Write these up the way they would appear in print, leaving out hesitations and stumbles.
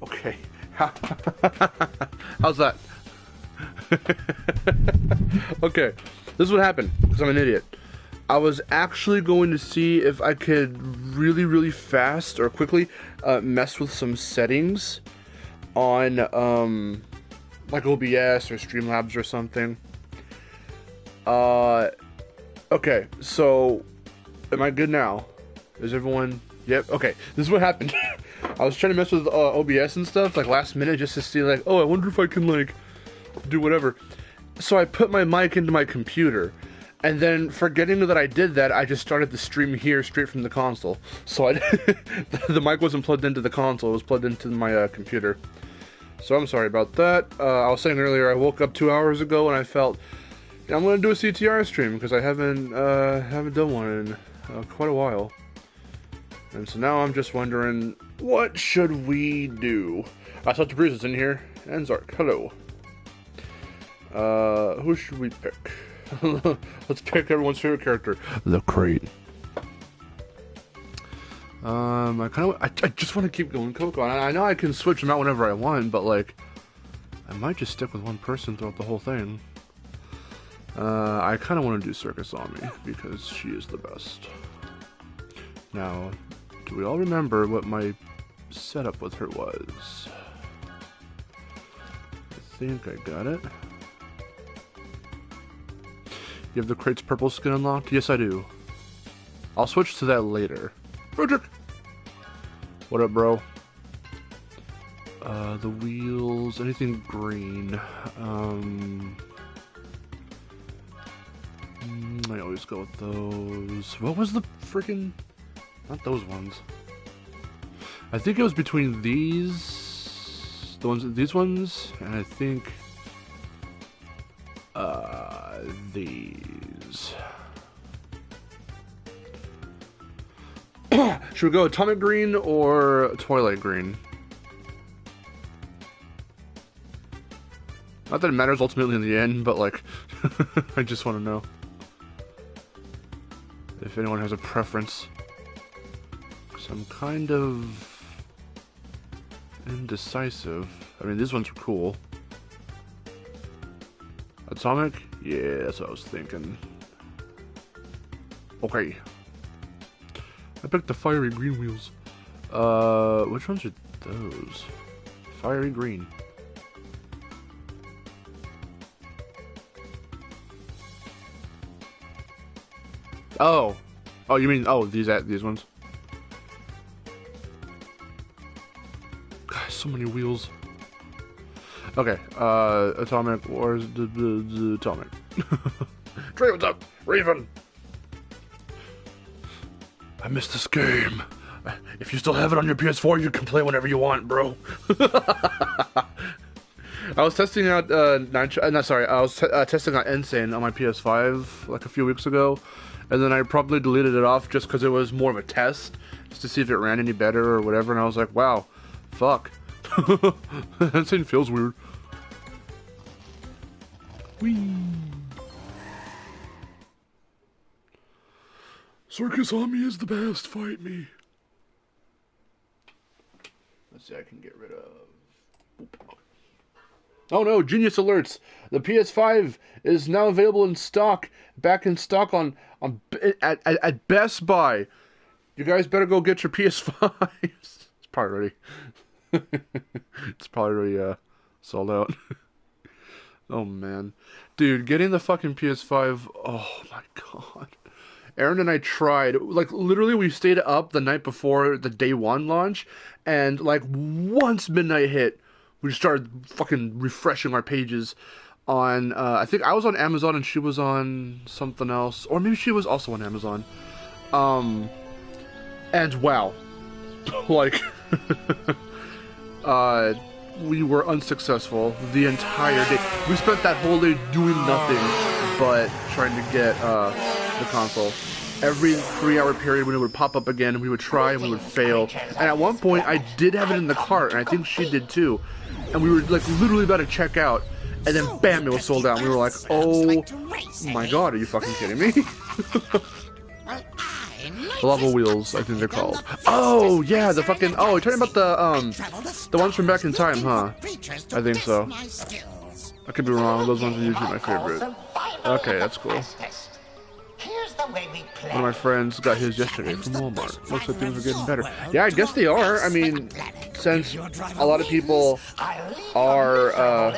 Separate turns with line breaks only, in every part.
Okay. How's that? Okay, this is what happened, because I'm an idiot. I was actually going to see if I could really fast or quickly mess with some settings on like OBS or Streamlabs or something. Okay, so am I good now? Is everyone... Yep, okay, this is what happened. I was trying to mess with OBS and stuff, like last minute, just to see like, oh, I wonder if I can like do whatever. So I put my mic into my computer, and then forgetting that I did that, I just started the stream here straight from the console. So the mic wasn't plugged into the console, it was plugged into my computer. So I'm sorry about that. I was saying earlier, I woke up 2 hours ago and I felt, yeah, I'm gonna do a CTR stream because I haven't done one in quite a while. And so now I'm just wondering, what should we do? I saw Tabriz is in here, and Zark, hello. Who should we pick? Let's pick everyone's favorite character, the Crate. I just want to keep going Coco. I know I can switch them out whenever I want, but like, I might just stick with one person throughout the whole thing. I kind of want to do Circus Army because she is the best. Now, do we all remember what my setup with her was? I think I got it. You have the Crate's purple skin unlocked? Yes, I do. I'll switch to that later. Frederick! What up, bro? The wheels, anything green. I always go with those. What was the freaking... Not those ones. I think it was between these... these ones, and I think... these. Should we go Atomic Green or Twilight Green? Not that it matters ultimately in the end, but like, I just want to know if anyone has a preference. So I'm kind of indecisive. I mean, these ones are cool. Atomic? Yeah, that's what I was thinking. Okay. I picked the fiery green wheels. Which ones are those? Fiery green. Oh. Oh, you mean, oh, these ones? Gosh, so many wheels. Okay, Atomic, where's the Atomic? Trey, what's up? Raven! I missed this game. If you still have it on your PS4, you can play whenever you want, bro. I was testing out, I was testing out Insane on my PS5, like a few weeks ago, and then I probably deleted it off just because it was more of a test, just to see if it ran any better or whatever, and I was like, wow, fuck. Insane feels weird. Whee! Circus Army is the best, fight me. Let's see, I can get rid of... Oh no, Genius Alerts! The PS5 is now available in stock, back in stock at Best Buy. You guys better go get your PS5s. It's probably ready. It's probably already sold out. Oh man. Dude, getting the fucking PS5, oh my god. Aaron and I tried, like literally we stayed up the night before the day one launch, and like once midnight hit, we started fucking refreshing our pages on, I think I was on Amazon and she was on something else, or maybe she was also on Amazon. And wow. Like, we were unsuccessful the entire day. We spent that whole day doing nothing but trying to get the console. Every 3-hour period when it would pop up again, we would try and we would fail. And at one point, I did have it in the cart, and I think she did too. And we were like literally about to check out, and then bam, it was sold out. And we were like, oh my god, are you fucking kidding me? The lava wheels, I think they're called. Oh yeah, the fucking. Oh, you're talking about the ones from back in time, huh? I think so. I could be wrong. Those ones are usually my favorite. Okay, that's cool. One of my friends got his yesterday from Walmart. Looks like things are getting better. Yeah, I guess they are. I mean, since a lot of people are,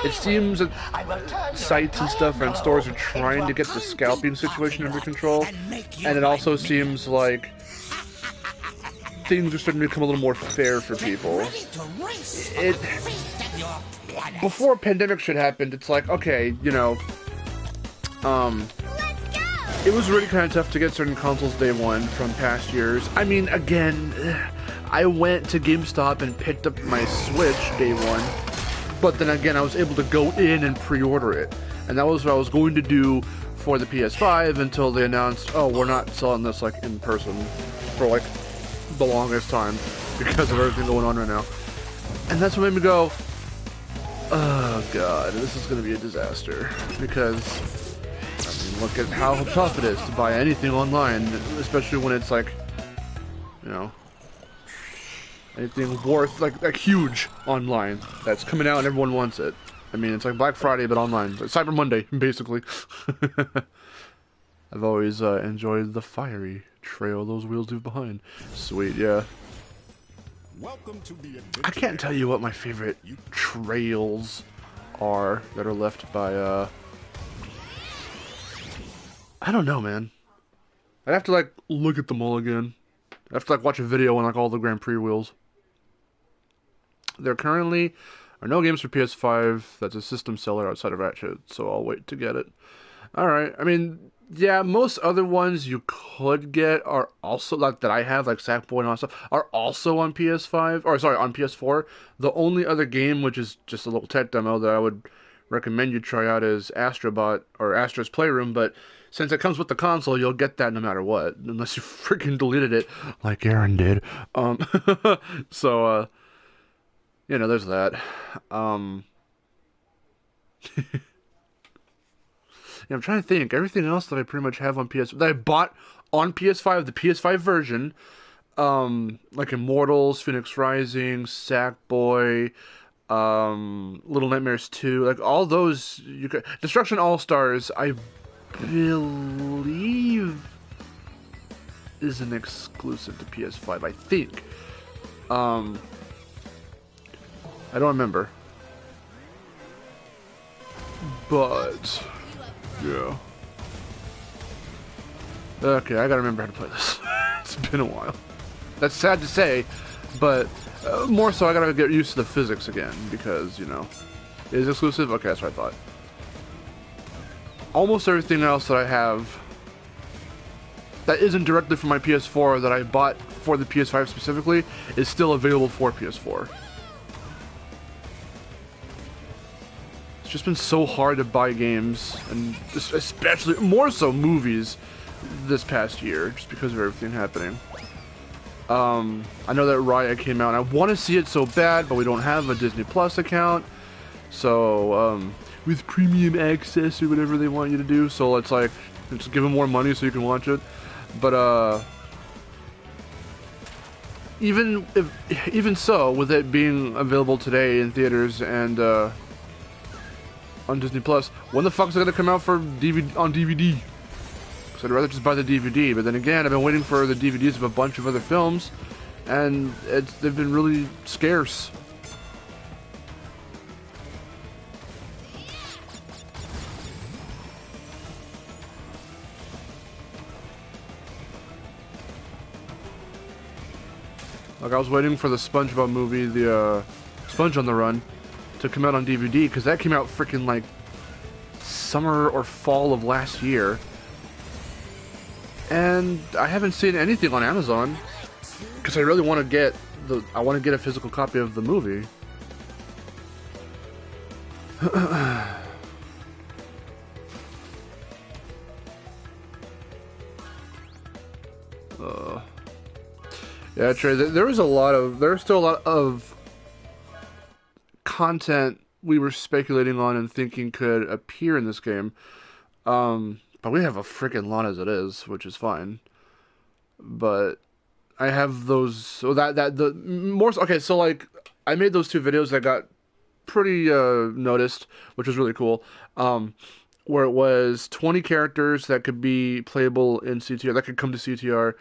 it seems that sites and stuff and stores are trying to get the scalping situation under control. And it also seems like things are starting to become a little more fair for people. Before pandemic shit happened, it's like, okay, you know, it was really kind of tough to get certain consoles day one from past years. I mean, again, I went to GameStop and picked up my Switch day one, but then again, I was able to go in and pre-order it. And that was what I was going to do for the PS5 until they announced, oh, we're not selling this, like, in person for, like, the longest time because of everything going on right now. And that's what made me go, oh, God, this is going to be a disaster. Because look at how tough it is to buy anything online, especially when it's like, you know, anything worth like huge online that's coming out and everyone wants it. I mean, it's like Black Friday but online. It's like Cyber Monday, basically. I've always enjoyed the fiery trail those wheels leave behind. Sweet, yeah.
Welcome to the
I can't tell you what my favorite trails are that are left by I don't know, man. I'd have to, like, look at them all again. I'd have to, like, watch a video on, like, all the Grand Prix wheels. There currently are no games for PS5 that's a system seller outside of Ratchet, so I'll wait to get it. Alright, I mean, yeah, most other ones you could get are also, like, that I have, like Sackboy and all that stuff, are also on PS5, or, sorry, on PS4. The only other game, which is just a little tech demo that I would recommend you try out is Astrobot, or Astra's Playroom, but since it comes with the console, you'll get that no matter what, unless you freaking deleted it, like Aaron did. So, you know, there's that. Yeah, I'm trying to think. Everything else that I pretty much have on that I bought on PS5, the PS5 version, like Immortals, Phoenix Rising, Sackboy, Little Nightmares 2, like all those. Destruction All Stars, I believe is an exclusive to PS5, I think. I don't remember. But yeah. Okay, I gotta remember how to play this. It's been a while. That's sad to say, but more so I gotta get used to the physics again, because, you know, it is exclusive? Okay, that's what I thought. Almost everything else that I have that isn't directly from my PS4 that I bought for the PS5 specifically is still available for PS4. It's just been so hard to buy games, and especially, more so movies, this past year, just because of everything happening. I know that Riot came out, and I want to see it so bad, but we don't have a Disney Plus account, so, with premium access or whatever they want you to do, so it's like, just give them more money so you can watch it. But even so, with it being available today in theaters and on Disney Plus, when the fuck is it gonna come out for DVD on DVD? So I'd rather just buy the DVD. But then again, I've been waiting for the DVDs of a bunch of other films, and they've been really scarce. Like, I was waiting for the SpongeBob movie, the Sponge on the Run, to come out on DVD, because that came out freaking like summer or fall of last year. And I haven't seen anything on Amazon, because I really want to get a physical copy of the movie. Yeah, Trey, there's still a lot of content we were speculating on and thinking could appear in this game. But we have a freaking lot as it is, which is fine. But I have those, so the more, okay, so like, I made those 2 videos that got pretty noticed, which was really cool, where it was 20 characters that could be playable in CTR, that could come to CTR,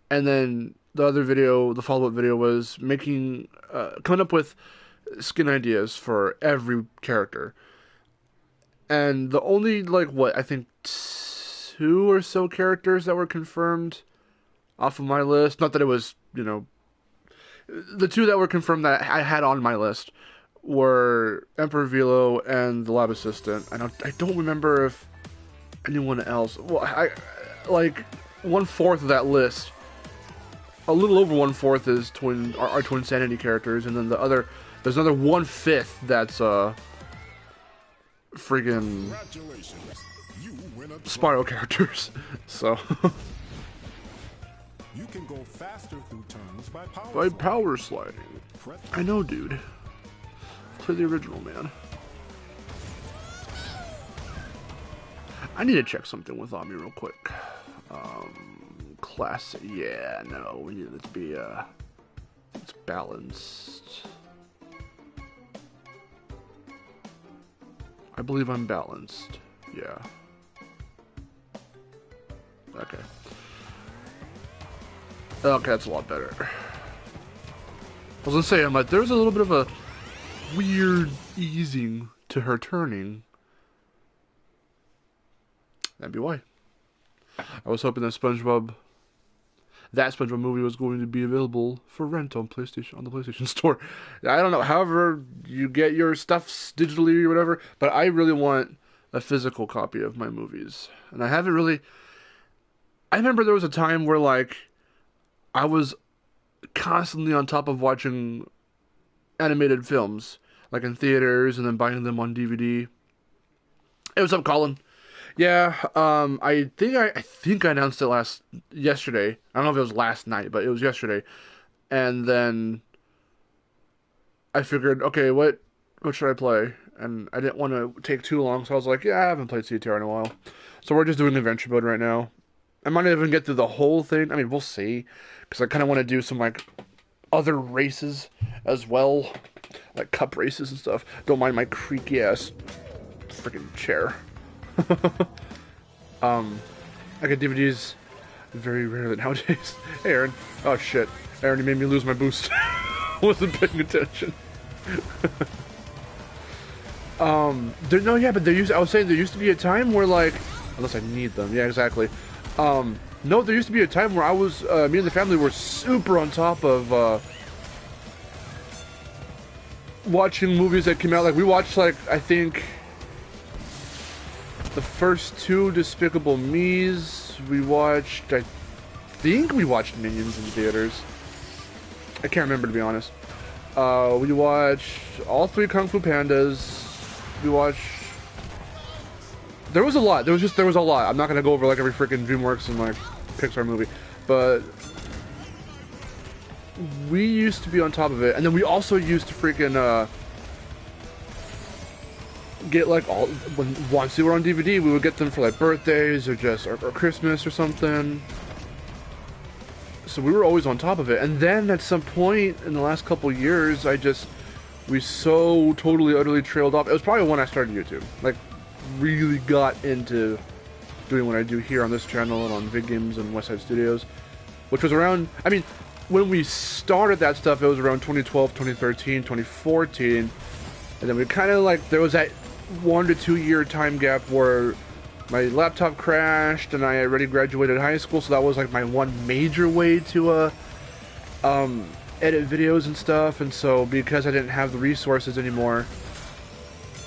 and then the other video, the follow-up video, was coming up with skin ideas for every character. And the only, like, what, I think 2 or so characters that were confirmed off of my list, not that it was, you know, the 2 that were confirmed that I had on my list were Emperor Velo and the Lab Assistant. I don't remember if anyone else, well, like, 1/4 of that list, a little over 1/4 is our Twin Sanity characters, and then there's another 1/5 that's friggin' Spyro characters. So
You can go faster through turns by
power sliding. I know, dude. Play the original, man. I need to check something with Ami real quick. Classic. Yeah, no, we need it to be it's balanced. I believe I'm balanced. Yeah. Okay. Okay, that's a lot better. I was gonna say, I'm like, there's a little bit of a weird easing to her turning. That'd be why. I was hoping that that SpongeBob movie was going to be available for rent on the PlayStation Store. I don't know, however you get your stuff digitally or whatever, but I really want a physical copy of my movies. And I haven't really... I remember there was a time where, like, I was constantly on top of watching animated films, like in theaters, and then buying them on DVD. Hey, what's up, Colin? Yeah, I think I announced it yesterday. I don't know if it was last night, but it was yesterday. And then I figured, okay, what should I play? And I didn't want to take too long, so I was like, yeah, I haven't played CTR in a while. So we're just doing adventure mode right now. I might not even get through the whole thing. I mean, we'll see. Because I kind of want to do some, like, other races as well. Like cup races and stuff. Don't mind my creaky ass freaking chair. I get DVDs very rarely nowadays. Hey, Aaron. Oh, shit. Aaron, you made me lose my boost. Wasn't paying attention. I was saying there used to be a time where, like, unless I need them. Yeah, exactly. No, there used to be a time where I was, me and the family were super on top of, watching movies that came out. Like, we watched, like, I think, the first 2 Despicable Me's. We watched, I think we watched Minions in theaters. I can't remember, to be honest. We watched all 3 Kung Fu Pandas. We watched... There was a lot. There was a lot. I'm not gonna go over, like, every freaking DreamWorks and, like, Pixar movie. But... we used to be on top of it. And then we also used to freaking, get, like, once they were on DVD, we would get them for, like, birthdays or just, or Christmas or something. So we were always on top of it. And then at some point in the last couple years, we so totally, utterly trailed off. It was probably when I started YouTube. Like, really got into doing what I do here on this channel and on Vid Games and Westside Studios. Which was around, I mean, when we started that stuff, it was around 2012, 2013, 2014. And then we kind of, like, there was that 1 to 2 year time gap where my laptop crashed and I already graduated high school, so that was like my one major way to edit videos and stuff. And so because I didn't have the resources anymore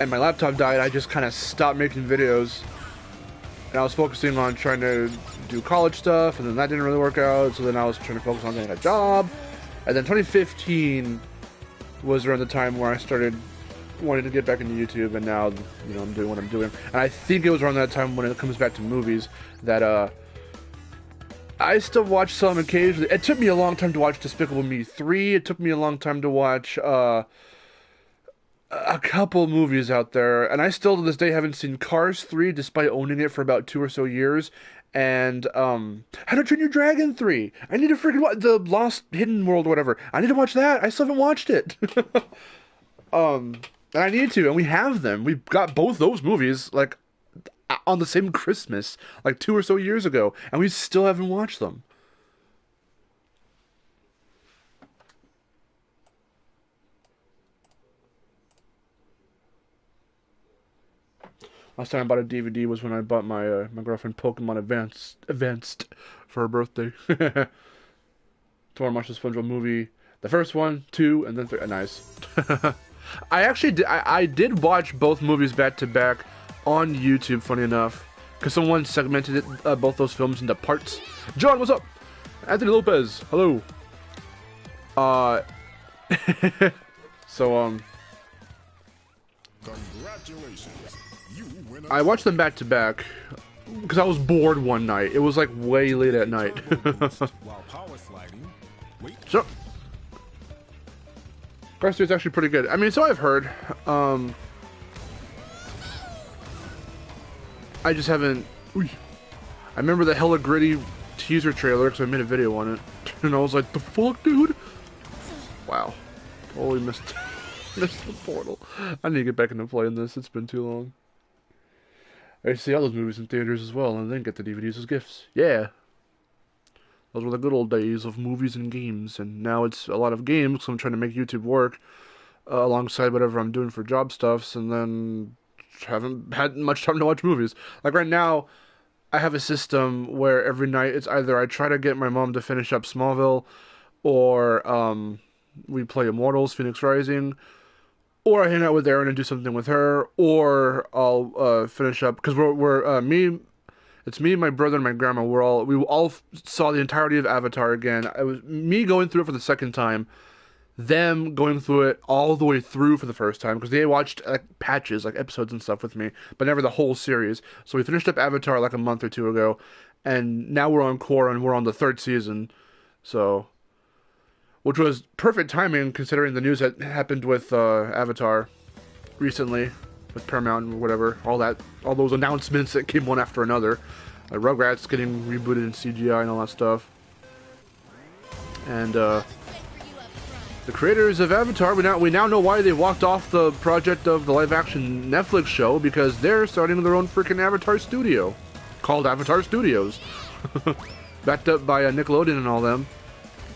and my laptop died, I just kind of stopped making videos, and I was focusing on trying to do college stuff, and then that didn't really work out, so then I was trying to focus on getting a job. And then 2015 was around the time where I started wanting to get back into YouTube, and now, you know, I'm doing what I'm doing. And I think it was around that time, when it comes back to movies, that I still watch some occasionally. It took me a long time to watch Despicable Me 3. It took me a long time to watch a couple movies out there, and I still to this day haven't seen Cars 3 despite owning it for about 2 or so years. And How to Train Your Dragon 3. I need to freaking watch the Lost Hidden World or whatever. I need to watch that. I still haven't watched it. And I need to, and we have them. We got both those movies like on the same Christmas, like 2 or so years ago, and we still haven't watched them. Last time I bought a DVD was when I bought my girlfriend Pokemon Advanced for her birthday. Tomorrow watch the SpongeBob movie, the first one, two, and then three. Nice. I actually did watch both movies back to back on YouTube. Funny enough, because someone segmented it, both those films into parts. John, what's up? Anthony Lopez, hello. So
Congratulations. You win a
I watched them back to back because I was bored one night. It was like way late at night.
while power sliding. Wait.
So, Cars 3 is actually pretty good. I mean, so I've heard. I just haven't. I remember the hella gritty teaser trailer because I made a video on it, and I was like, "The fuck, dude!" Wow, totally missed the portal. I need to get back into playing this. It's been too long. I used to see all those movies in theaters as well, and then get the DVDs as gifts. Yeah. Those were the good old days of movies and games, and now it's a lot of games, so I'm trying to make YouTube work alongside whatever I'm doing for job stuffs, and then haven't had much time to watch movies. Like right now, I have a system where every night it's either I try to get my mom to finish up Smallville, or we play Immortals, Phoenix Rising, or I hang out with Erin and do something with her, or I'll finish up, because it's me, my brother, and my grandma. We all saw the entirety of Avatar again. It was me going through it for the second time, them going through it all the way through for the first time, because they watched like patches, like episodes and stuff with me, but never the whole series. So we finished up Avatar like a month or two ago, and now we're on Korra, and we're on the third season. So, which was perfect timing considering the news that happened with Avatar recently, with Paramount or whatever, all those announcements that came one after another, like Rugrats getting rebooted in CGI and all that stuff, and the creators of Avatar, we now know why they walked off the project of the live-action Netflix show, because they're starting their own freaking Avatar studio, called Avatar Studios, backed up by Nickelodeon and all them.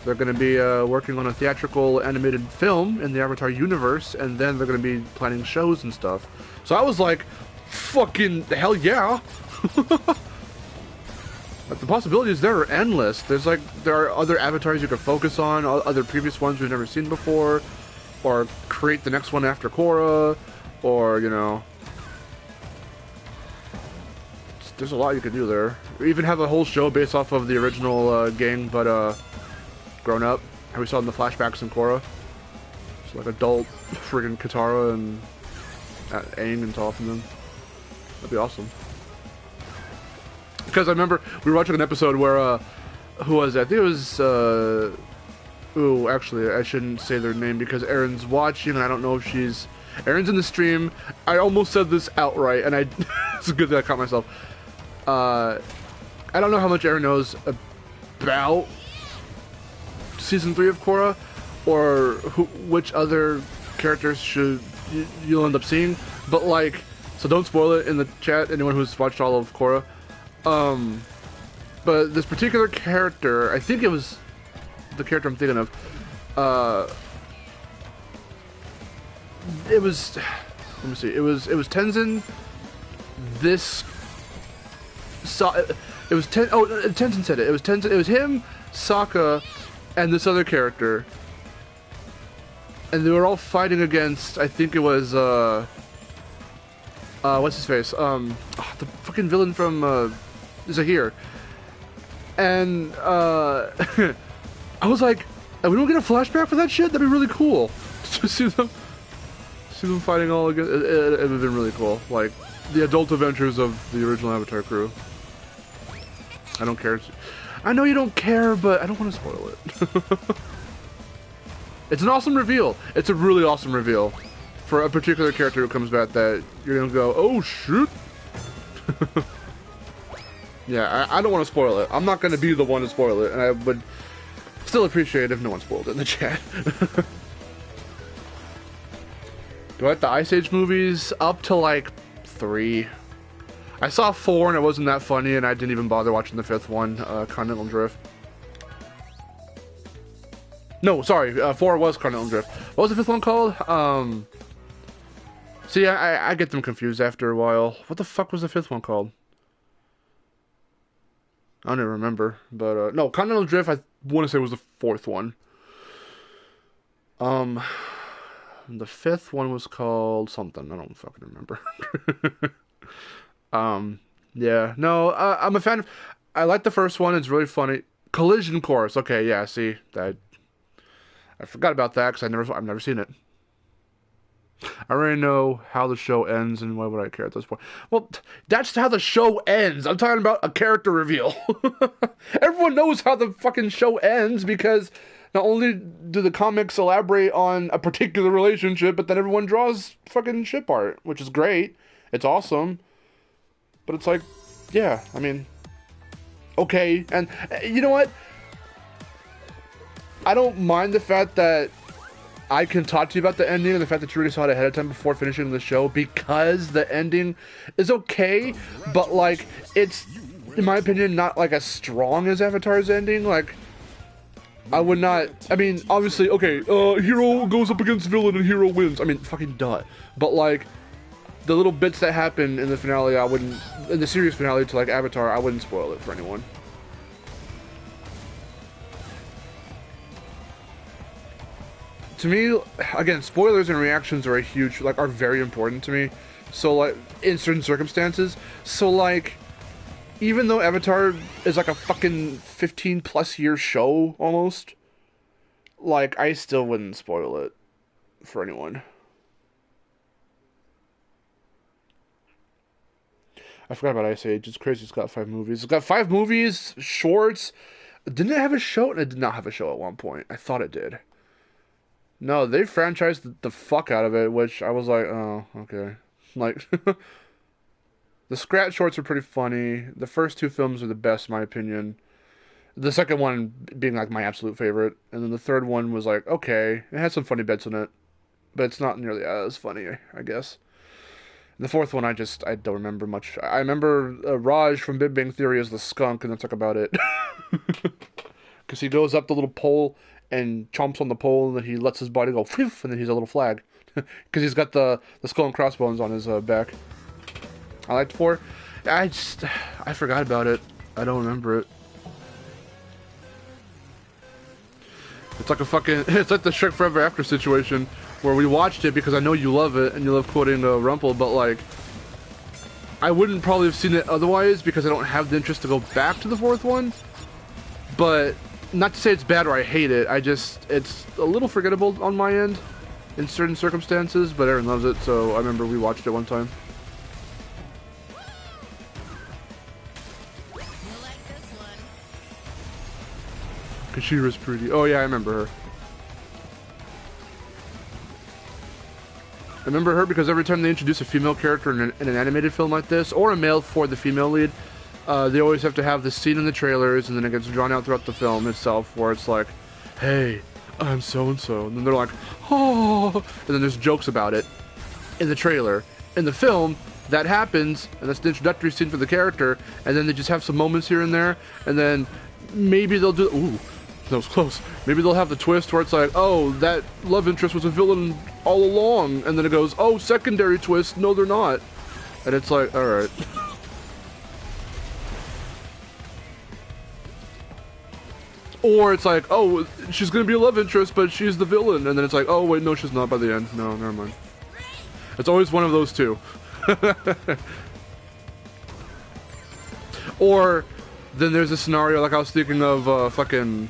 They're going to be working on a theatrical animated film in the Avatar universe, and then they're going to be planning shows and stuff. So I was like, fucking hell yeah! But the possibilities there are endless. There are other avatars you could focus on, other previous ones we've never seen before, or create the next one after Korra, or, you know, there's a lot you could do there. Or even have a whole show based off of the original gang, but grown up. How we saw in the flashbacks in Korra. It's like adult friggin' Katara and Aang and Toph and them. That'd be awesome. Because I remember we were watching an episode where, who was it? I think it was, ooh, actually, I shouldn't say their name because Erin's watching, and I don't know if Erin's in the stream. I almost said this outright, and it's good that I caught myself. I don't know how much Erin knows about Season 3 of Korra, or which other characters you'll end up seeing, but like, so don't spoil it in the chat, anyone who's watched all of Korra. But this particular character, I think it was the character I'm thinking of, it was, let me see, it was Tenzin, Tenzin said it, it was him, Sokka, and this other character, and they were all fighting against, I think it was, what's his face, the fucking villain from, Zahir, and, I was like, we don't get a flashback for that shit? That'd be really cool, to see them fighting all against, it would have been really cool, like, the adult adventures of the original Avatar crew. I don't care. I know you don't care, but I don't want to spoil it. It's an awesome reveal. It's a really awesome reveal. for a particular character who comes back that you're gonna go, oh shit. Yeah, I don't want to spoil it. I'm not gonna be the one to spoil it, and I would still appreciate it if no one spoiled it in the chat. Do I like the Ice Age movies? Up to like 3. I saw 4 and it wasn't that funny, and I didn't even bother watching the 5th one, Continental Drift. No, sorry, 4 was Continental Drift. What was the 5th one called? See, I get them confused after a while. What the fuck was the 5th one called? I don't even remember, but no, Continental Drift I want to say was the 4th one. The 5th one was called something. I don't fucking remember. Yeah, no, I'm a fan of. I like the first one. It's really funny. Collision Course. Okay, yeah. See, I forgot about that because I've never seen it. I already know how the show ends, and why would I care at this point? Well, that's how the show ends. I'm talking about a character reveal. Everyone knows how the fucking show ends because not only do the comics elaborate on a particular relationship, but then everyone draws fucking ship art, which is great. It's awesome. But it's like, yeah, I mean, okay. And you know what? I don't mind the fact that I can talk to you about the ending and the fact that you already saw it ahead of time before finishing the show, because the ending is okay, but like, it's, in my opinion, not like as strong as Avatar's ending. Like, I would not, I mean, obviously, okay, hero goes up against villain and hero wins. I mean, fucking duh. But like, the little bits that happen in the finale, I wouldn't, in the series finale to like Avatar, I wouldn't spoil it for anyone. To me, again, spoilers and reactions are a huge, like, are very important to me. So, like, in certain circumstances. So, like, even though Avatar is, like, a fucking 15-plus year show, almost, like, I still wouldn't spoil it for anyone. I forgot about Ice Age. It's crazy it's got 5 movies. It's got 5 movies, shorts. Didn't it have a show? It did not have a show at one point. I thought it did. No, they franchised the fuck out of it, which I was like, oh, okay. Like, the Scrat shorts are pretty funny. The first 2 films are the best, in my opinion. The second one being, like, my absolute favorite. And then the third one was like, okay. It had some funny bits in it. But it's not nearly as funny, I guess. And the fourth one, I don't remember much. I remember Raj from Big Bang Theory as the skunk, and that's like about it. Because he goes up the little pole and chomps on the pole, and then he lets his body go, phew, and then he's a little flag. Because he's got the skull and crossbones on his back. I liked 4. I forgot about it. I don't remember it. It's like a fucking, it's like the Shrek Forever After situation, where we watched it because I know you love it, and you love quoting Rumple, but like, I wouldn't probably have seen it otherwise because I don't have the interest to go back to the 4th one. But not to say it's bad or I hate it, it's a little forgettable on my end in certain circumstances, but Aaron loves it, so I remember we watched it one time.
You'll like this one.
Kashira's pretty. Oh yeah, I remember her. I remember her because every time they introduce a female character in an animated film like this, or a male for the female lead, they always have to have this scene in the trailers, and then it gets drawn out throughout the film itself, where it's like, hey, I'm so-and-so, and then they're like, oh, and then there's jokes about it in the trailer. In the film, that happens, and that's the introductory scene for the character, and then they just have some moments here and there, and then maybe they'll do, ooh, that was close, maybe they'll have the twist where it's like, oh, that love interest was a villain all along, and then it goes, oh, secondary twist, no they're not, and it's like, alright. Or it's like, oh, she's gonna be a love interest, but she's the villain. And then it's like, oh, wait, no, she's not by the end. No, never mind. It's always one of those two. Or then there's a scenario like I was thinking of fucking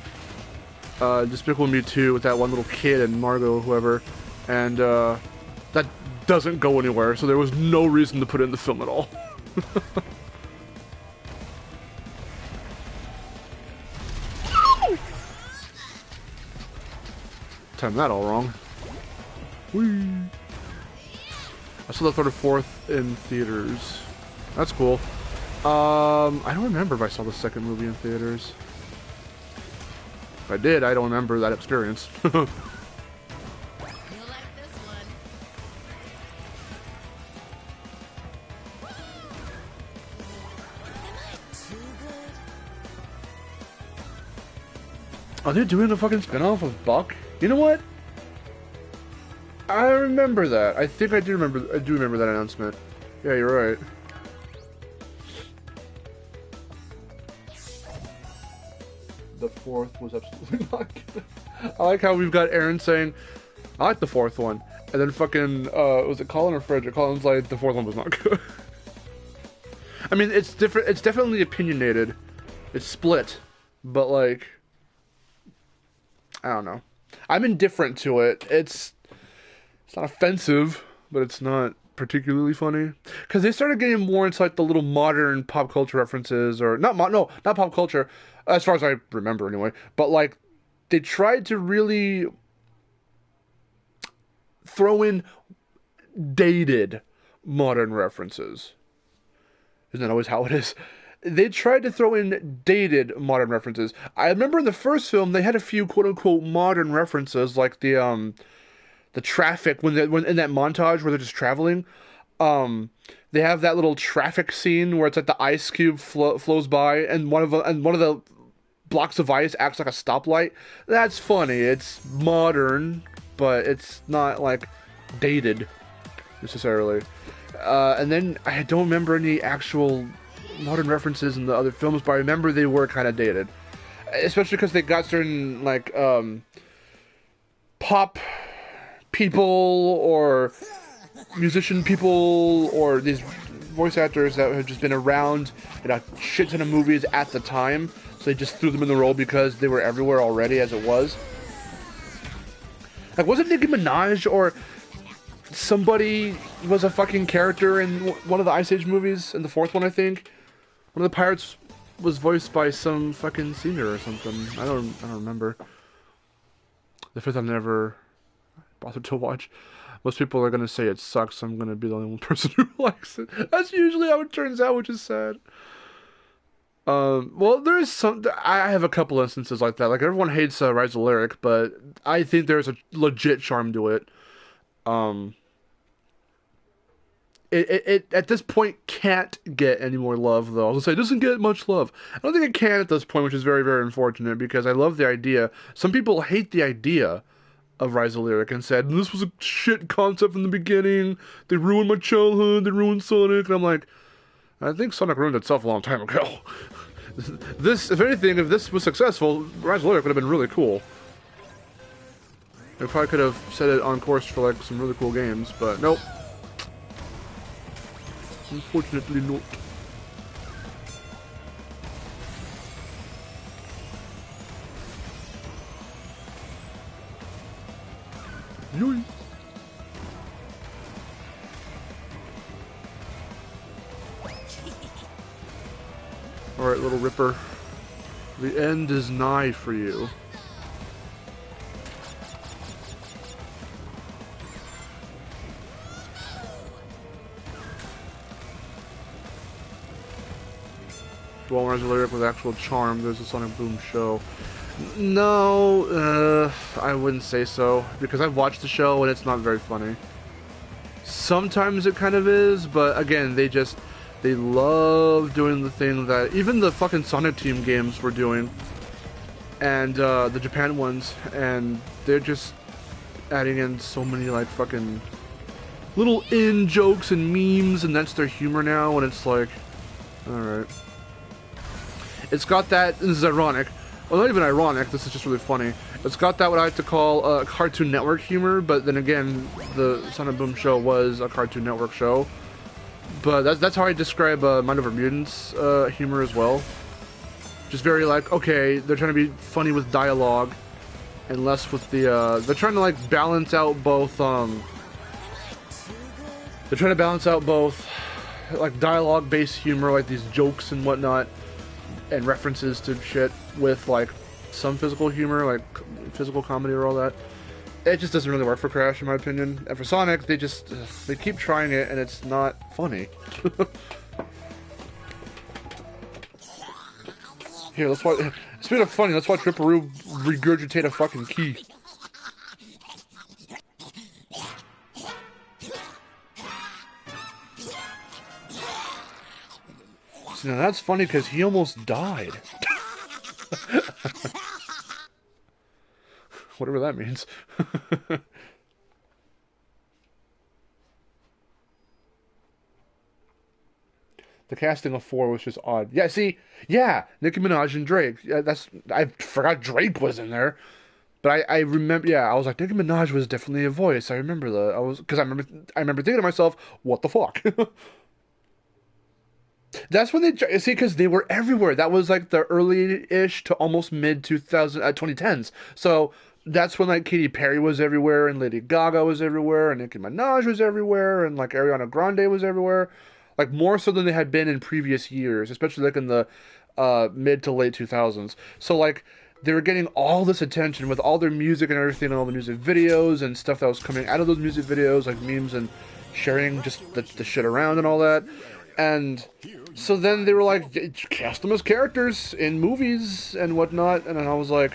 Despicable Me 2 with that one little kid and Margot, whoever. And that doesn't go anywhere, so there was no reason to put it in the film at all. Timed that all wrong. Whee. I saw the third or fourth in theaters. That's cool. I don't remember if I saw the second movie in theaters. If I did, I don't remember that experience. Are they doing a fucking spin-off of Buck? You know what? I remember that. I think I do remember that announcement. Yeah, you're right. The fourth was absolutely not good. I like how we've got Aaron saying, I like the fourth one. And then fucking, was it Colin or Frederick? Colin's like, the fourth one was not good. I mean, it's different. It's definitely opinionated. It's split. But like, I don't know. I'm indifferent to it. It's not offensive, but it's not particularly funny. Because they started getting more into like the little modern pop culture references, or not pop culture, as far as I remember anyway. But like, they tried to really throw in dated modern references. Isn't that always how it is? They tried to throw in dated modern references. I remember in the first film they had a few quote unquote modern references, like the traffic when in that montage where they're just traveling. They have that little traffic scene where it's like the ice cube flows by, and one of the blocks of ice acts like a stoplight. That's funny. It's modern, but it's not like dated necessarily. And then I don't remember any actual modern references in the other films, but I remember they were kind of dated, especially because they got certain like pop people or musician people or these voice actors that have just been around in a shit ton of movies at the time, so they just threw them in the role because they were everywhere already as it was. Like, wasn't Nicki Minaj or somebody was a fucking character in one of the Ice Age movies, in the fourth one, I think? One of the pirates was voiced by some fucking singer or something. I don't remember. The fifth I've never bothered to watch. Most people are gonna say it sucks, so I'm gonna be the only one person who likes it. That's usually how it turns out, which is sad. Well, there is some. I have a couple instances like that. Like, everyone hates Rise of the Lyric, but I think there's a legit charm to it. It at this point can't get any more love, though. I was gonna say, it doesn't get much love. I don't think it can at this point, which is very, very unfortunate, because I love the idea. Some people hate the idea of Rise of the Lyric and said, this was a shit concept from the beginning. They ruined my childhood. They ruined Sonic. And I'm like, I think Sonic ruined itself a long time ago. This, if anything, if this was successful, Rise of the Lyric would have been really cool. They probably could have set it on course for like some really cool games, but nope. Unfortunately not. Yoy. Alright, little Ripper. The end is nigh for you. Well, Rise of the Lyric with actual charm, there's a Sonic Boom show. No, I wouldn't say so, because I've watched the show and it's not very funny. Sometimes it kind of is, but again, they love doing the thing that even the fucking Sonic Team games were doing, and the Japan ones, and they're just adding in so many like fucking little in-jokes and memes, and that's their humor now, and it's like, alright. It's got that, this is ironic, well, not even ironic, this is just really funny. It's got that what I like to call Cartoon Network humor, but then again, the Sonic Boom show was a Cartoon Network show. But that's how I describe Mind Over Mutants humor as well. Just very like, okay, they're trying to be funny with dialogue, and less with the, they're trying to like balance out both, like dialogue-based humor, like these jokes and whatnot, and references to shit, with like some physical humor, like physical comedy or all that. it just doesn't really work for Crash, in my opinion. And for Sonic, they keep trying it, and it's not funny. Here, let's watch. Speaking of funny, let's watch Ripperoo regurgitate a fucking key. See, now that's funny because he almost died. Whatever that means. The casting of 4 was just odd. Yeah, see, yeah, Nicki Minaj and Drake. Yeah, I forgot Drake was in there, but I remember. Yeah, I was like, Nicki Minaj was definitely a voice. I remember that. Because I remember thinking to myself, what the fuck. That's when they see, because they were everywhere. That was like the early-ish to almost mid 2010s. So that's when like Katy Perry was everywhere, and Lady Gaga was everywhere, and Nicki Minaj was everywhere, and like Ariana Grande was everywhere. Like, more so than they had been in previous years, especially, like, in the mid to late 2000s. So, like, they were getting all this attention with all their music and everything, and all the music videos and stuff that was coming out of those music videos, like memes and sharing just the shit around and all that. And so then they were like, cast them as characters in movies and whatnot. And then I was like,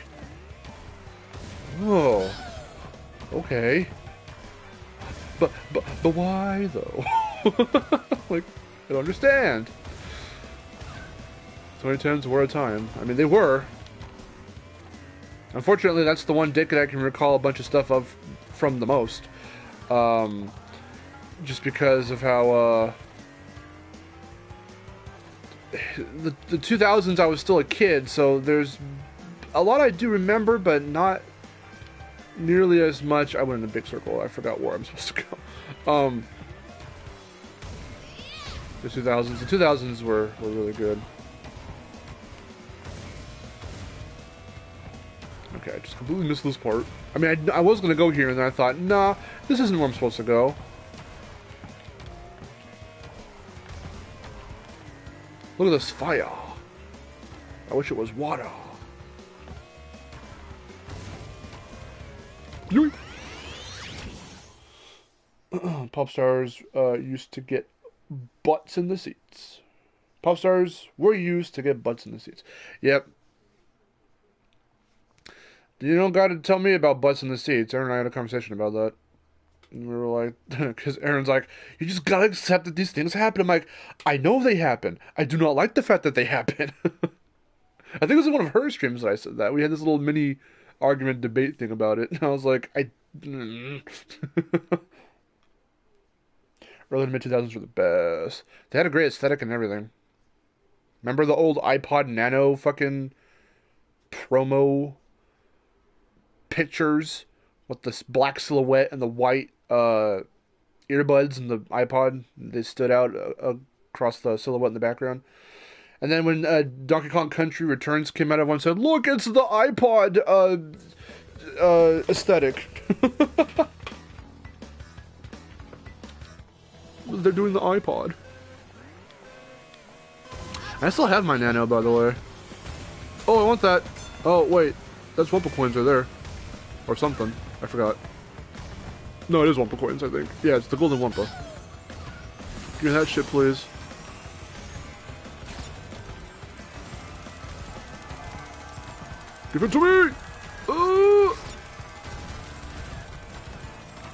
oh, okay. But why, though? Like, I don't understand. 2010s were a time. I mean, they were. Unfortunately, that's the one decade I can recall a bunch of stuff of from the most. Just because of how, the 2000s I was still a kid, so there's a lot I do remember, but not nearly as much. I went in a big circle. I forgot where I'm supposed to go. The 2000s were really good. Okay, I just completely missed this part. I mean, I was gonna go here, and then I thought, nah, this isn't where I'm supposed to go. Look at this fire. I wish it was water. Pop stars used to get butts in the seats. Pop stars were used to get butts in the seats. Yep. You don't got to tell me about butts in the seats. Aaron and I had a conversation about that. And we were like, because Aaron's like, you just gotta accept that these things happen. I'm like, I know they happen. I do not like the fact that they happen. I think it was in one of her streams that I said that. We had this little mini argument debate thing about it. And I was like, Early to mid 2000s were the best. They had a great aesthetic and everything. Remember the old iPod Nano fucking promo pictures with the black silhouette and the white earbuds and the iPod? They stood out across the silhouette in the background. And then when Donkey Kong Country Returns came out, everyone said, "Look, it's the iPod aesthetic." They're doing the iPod. I still have my Nano, by the way. Oh, I want that. Oh, wait. That's Wumpa coins right there. Or something. I forgot. No, it is Wumpa coins, I think. Yeah, it's the golden Wumpa. Give me that shit, please. Give it to me!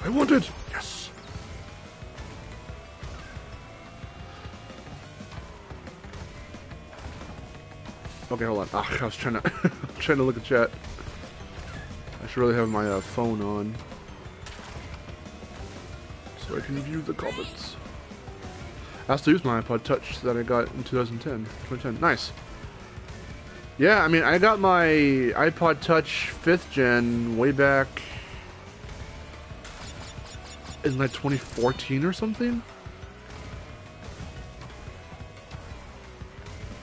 I want it! Yes! Okay, hold on. I was trying to look at chat. I should really have my phone on so I can view the comments. I still use my iPod Touch that I got in 2010. Nice. Yeah, I mean, I got my iPod Touch 5th gen way back in like 2014 or something.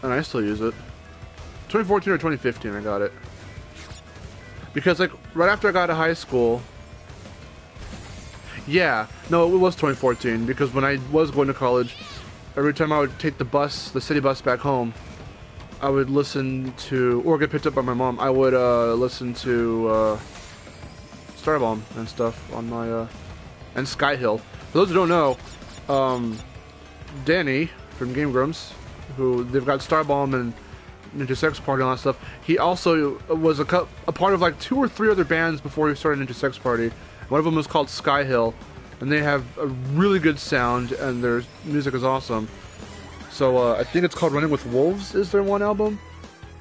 And I still use it. 2014 or 2015 I got it. Because like right after I got to high school. Yeah, no, it was 2014 because when I was going to college, every time I would take the bus, the city bus back home, I would listen to, or get picked up by my mom, I would listen to Starbomb and stuff on my, and Skyhill. For those who don't know, Danny from Game Grumps, who they've got Starbomb and Ninja Sex Party and all that stuff, he also was a part of like 2 or 3 other bands before he started Ninja Sex Party. One of them was called Skyhill, and they have a really good sound, and their music is awesome. So I think it's called Running with Wolves is their one album.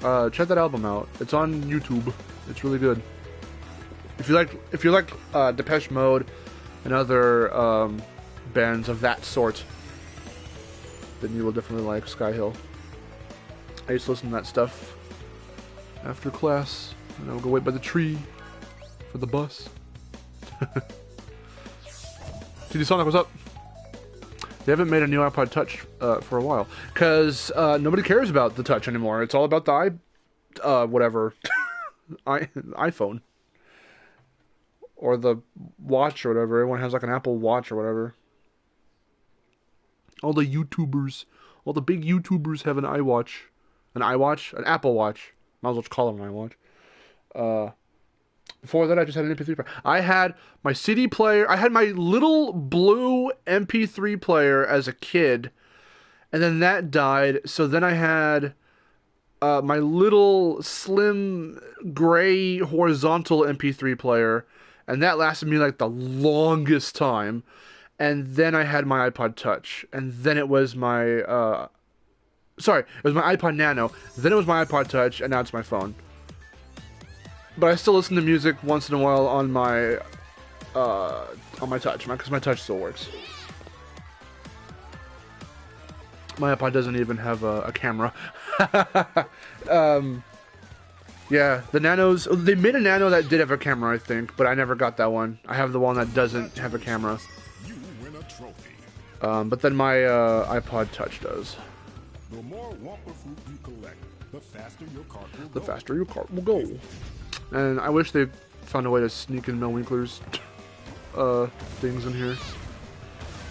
Check that album out. It's on YouTube. It's really good. If you like Depeche Mode and other bands of that sort, then you will definitely like Skyhill. I used to listen to that stuff after class, and I would go wait by the tree for the bus. TD Sonic, what's up? They haven't made a new iPod Touch for a while, because nobody cares about the Touch anymore. It's all about the whatever, iPhone. Or the Watch or whatever. Everyone has like an Apple Watch or whatever. All the YouTubers, all the big YouTubers have an iWatch. An iWatch? An Apple Watch. Might as well call it an iWatch. Before that, I just had an MP3 player. I had my CD player. I had my little blue MP3 player as a kid. And then that died. So then I had my little slim gray horizontal MP3 player. And that lasted me like the longest time. And then I had my iPod Touch. And then it was my... Sorry, it was my iPod Nano, then it was my iPod Touch, and now it's my phone. But I still listen to music once in a while on my Touch, because my Touch still works. My iPod doesn't even have a camera. Yeah, the Nanos, they made a Nano that did have a camera, I think, but I never got that one. I have the one that doesn't have a camera.
You win a trophy.
But then my iPod Touch does.
The more Wumpa fruit you collect, the faster your cart will go.
The faster your cart will go. And I wish they found a way to sneak in Mel Winkler's things in here.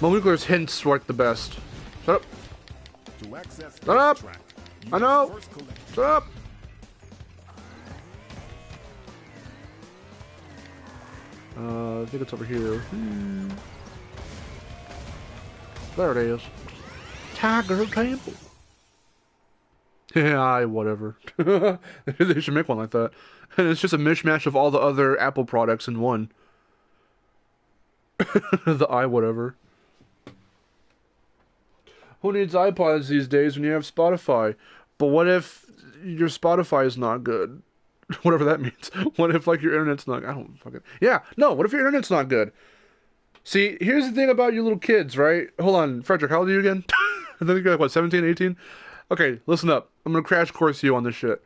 Mel Winkler's hints work the best. Shut up.
To access
Shut up.
track,
I know.
first collect.
Shut up. I think it's over here. There it is. Tiger Temple. Yeah, whatever. They should make one like that. And it's just a mishmash of all the other Apple products in one. The whatever. Who needs iPods these days when you have Spotify? But what if your Spotify is not good? Whatever that means. What if, like, your internet's not... I don't fucking... Yeah, no, what if your internet's not good? See, here's the thing about you little kids, right? Hold on, Frederick, how old are you again? I think you're like, what, 17, 18? Okay, listen up. I'm gonna crash course you on this shit.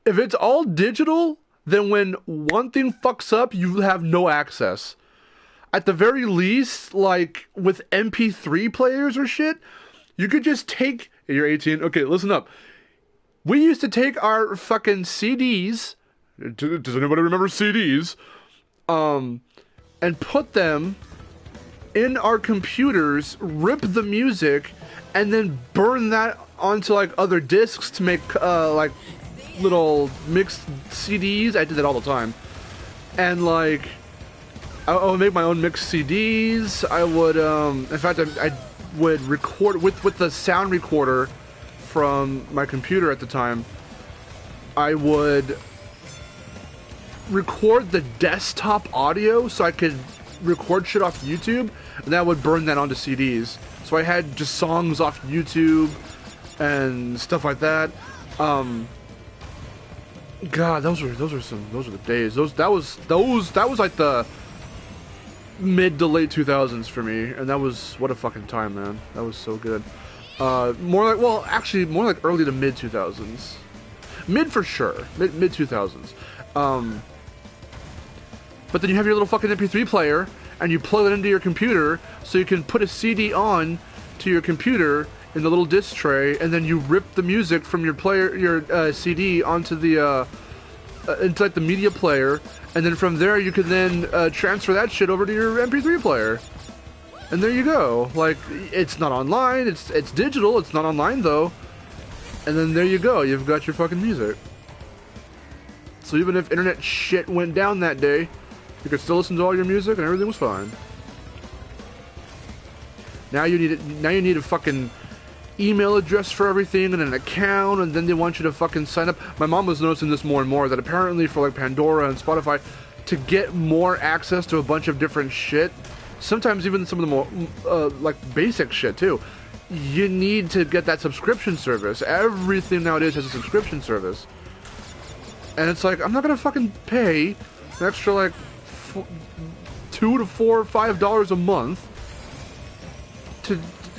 If it's all digital, then when one thing fucks up, you have no access. At the very least, like, with MP3 players or shit, you could just take... You're 18? Okay, listen up. We used to take our fucking CDs... Does anybody remember CDs? And put them in our computers, rip the music, and then burn that onto like other discs to make like little mixed CDs. I did that all the time. And like I would make my own mixed CDs. I would in fact I would record with the sound recorder from my computer at the time. I would record the desktop audio so I could record shit off YouTube, and I would burn that onto CDs. So I had just songs off YouTube and stuff like that. God, those are the days. That was like the mid to late 2000s for me, and that was what a fucking time, man. That was so good. More like early to mid 2000s. Mid for sure. Mid 2000s. But then you have your little fucking MP3 player, and you plug it into your computer, so you can put a CD on to your computer in the little disc tray, and then you rip the music from your player, your CD onto the into like the media player, and then from there you can then transfer that shit over to your MP3 player, and there you go. Like, it's not online, it's digital, it's not online though, and then there you go. You've got your fucking music. So even if internet shit went down that day, you could still listen to all your music and everything was fine. Now you need a fucking email address for everything and an account, and then they want you to fucking sign up. My mom was noticing this more and more, that apparently for like Pandora and Spotify, to get more access to a bunch of different shit, sometimes even some of the more like basic shit too, you need to get that subscription service. Everything nowadays has a subscription service. And it's like, I'm not gonna fucking pay an extra like $2 to $4 or $5 a month to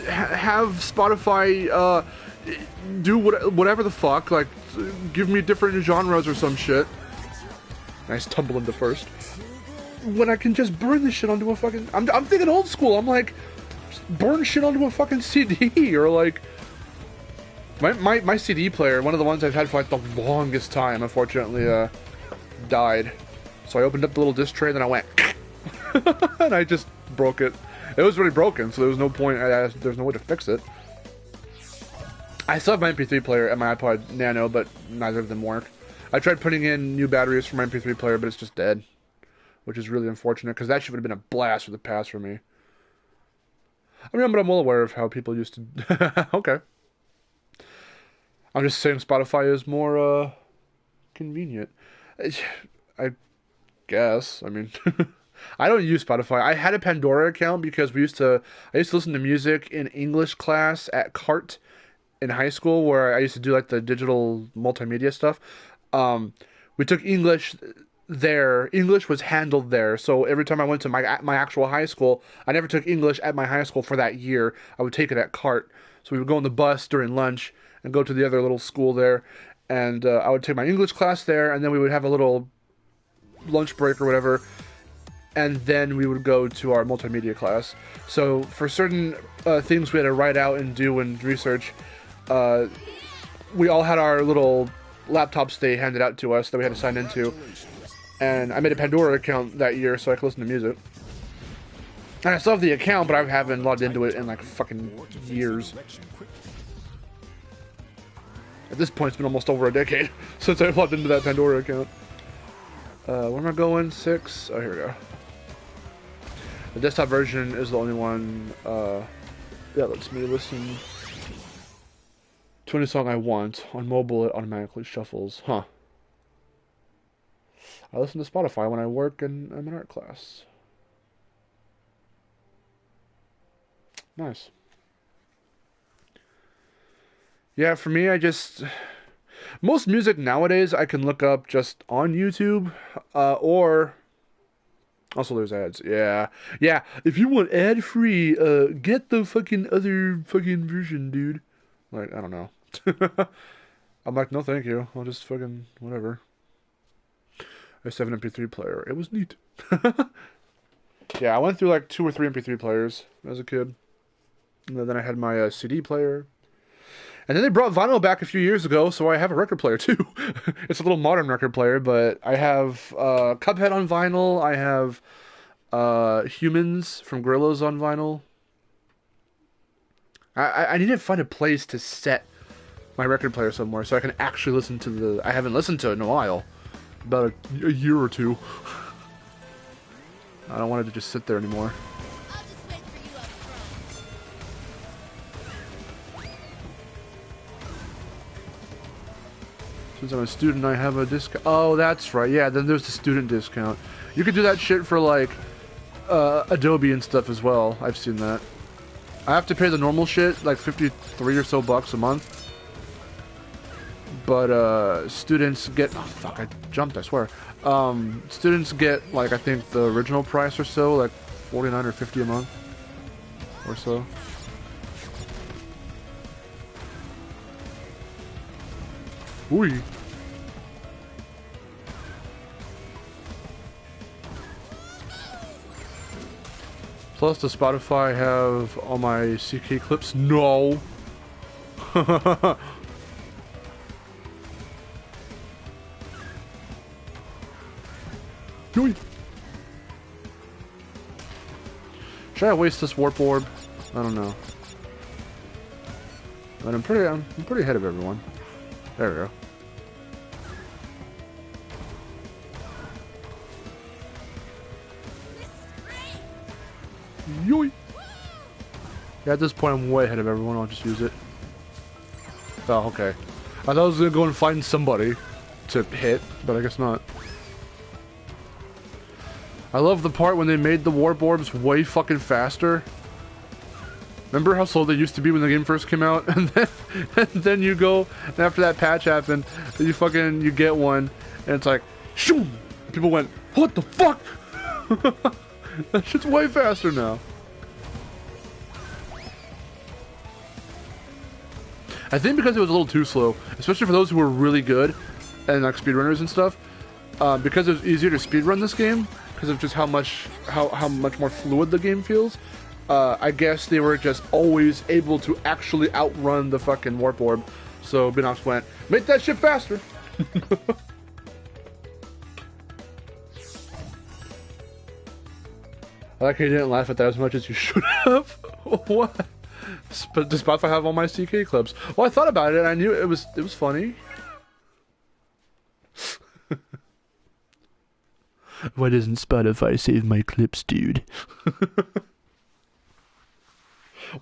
have Spotify do whatever the fuck, like give me different genres or some shit. Nice tumble into first. When I can just burn this shit onto a fucking... I'm thinking old school. I'm like, burn shit onto a fucking CD, or like... My CD player, one of the ones I've had for like the longest time, unfortunately, died. So I opened up the little disc tray, and then I went... and I just broke it. It was already broken, so there was no point. There's no way to fix it. I still have my MP3 player and my iPod Nano, but neither of them work. I tried putting in new batteries for my MP3 player, but it's just dead. Which is really unfortunate, because that should have been a blast for the past for me. I mean, but I'm well aware of how people used to... Okay. I'm just saying Spotify is more, convenient. I guess. I mean... I don't use Spotify. I had a Pandora account because I used to listen to music in English class at CART in high school, where I used to do like the digital multimedia stuff. We took English there. English was handled there. So every time I went to my actual high school, I never took English at my high school for that year. I would take it at CART. So we would go on the bus during lunch and go to the other little school there. And I would take my English class there, and then we would have a little lunch break or whatever. And then we would go to our multimedia class. So for certain things we had to write out and do and research, we all had our little laptops they handed out to us that we had to sign into. And I made a Pandora account that year so I could listen to music. And I still have the account, but I haven't logged into it in like fucking years. At this point, it's been almost over a decade since I logged into that Pandora account. Where am I going? 6? Oh, here we go. The desktop version is the only one that lets me listen to any song I want. On mobile, it automatically shuffles. Huh. I listen to Spotify when I work and I'm in art class. Nice. Yeah, for me, most music nowadays I can look up just on YouTube, or... Also, there's ads. Yeah. If you want ad-free, get the fucking other fucking version, dude. Like, I don't know. I'm like, no thank you. I'll just fucking... whatever. I used to have an MP3 player. It was neat. Yeah, I went through like 2 or 3 MP3 players as a kid. And then I had my CD player. And then they brought vinyl back a few years ago, so I have a record player too. It's a little modern record player, but I have Cuphead on vinyl. I have Humans from Gorillaz on vinyl. I need to find a place to set my record player somewhere so I can actually listen to the... I haven't listened to it in a while. About a year or two. I don't want it to just sit there anymore. Since I'm a student, I have a discount. Oh, that's right. Yeah, then there's the student discount. You could do that shit for, like, Adobe and stuff as well. I've seen that. I have to pay the normal shit, like 53 or so bucks a month. But, students get... Oh, fuck, I jumped, I swear. Students get, like, I think the original price or so, like 49 or 50 a month. Or so. Ooh. Plus, does Spotify have all my CK clips? No. Should I waste this warp orb? I don't know. But I'm pretty ahead of everyone. There we go. Yoy. Yeah, at this point, I'm way ahead of everyone. I'll just use it. Oh, okay. I thought I was gonna go and find somebody to hit, but I guess not. I love the part when they made the warp orbs way fucking faster. Remember how slow they used to be when the game first came out? And then you go, and after that patch happened, you get one, and it's like, shoo! People went, what the fuck? That shit's way faster now. I think because it was a little too slow, especially for those who were really good, and like speedrunners and stuff, because it was easier to speedrun this game, because of just how much more fluid the game feels. I guess they were just always able to actually outrun the fucking warp orb. So Binox went, make that shit faster. I like how you didn't laugh at that as much as you should have. What? But does Spotify have all my CK clips? Well, I thought about it and I knew it was funny. Why doesn't Spotify save my clips, dude?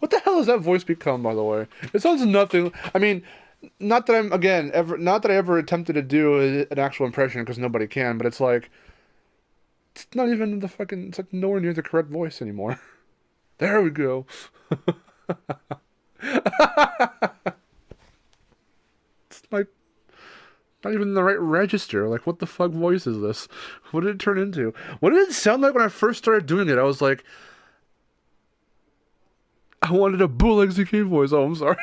What the hell has that voice become, by the way? It sounds nothing. I mean, not that I ever attempted to do an actual impression, because nobody can, but it's like, it's not even the fucking, it's like nowhere near the correct voice anymore. There we go. It's like, not even in the right register. Like, what the fuck voice is this? What did it turn into? What did it sound like when I first started doing it? I was like, I wanted a bootleg ZK voice. Oh, I'm sorry.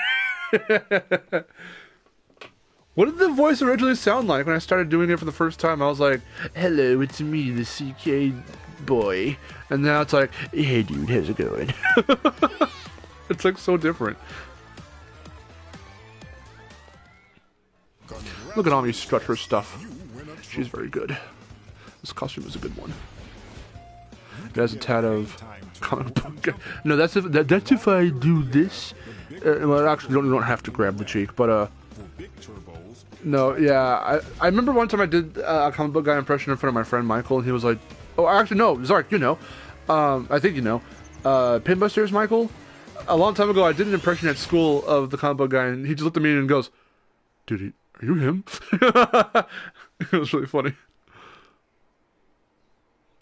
What did the voice originally sound like when I started doing it for the first time? I was like, hello, it's me, the CK boy. And now it's like, hey dude, how's it going? It's like so different. Look at Ami strut her stuff. She's very good. This costume is a good one. It has a tad of comic book. No, that's if I do this. Well, actually, you don't have to grab the cheek, but no, yeah. I remember one time I did a comic book guy impression in front of my friend Michael, and he was like, "Oh, actually, no, Zark, you know, I think you know, Pinbusters, Michael." A long time ago, I did an impression at school of the comic book guy, and he just looked at me and goes, "Dude, are you him?" It was really funny.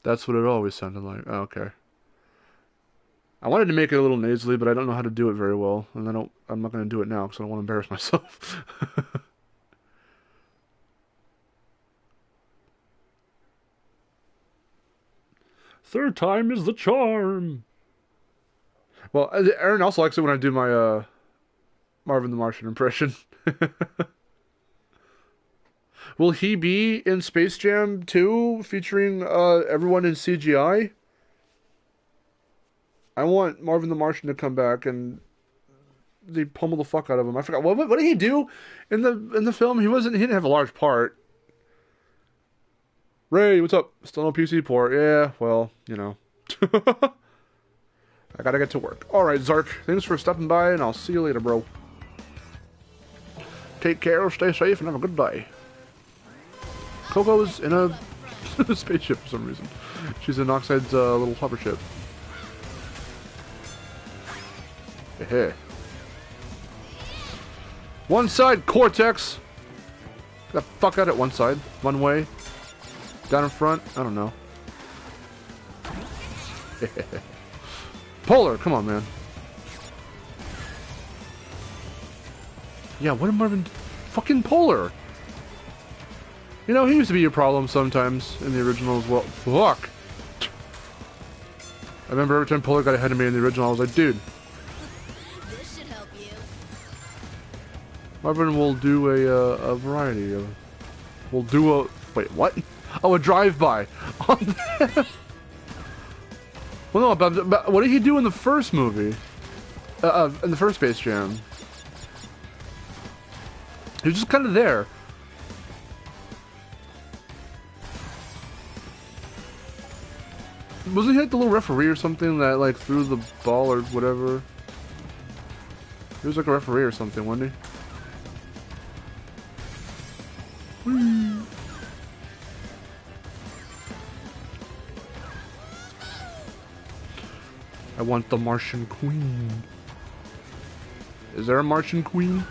That's what it always sounded like. Oh, okay. I wanted to make it a little nasally, but I don't know how to do it very well, and I'm not going to do it now because I don't want to embarrass myself. Third time is the charm. Well, Aaron also likes it when I do my Marvin the Martian impression. Will he be in Space Jam 2 featuring everyone in CGI? I want Marvin the Martian to come back and they pummel the fuck out of him. I forgot what did he do in the film? He didn't have a large part. Ray, what's up? Still no PC port. Yeah, well, you know. I gotta get to work. Alright, Zark, thanks for stopping by, and I'll see you later, bro. Take care, stay safe, and have a good day. Coco's in a spaceship for some reason. She's in Oxide's little hover ship. Hey. One side, Cortex! Get the fuck out at one side. One way. Down in front? I don't know. Polar, come on, man. Yeah, what am Marvin... Fucking Polar! You know, he used to be a problem sometimes in the original as well. Fuck! I remember every time Polar got ahead of me in the original, I was like, dude.
This should help you.
Marvin will do a variety of... We'll do a... Wait, what? Oh, a drive-by. Well, no, but what did he do in the first movie? In the first Space Jam? He was just kind of there. Wasn't he like the little referee or something that like threw the ball or whatever? He was like a referee or something, wasn't he? Whee. I want the Martian Queen. Is there a Martian Queen?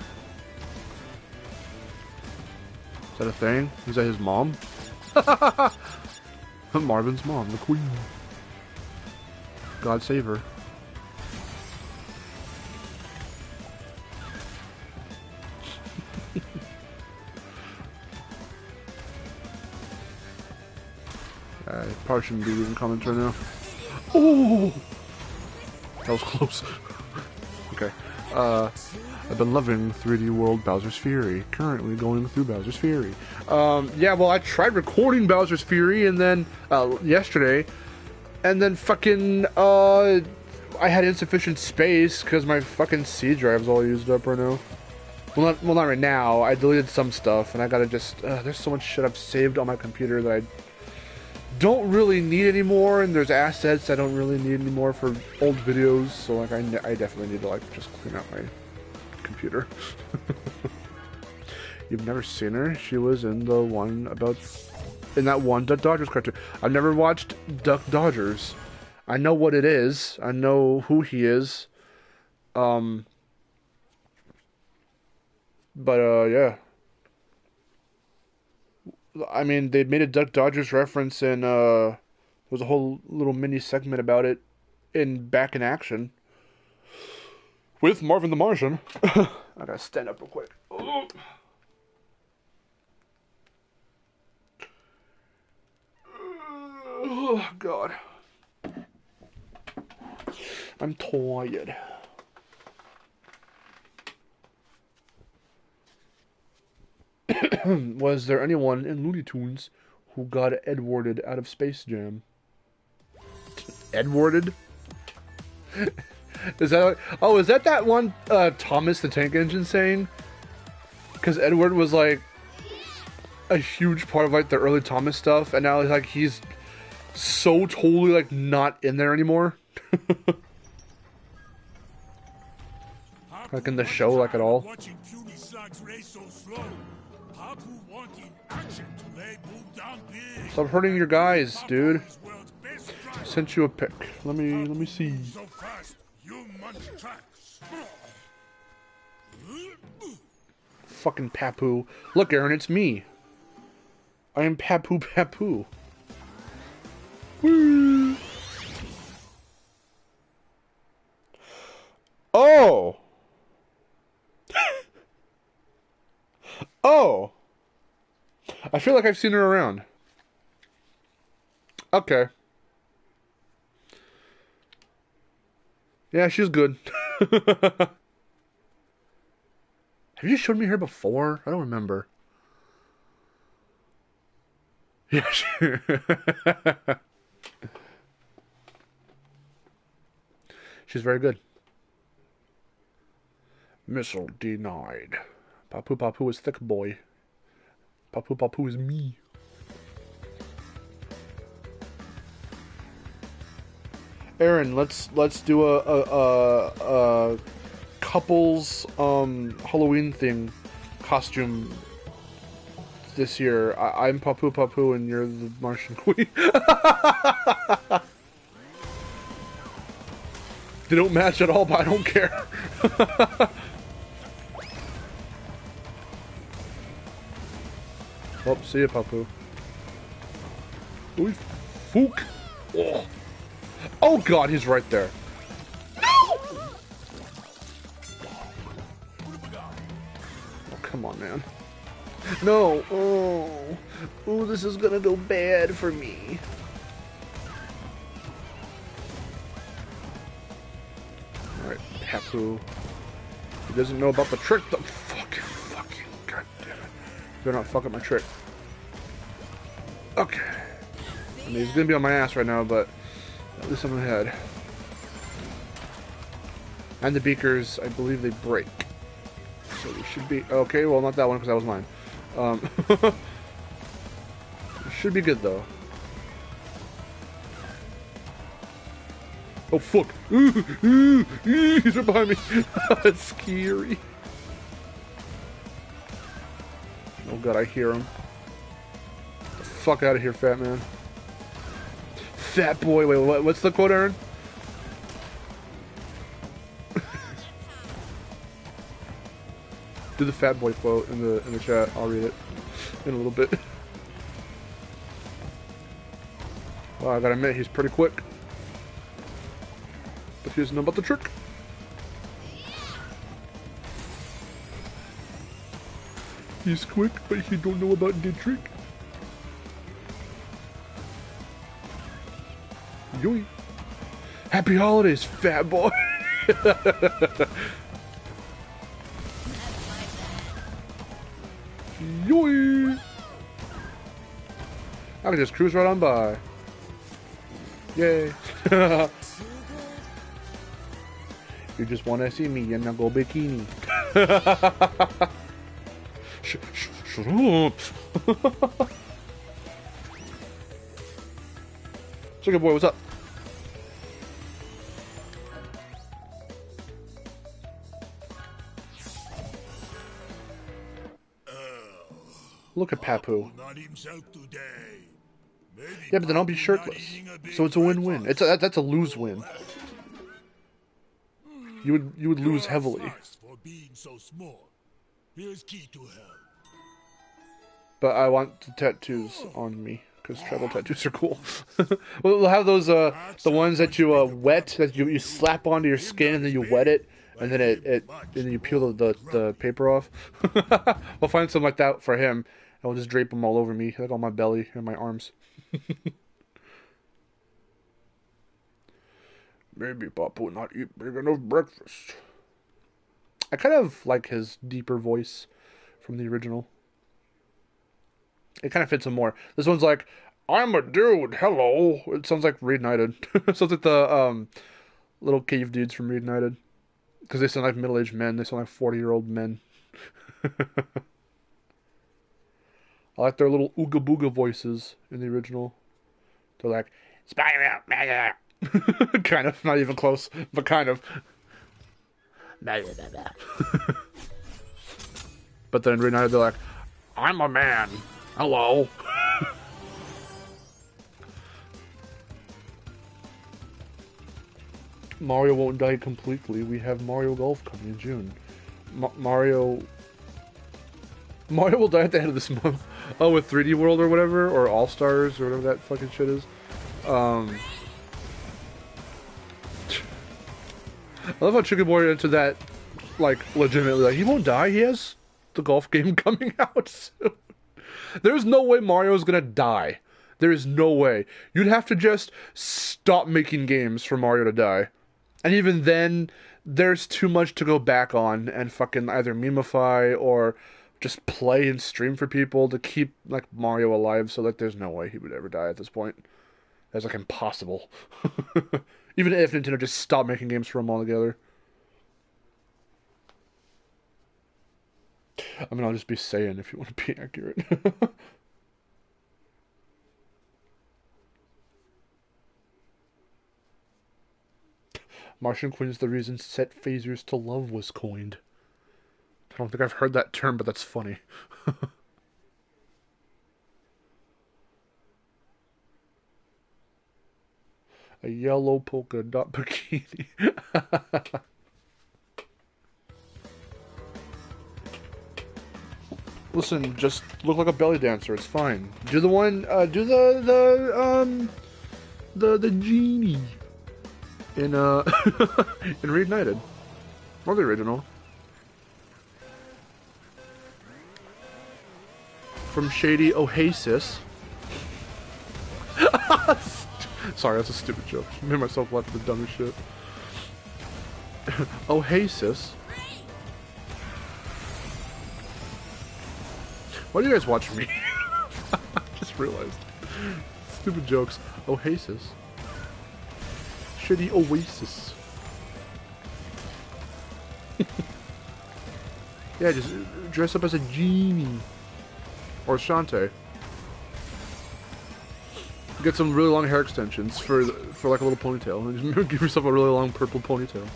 Is that a thing? Is that his mom? Marvin's mom, the Queen. God save her. I probably shouldn't be leaving comments right now. Oh! That was close. Okay. I've been loving 3D World Bowser's Fury. Currently going through Bowser's Fury. Yeah, well, I tried recording Bowser's Fury and then, yesterday. And then fucking, I had insufficient space because my fucking C drive's all used up right now. Well, not right now. I deleted some stuff and I gotta just, there's so much shit I've saved on my computer that I don't really need anymore, and there's assets I don't really need anymore for old videos, so like I definitely need to like just clean out my computer. You've never seen her? She was in the one about in that one Duck Dodgers cartoon. I've never watched Duck Dodgers. I know what it is. I know who he is. But yeah. I mean, they made a Duck Dodgers reference, and there was a whole little mini segment about it in Back in Action with Marvin the Martian. I gotta stand up real quick. Oh God, I'm tired. Was there anyone in Looney Tunes who got Edwarded out of Space Jam? Edwarded? Is that? Oh, is that one Thomas the Tank Engine saying? Because Edward was like a huge part of like the early Thomas stuff, and now like he's so totally like not in there anymore. Like in the show, like at all. Stop hurting your guys, dude. Sent you a pic. Let me see. Fucking Papu. Look, Aaron, it's me. I am Papu Papu. Woo. Oh. Oh. I feel like I've seen her around. Okay. Yeah, she's good. Have you showed me her before? I don't remember. Yeah, she's very good. Missile denied. Papu Papu is thick boy. Papu Papu is me. Aaron, let's do a couples Halloween thing costume this year. I'm Papu Papu and you're the Martian Queen. They don't match at all, but I don't care. Oh, see ya, Papu. Ooh, fook. Oh. Oh God, he's right there. No! Oh, come on, man. No. Oh. Ooh, this is gonna go bad for me. Alright, Papu. He doesn't know about the trick. The fucking, god damn it. Better not fuck up my trick. Okay. I mean, he's gonna be on my ass right now, but at least I'm ahead. And the beakers, I believe they break. So we should be... Okay, well, not that one, because that was mine. It should be good, though. Oh, fuck! Ooh, ooh, ooh, he's right behind me! That's scary. Oh god, I hear him. Get the fuck out of here, fat man. Fat boy. Wait, what's the quote, Aaron? Do the fat boy quote in the chat. I'll read it in a little bit. Well, I gotta admit, he's pretty quick. But he doesn't know about the trick. He's quick, but he don't know about the trick. Yoy. Happy holidays, fat boy. Yoy. I can just cruise right on by. Yay. You just want to see me in a gold bikini. Shut up. Chicken boy, what's up? Look at Papu. Yeah, but then I'll be shirtless. So it's a win-win. That's a lose-win. You would lose heavily. But I want the tattoos on me because tribal tattoos are cool. We'll have those the ones that you wet, that you slap onto your skin and then you wet it, and then and then you peel the paper off. We'll find something like that for him, and we'll just drape them all over me, like on my belly and my arms. Maybe Papa would not eat big enough breakfast. I kind of like his deeper voice from the original. It kind of fits him more. This one's like, I'm a dude, hello. It sounds like Reignited. It sounds like the little cave dudes from Reignited. Because they sound like middle-aged men. They sound like 40-year-old men. I like their little ooga booga voices in the original. They're like, Spider-Man. Kind of, not even close, but kind of. But then Reignited, they're like, I'm a man. Hello. Mario won't die completely. We have Mario Golf coming in June. Mario will die at the end of this month. Oh, with 3D World or whatever, or All Stars or whatever that fucking shit is. I love how Chicken Boy into that, like, legitimately. Like, he won't die. He has the golf game coming out soon. There's no way Mario's gonna die. There is no way. You'd have to just stop making games for Mario to die. And even then, there's too much to go back on and fucking either memify or just play and stream for people to keep, like, Mario alive, so that there's no way he would ever die at this point. That's, like, impossible. Even if Nintendo just stopped making games for him altogether. I mean, I'll just be saying if you want to be accurate. Martian Queen is the reason set phasers to love was coined. I don't think I've heard that term, but that's funny. A yellow polka dot bikini. Listen, just look like a belly dancer. It's fine. Do the one. Do the genie in in Reignited, or the original. From Shady Oasis. Sorry, that's a stupid joke. I made myself laugh at the dumbest shit. Oasis. Why do you guys watch me? I just realized. Stupid jokes. Oasis. Shitty Oasis. Yeah, just dress up as a genie. Or Shantae. Get some really long hair extensions for like a little ponytail. And just give yourself a really long purple ponytail.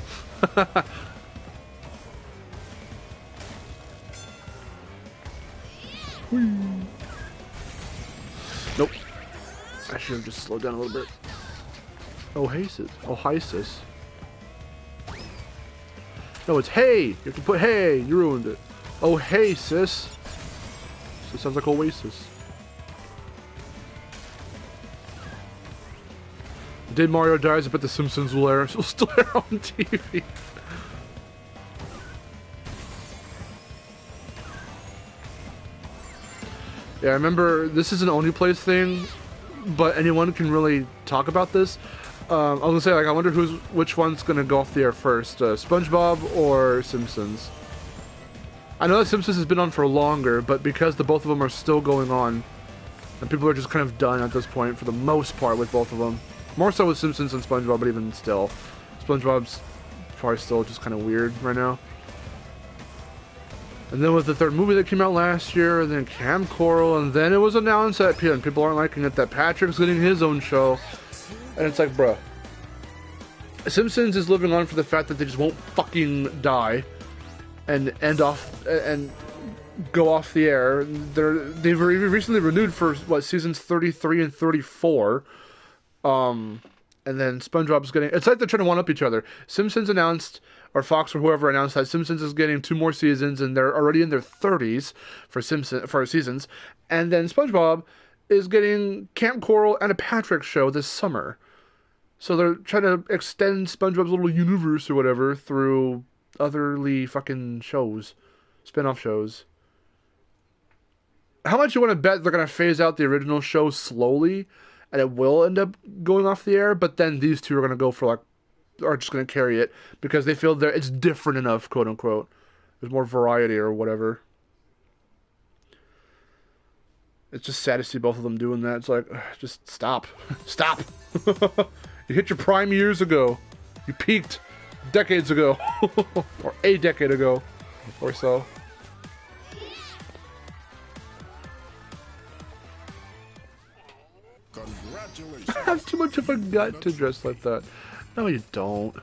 Nope. I should have just slowed down a little bit. Oasis. No, it's hey! You have to put hey! You ruined it. Oh, hey, sis. So it sounds like Oasis. The day Mario dies, I bet The Simpsons will air. Will still air on TV. Yeah, I remember this is an Only Place thing, but anyone can really talk about this. I was gonna say, like, I wonder which one's gonna go off the air first, SpongeBob or Simpsons. I know that Simpsons has been on for longer, but because the both of them are still going on, and people are just kind of done at this point for the most part with both of them. More so with Simpsons than SpongeBob, but even still, SpongeBob's probably still just kind of weird right now. And then with the third movie that came out last year, and then Cam Coral, and then it was announced that people aren't liking it, that Patrick's getting his own show. And it's like, bruh. Simpsons is living on for the fact that they just won't fucking die and end off and go off the air. They've recently renewed for what, seasons 33 and 34. And then SpongeBob's getting. It's like they're trying to one up each other. Simpsons announced, or Fox or whoever announced that Simpsons is getting 2 more seasons, and they're already in their 30s for seasons. And then SpongeBob is getting Camp Coral and a Patrick show this summer. So they're trying to extend SpongeBob's little universe or whatever through otherly fucking shows, spin-off shows. How much you want to bet they're going to phase out the original show slowly, and it will end up going off the air, but then these two are going to go for, like, are just going to carry it because they feel that it's different enough, quote unquote. There's more variety or whatever. It's just sad to see both of them doing that. It's like, just stop. Stop. You hit your prime years ago. You peaked decades ago. Or a decade ago. Or so.
Congratulations.
I have too much of a gut to dress like that. No, you don't.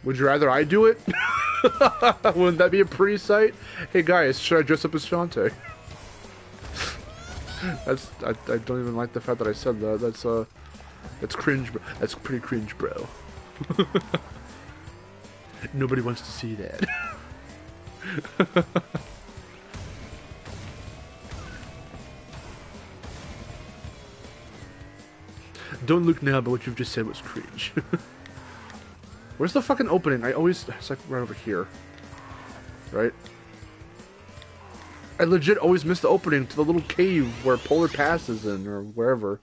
Would you rather I do it? Wouldn't that be a pretty sight? Hey guys, should I dress up as Shantae? I don't even like the fact that I said that. That's cringe, bro. That's pretty cringe, bro. Nobody wants to see that. Don't look now, but what you've just said was cringe. Where's the fucking opening? It's like right over here. Right? I legit always miss the opening to the little cave where Polar Pass is in, or wherever.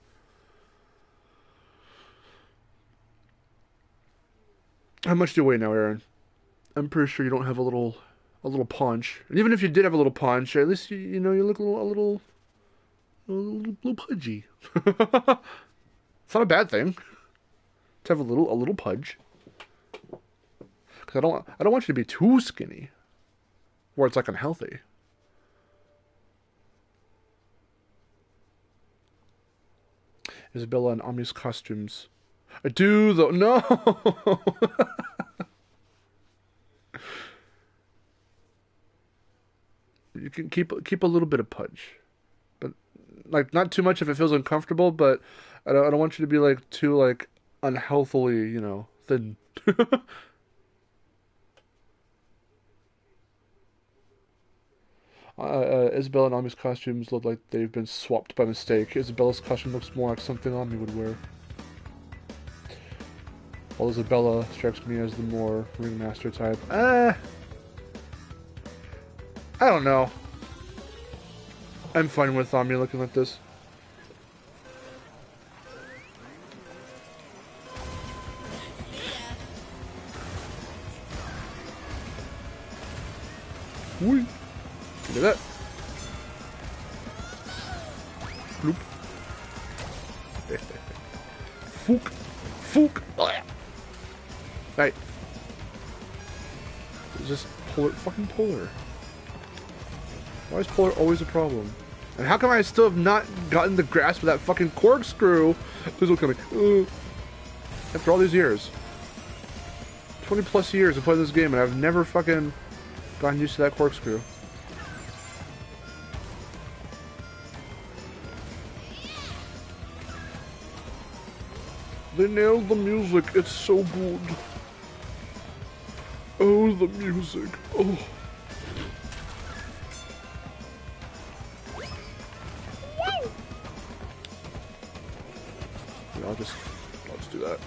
How much do you weigh now, Aaron? I'm pretty sure you don't have a little punch. And even if you did have a little punch, at least you know you look a little pudgy. It's not a bad thing to have a little pudge. Because I don't want you to be too skinny, where it's like unhealthy. Isabella and Ami's costumes. I do though. No. You can keep a little bit of pudge, but like not too much if it feels uncomfortable. But I don't want you to be like too like unhealthily, you know, thin. Isabella and Ami's costumes look like they've been swapped by mistake. Isabella's costume looks more like something Ami would wear. While Isabella strikes me as the more ringmaster type. I don't know. I'm fine with Ami looking like this. Whee! Look at that. Bloop. Fook. Fook. Right. It's just fucking Polar. Why is Polar always a problem? And how come I still have not gotten the grasp of that fucking corkscrew? Please don't kill me. After all these years. 20 plus years of playing this game and I've never fucking gotten used to that corkscrew. They nailed the music. It's so good. Oh, the music. Oh. Yeah, I'll just do that.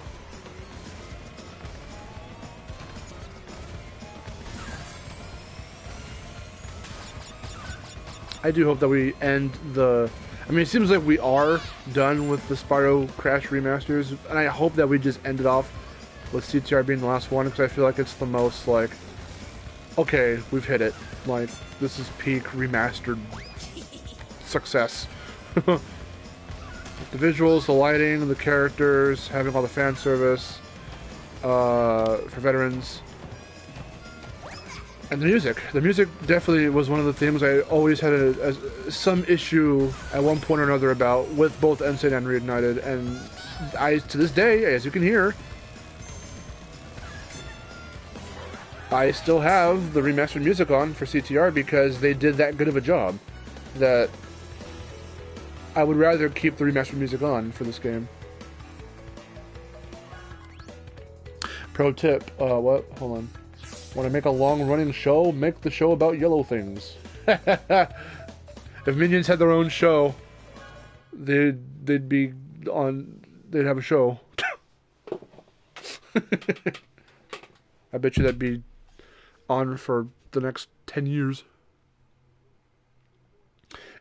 I do hope that we end the... I mean, it seems like we are done with the Spyro Crash remasters, and I hope that we just end it off with CTR being the last one, because I feel like it's the most, like, okay, we've hit it. Like, this is peak remastered success. The visuals, the lighting, the characters, having all the fan service for veterans. And the music. The music definitely was one of the things I always had some issue at one point or another about with both N-Sane and Reignited. And I, to this day, as you can hear, I still have the remastered music on for CTR because they did that good of a job that I would rather keep the remastered music on for this game. Pro tip, what? Hold on. Want to make a long-running show? Make the show about yellow things. If Minions had their own show, they'd be on. They'd have a show. I bet you that'd be on for the next 10 years.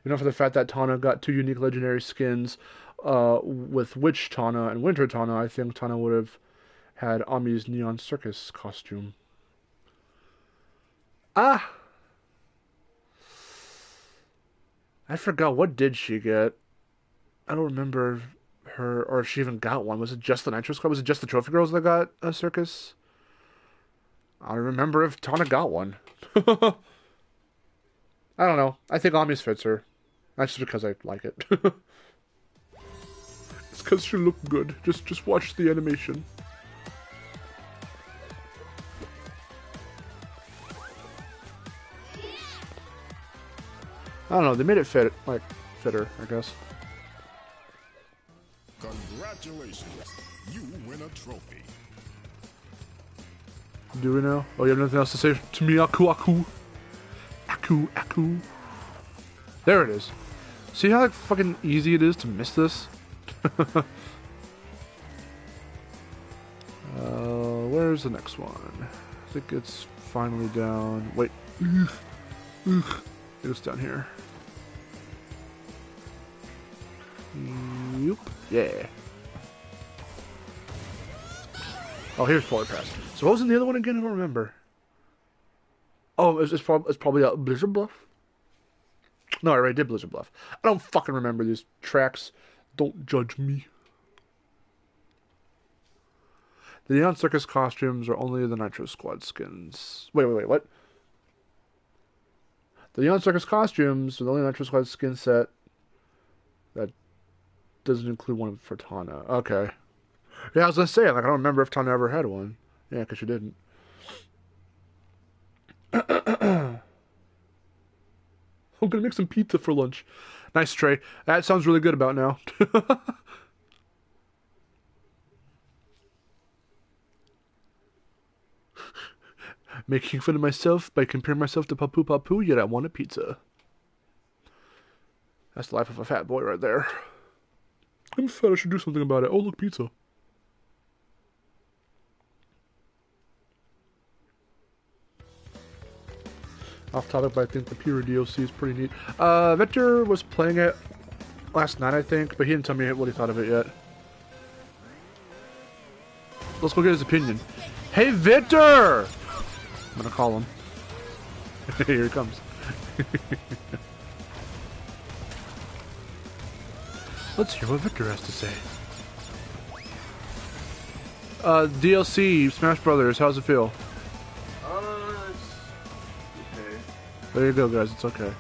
You know, for the fact that Tana got 2 unique legendary skins, with Witch Tana and Winter Tana, I think Tana would have had Ami's Neon Circus costume. Ah! I forgot, what did she get? I don't remember her, or if she even got one. Was it just the Nitro Squad? Was it just the Trophy Girls that got a circus? I don't remember if Tana got one. I don't know. I think Ami's fits her. That's just because I like it. It's because she looked good. Just watch the animation. I don't know, they made it fit her, I guess.
Congratulations, you win a trophy.
Do we now? Oh, you have nothing else to say to me, Aku Aku? Aku Aku. There it is. See how like fucking easy it is to miss this? Where's the next one? I think it's finally down. Wait. It's down here. Yep. Yeah. Oh, here's Polar Pass. So what was in the other one again? I don't remember. Oh, it's probably Blizzard Bluff? No, I already did Blizzard Bluff. I don't fucking remember these tracks. Don't judge me. The Neon Circus costumes are only the Nitro Squad skins. Wait, what? The Neon Circus costumes are the only Nitro Squad skin set that doesn't include one for Tana. Okay. Yeah, I was gonna say, like, I don't remember if Tana ever had one. Yeah, because she didn't. I'm gonna make some pizza for lunch. Nice, Trey. That sounds really good about now. Making fun of myself by comparing myself to Papu Papu, yet I want a pizza. That's the life of a fat boy right there. I'm fat, I should do something about it. Oh, look, pizza. Off topic, but I think the Pura DLC is pretty neat. Victor was playing it last night, I think, but he didn't tell me what he thought of it yet. Let's go get his opinion. Hey, Victor! I'm gonna call him. Here he comes. Let's hear what Victor has to say. DLC, Smash Brothers, how's it feel?
It's okay.
There you go, guys, it's okay.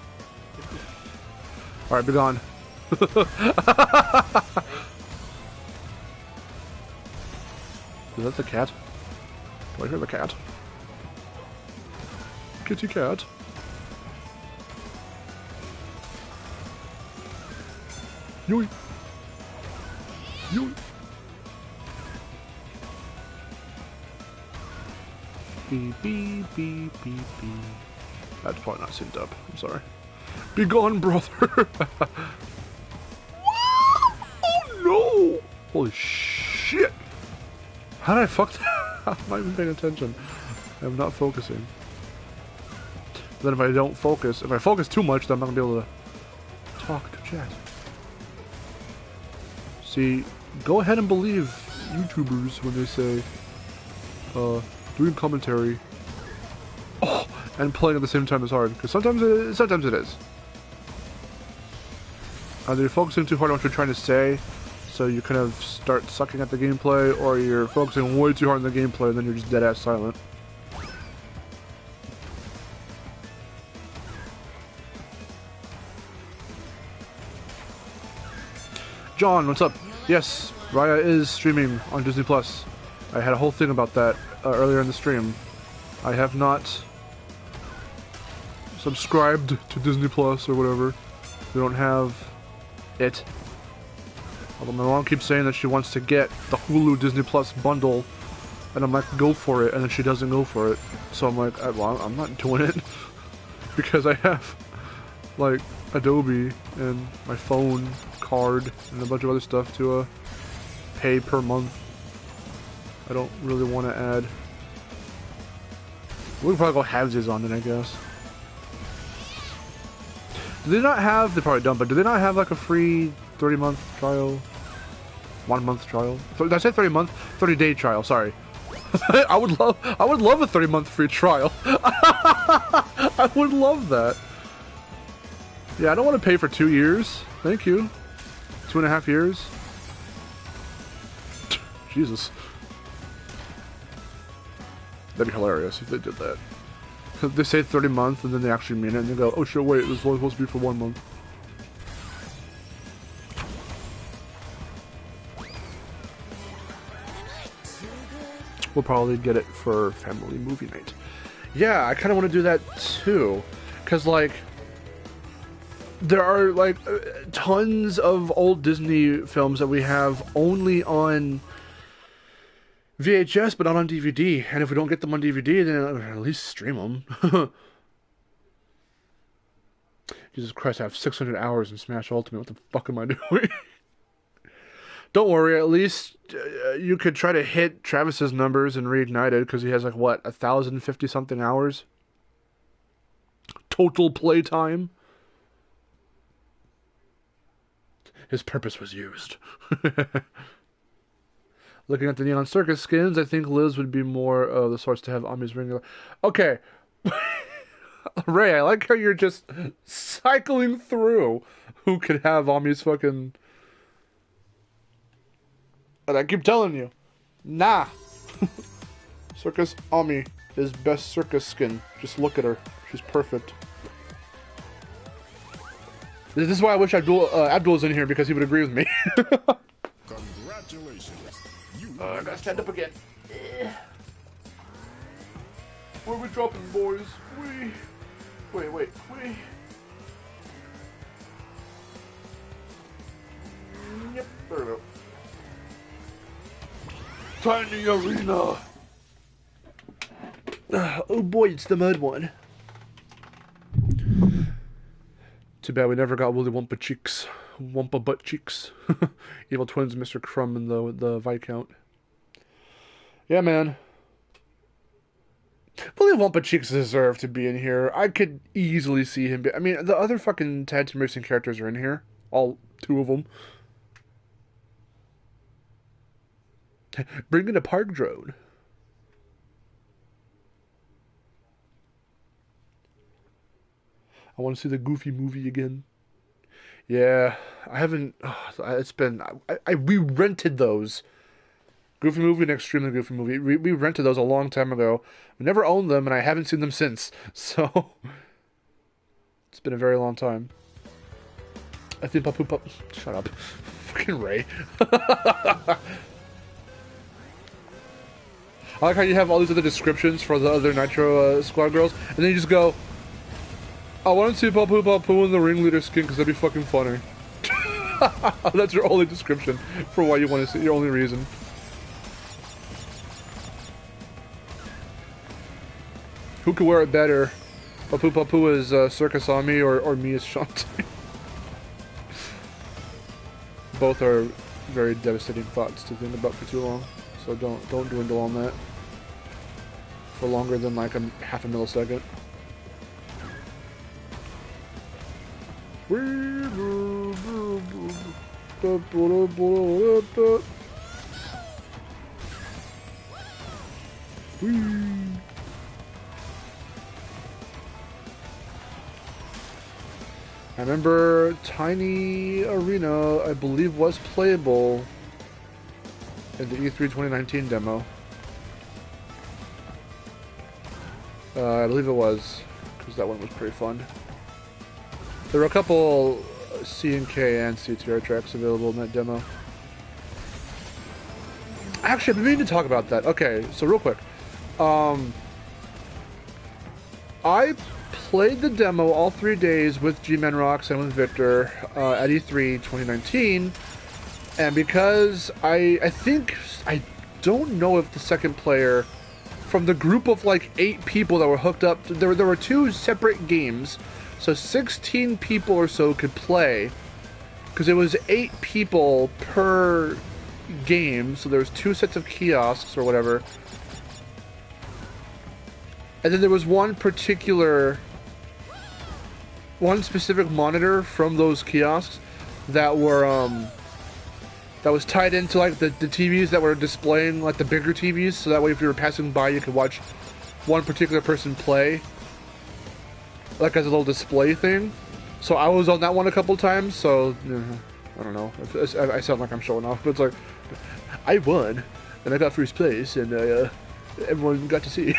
Alright, be gone. Is that the cat? Do I hear the cat? Kitty cat. Yoink. Yoink. Beep, beep, beep, beep, beep. That's probably not synced up. I'm sorry. Be gone, brother. Oh no! Holy shit! How did I fuck that? I'm not even paying attention. I'm not focusing. Then if I don't focus, if I focus too much, then I'm not gonna be able to talk to chat. See, go ahead and believe YouTubers when they say, doing commentary, and playing at the same time is hard, because sometimes it is. Either you're focusing too hard on what you're trying to say, so you kind of start sucking at the gameplay, or you're focusing way too hard on the gameplay and then you're just dead-ass silent. John, what's up? Yes, Raya is streaming on Disney Plus. I had a whole thing about that earlier in the stream. I have not subscribed to Disney Plus or whatever. We don't have it. Although my mom keeps saying that she wants to get the Hulu Disney Plus bundle, and I'm like, go for it, and then she doesn't go for it. So I'm like, well, I'm not doing it because I have like Adobe and my phone card and a bunch of other stuff to pay per month. I don't really want to add. We can probably go halvesies on it, I guess. Do they not have? They probably don't, but do they not have like a free 30-month trial? 1 month trial? Did I say 30-month? 30-day trial. Sorry. I would love a 30-month free trial. I would love that. Yeah, I don't want to pay for 2 years. Thank you. 2.5 years. Jesus. That'd be hilarious if they did that. They say 30 months and then they actually mean it and they go, oh shit, wait, it was only supposed to be for 1 month. We'll probably get it for family movie night. Yeah, I kind of want to do that too. Because, like, there are, like, tons of old Disney films that we have only on VHS, but not on DVD. And if we don't get them on DVD, then at least stream them. Jesus Christ, I have 600 hours in Smash Ultimate. What the fuck am I doing? Don't worry, at least you could try to hit Travis's numbers and Reignited, because he has, like, what, 1,050 something hours? Total playtime? His purpose was used. Looking at the Neon Circus skins, I think Liz would be more the source to have Ami's ring. Okay. Ray, I like how you're just cycling through who could have Ami's fucking... And I keep telling you, nah. Circus Ami is best circus skin. Just look at her. She's perfect. This is why I wish Abdul was in here, because he would agree with me.
Congratulations.
I gotta stand up again. Where are we dropping, boys? Wait. Yep, there we go. Tiny arena. Oh boy, it's the mud one. Too bad we never got Willy Wumpa cheeks. Wumpa butt cheeks. Evil Twins, Mr. Crumb, and the Viscount. Yeah, man. Willy Wumpa cheeks deserve to be in here. I could easily see him. I mean, the other fucking Tad Team Racing characters are in here. All 2 of them. Bring in a park drone. I want to see the Goofy movie again. Yeah, I haven't. It's been. We rented those. Goofy movie and Extremely Goofy movie. We rented those a long time ago. We never owned them, and I haven't seen them since. So it's been a very long time. I think Papu. Shut up, fucking Ray. I like how you have all these other descriptions for the other Nitro Squad girls, and then you just go, I want to see Papu in the ringleader skin because that'd be fucking funny. That's your only description for why you want to see, your only reason. Who could wear it better? Papu as Circus Ami or me as Shantae? Both are very devastating thoughts to think about for too long. So don't dwindle on that for longer than like a half a millisecond. I remember Tiny Arena, I believe, was playable in the E3 2019 demo. I believe it was, because that one was pretty fun. There were a couple C&K and CTR tracks available in that demo. Actually, we need to talk about that. Okay, so real quick. I played the demo all 3 days with G-Man Rocks and with Victor at E3 2019, and because I don't know if the second player from the group of like 8 people that were hooked up, there were 2 separate games, so 16 people or so could play, because it was 8 people per game, so there was 2 sets of kiosks or whatever. And then there was one specific monitor from those kiosks that were that was tied into like the TVs that were displaying like the bigger TVs, so that way if you were passing by you could watch one particular person play, like as a little display thing. So I was on that one a couple times, so I don't know. I sound like I'm showing off, but it's like I won and I got first place and everyone got to see.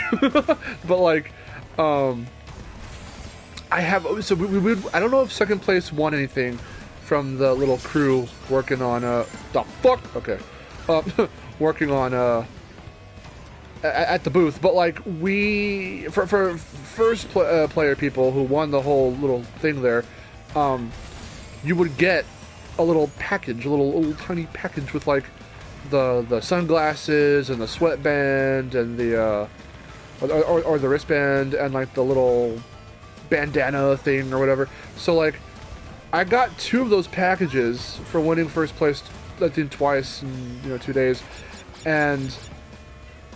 But like I don't know if second place won anything from the little crew working on working on at the booth, but like we for first player people who won the whole little thing there, you would get a little package, a little tiny package with like the sunglasses and the sweatband and the or the wristband and like the little bandana thing or whatever. So like I got 2 of those packages for winning first place, I think twice in 2 days, and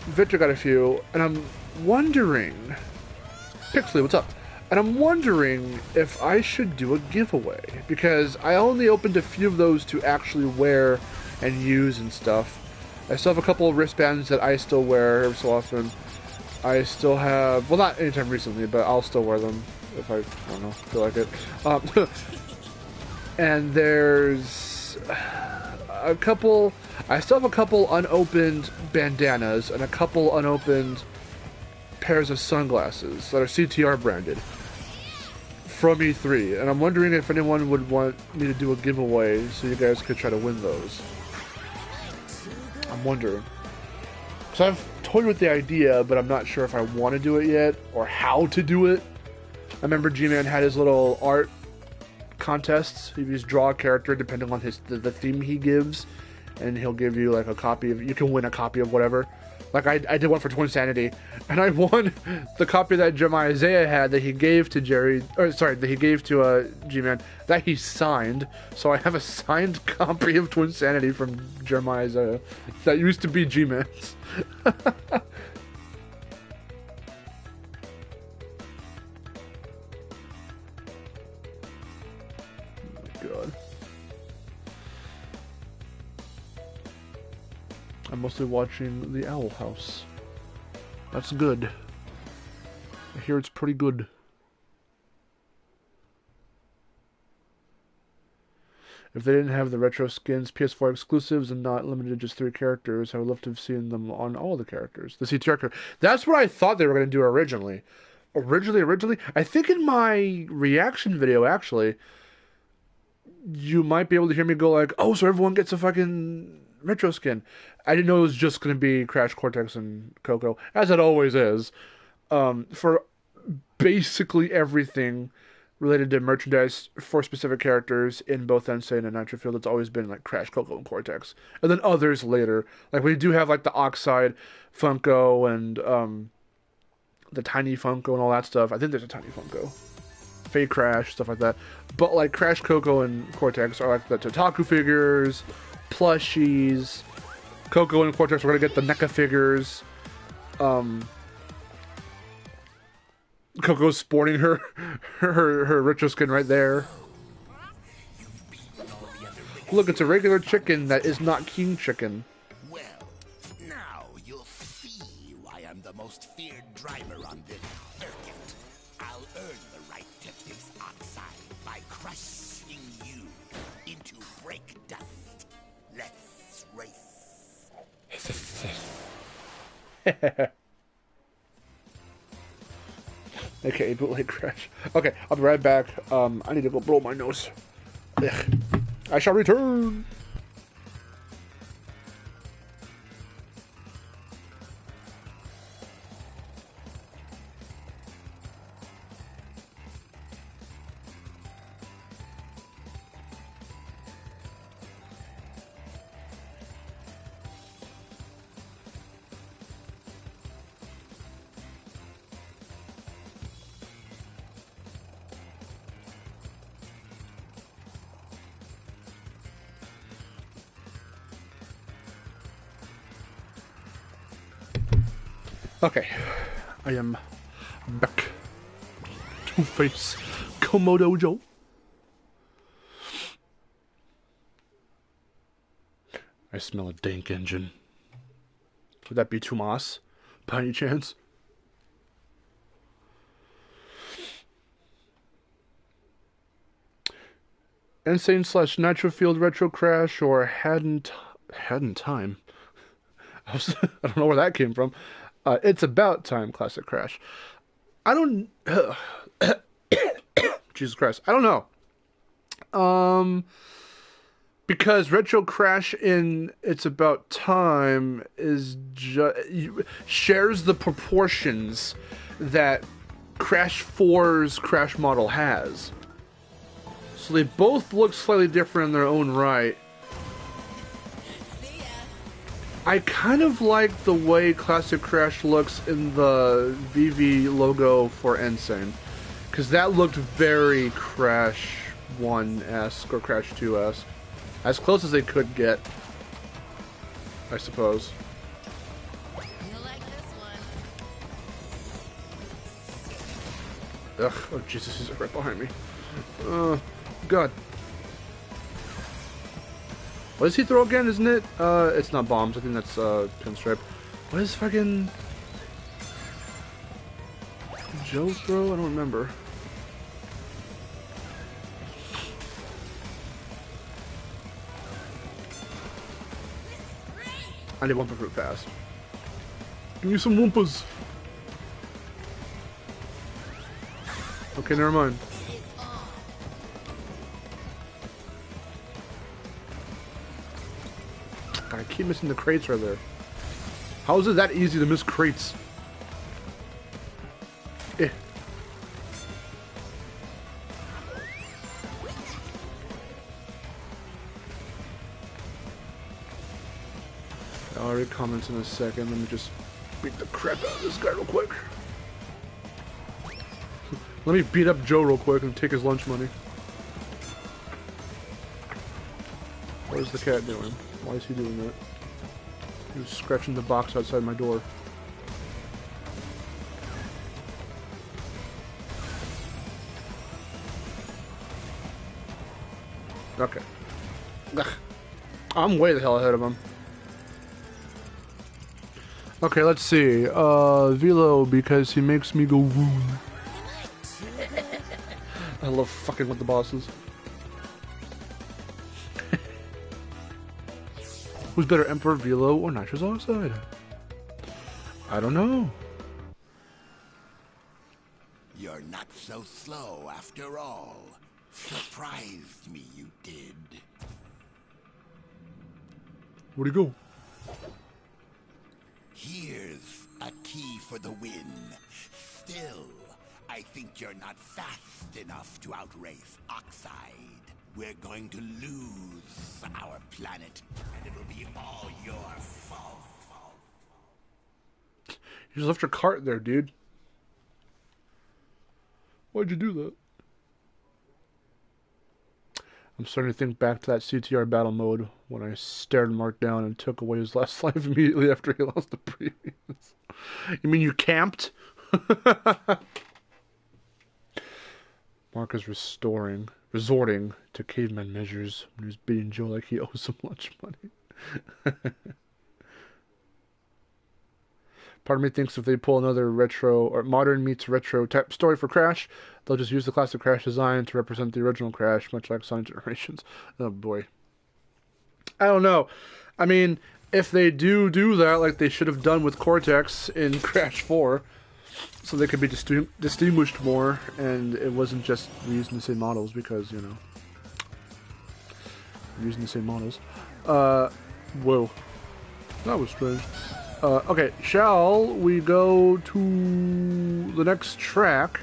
Victor got a few, and I'm wondering, Pixley, what's up? And I'm wondering if I should do a giveaway, because I only opened a few of those to actually wear and use and stuff. I still have a couple of wristbands that I still wear every so often. I still have, well, not anytime recently, but I'll still wear them if I don't know, feel like it. And there's a couple, I still have a couple unopened bandanas and a couple unopened pairs of sunglasses that are CTR branded from E3, and I'm wondering if anyone would want me to do a giveaway so you guys could try to win those. I'm wondering, because I've toyed with the idea, but I'm not sure if I want to do it yet or how to do it. I remember G-Man had his little art contests. You just draw a character depending on the theme he gives, and he'll give you like a copy of, you can win a copy of whatever. Like I did one for Twin Sanity, and I won the copy that Jeremiah Isaiah had that he gave to that he gave to G-Man, that he signed. So I have a signed copy of Twin Sanity from Jeremiah Isaiah that used to be G-Man's. God. I'm mostly watching The Owl House. That's good. I hear it's pretty good. If they didn't have the retro skins, PS4 exclusives, and not limited to just 3 characters, I would love to have seen them on all the characters. The CTR character. That's what I thought they were going to do originally. Originally, I think in my reaction video, actually, you might be able to hear me go like, oh, so everyone gets a fucking retro skin. I didn't know it was just going to be Crash, Cortex, and Coco, as it always is, for basically everything related to merchandise for specific characters in both Insane and Nitro-Fueled. It's always been like Crash, Coco, and Cortex, and then others later. Like we do have like the Oxide Funko and the Tiny Funko and all that stuff. I think there's a Tiny Funko, Fake Crash, stuff like that. But like Crash, Coco, and Cortex are like the Totaku figures, plushies. Coco and Cortex, we're gonna get the NECA figures. Coco's sporting her retro skin right there. Look, it's a regular chicken that is not king chicken.
Well, now you'll see why I'm the most feared driver on this circuit. I'll earn the right to fix oxide by crushing you into brake dust. Let's race.
Okay, bootleg crash. Okay, I'll be right back. I need to go blow my nose. Ugh. I shall return. Okay, I am back. Two-Face Komodo Joe. I smell a dank engine. Would that be Tomas, by any chance? Insane / Nitro-Fueled Retro Crash or hadn't time. I don't know where that came from. It's About Time Classic Crash. I don't... Jesus Christ. I don't know. Because Retro Crash in It's About Time is shares the proportions that Crash 4's Crash model has. So they both look slightly different in their own right. I kind of like the way Classic Crash looks in the VV logo for Insane. Because that looked very Crash 1-esque or Crash 2-esque. As close as they could get, I suppose.
You'll like this one.
Ugh, oh Jesus, he's right behind me. God. What does he throw again, isn't it? It's not bombs, I think that's, pinstripe. What is fucking... Joe throw? I don't remember. I need Wumpa Fruit fast. Give me some Wumpas! Okay, never mind. I keep missing the crates right there. How is it that easy to miss crates? Eh. I'll read comments in a second. Let me just beat the crap out of this guy real quick. Let me beat up Joe real quick and take his lunch money. What is the cat doing? Why is he doing that? He was scratching the box outside my door. Okay. Ugh. I'm way the hell ahead of him. Okay, let's see. Velo, because he makes me go woon. I love fucking with the bosses. Who's better, Emperor Velo or Nitrous Oxide? I don't know.
You're not so slow after all. Surprised me, you did.
Where'd he go?
Here's a key for the win. Still, I think you're not fast enough to outrace Oxide. We're going to lose our planet, and it'll be all your fault.
You just left your cart there, dude. Why'd you do that? I'm starting to think back to that CTR battle mode when I stared Mark down and took away his last life immediately after he lost the previous. You mean you camped? Mark is resorting to caveman measures when he's beating Joe like he owes him lunch money. Part of me thinks if they pull another retro or modern meets retro type story for Crash, they'll just use the classic Crash design to represent the original Crash, much like Sonic Generations. Oh boy. I don't know. I mean, if they do that, like they should have done with Cortex in Crash 4, so they could be distinguished more, and it wasn't just reusing the same models because, you know, using the same models. Whoa. That was strange. Okay, shall we go to the next track?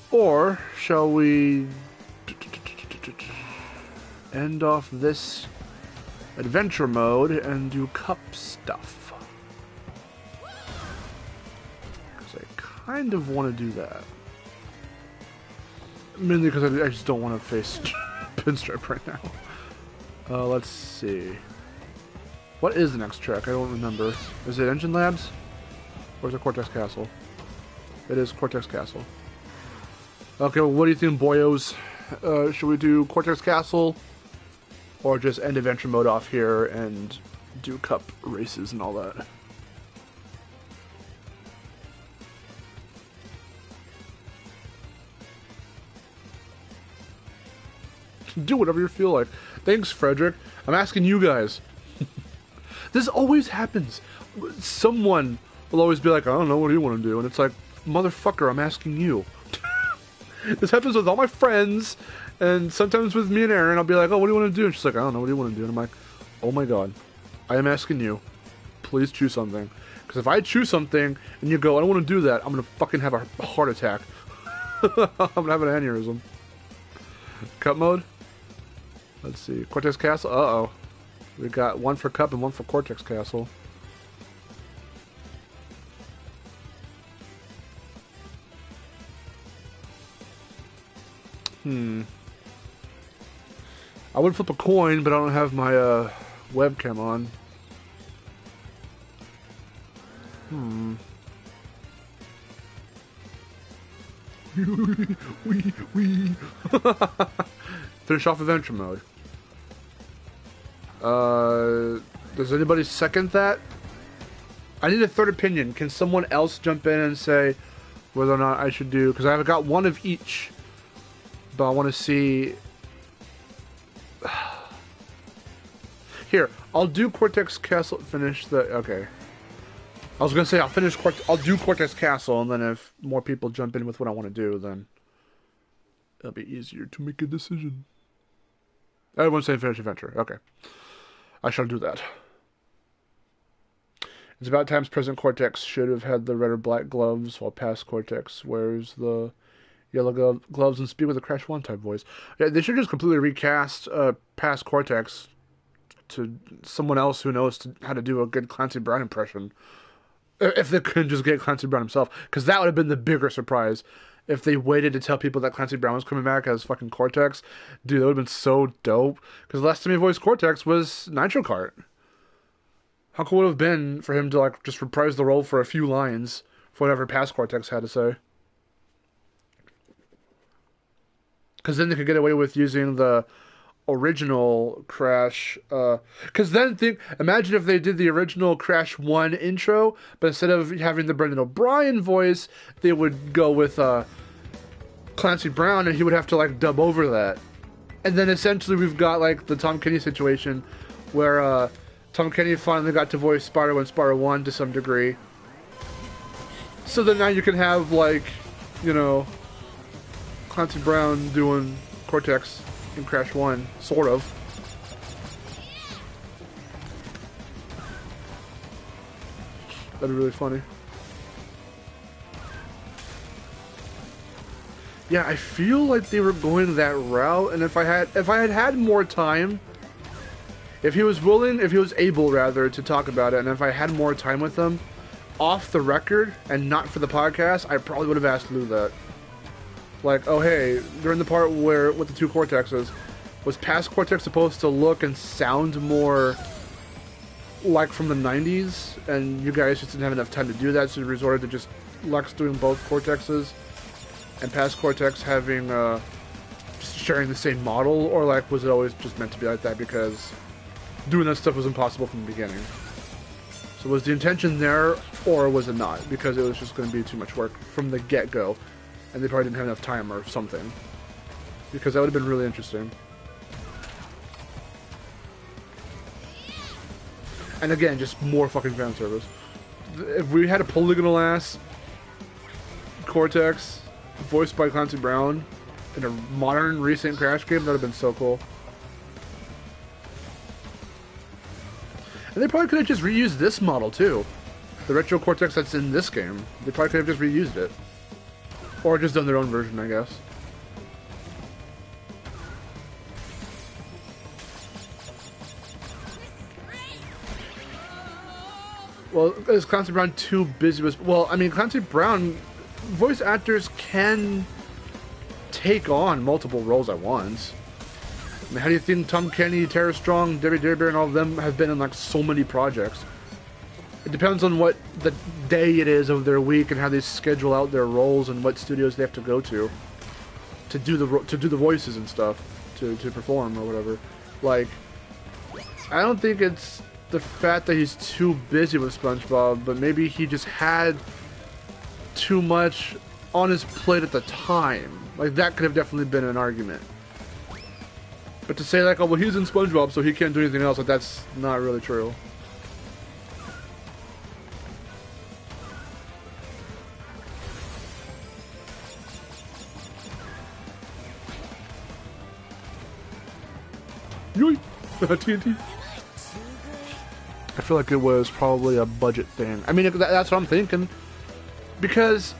Or shall we end off this adventure mode and do cup stuff? Because I kind of want to do that. Mainly because I just don't want to face Pinstripe right now. Let's see. What is the next track? I don't remember. Is it Engine Labs? Or is it Cortex Castle? It is Cortex Castle. Okay, well, what do you think, boyos? Should we do Cortex Castle? Or just end adventure mode off here and do cup races and all that? Do whatever you feel like. Thanks, Frederick. I'm asking you guys. This always happens. Someone will always be like, I don't know, what do you want to do? And it's like, motherfucker, I'm asking you. This happens with all my friends, and sometimes with me and Erin, I'll be like, oh, what do you want to do? And she's like, I don't know, what do you want to do? And I'm like, oh my god, I am asking you. Please choose something. Because if I choose something, and you go, I don't want to do that, I'm going to fucking have a heart attack. I'm going to have an aneurysm. Cup mode? Let's see. Cortex Castle? Uh-oh. We got one for Cup and one for Cortex Castle. I would flip a coin, but I don't have my webcam on. Finish off adventure mode. Does anybody second that? I need a third opinion. Can someone else jump in and say whether or not I should do... Because I've got one of each. But I want to see... Here, I'll do Cortex Castle... Finish the... Okay. I was going to say I'll do Cortex Castle, and then if more people jump in with what I want to do, then... It'll be easier to make a decision. Everyone's saying finish adventure. Okay. I shall do that. It's about times present Cortex should have had the red or black gloves, while past Cortex wears the yellow gloves and speak with a Crash 1 type voice. Yeah, they should just completely recast past Cortex to someone else who knows how to do a good Clancy Brown impression. If they couldn't just get Clancy Brown himself. Because that would have been the bigger surprise. If they waited to tell people that Clancy Brown was coming back as fucking Cortex, dude, that would have been so dope. Because the last time he voiced Cortex was Nitro Kart. How cool would it have been for him to like just reprise the role for a few lines for whatever past Cortex had to say? Because then they could get away with using the original Crash. Because then imagine if they did the original Crash 1 intro, but instead of having the Brendan O'Brien voice, they would go with Clancy Brown, and he would have to like dub over that. And then essentially we've got like the Tom Kenny situation, where Tom Kenny finally got to voice Spyro and Spyro 1 to some degree. So then now you can have like, you know, Clancy Brown doing Cortex in Crash 1, sort of. That'd be really funny. Yeah, I feel like they were going that route, and if I had more time, if he was able rather to talk about it, and if I had more time with them, off the record and not for the podcast, I probably would have asked Lou that. Like, oh hey, during the part where with the two cortexes, was past cortex supposed to look and sound more like from the 90s, and you guys just didn't have enough time to do that, so you resorted to just Lex doing both cortexes, and past cortex having just sharing the same model, or like was it always just meant to be like that because doing that stuff was impossible from the beginning? So was the intention there, or was it not? Because it was just going to be too much work from the get-go, and they probably didn't have enough time or something. Because that would have been really interesting. And again, just more fucking fan service. If we had a polygonal ass Cortex voiced by Clancy Brown in a modern recent Crash game, that would have been so cool. And they probably could have just reused this model too. The retro Cortex that's in this game. They probably could have just reused it. Or just done their own version, I guess. Well, is Clancy Brown too busy with... Well, I mean, Clancy Brown... Voice actors can take on multiple roles at once. I mean, how do you think Tom Kenny, Tara Strong, Debbie Derber, and all of them have been in, like, so many projects? It depends on what the day it is of their week and how they schedule out their roles and what studios they have to go to do the voices and stuff, to perform or whatever. Like, I don't think it's the fact that he's too busy with SpongeBob, but maybe he just had too much on his plate at the time. Like, that could have definitely been an argument. But to say, like, oh, well, he's in SpongeBob, so he can't do anything else, like, that's not really true. Yoy! TNT. I feel like it was probably a budget thing. I mean, that's what I'm thinking. Because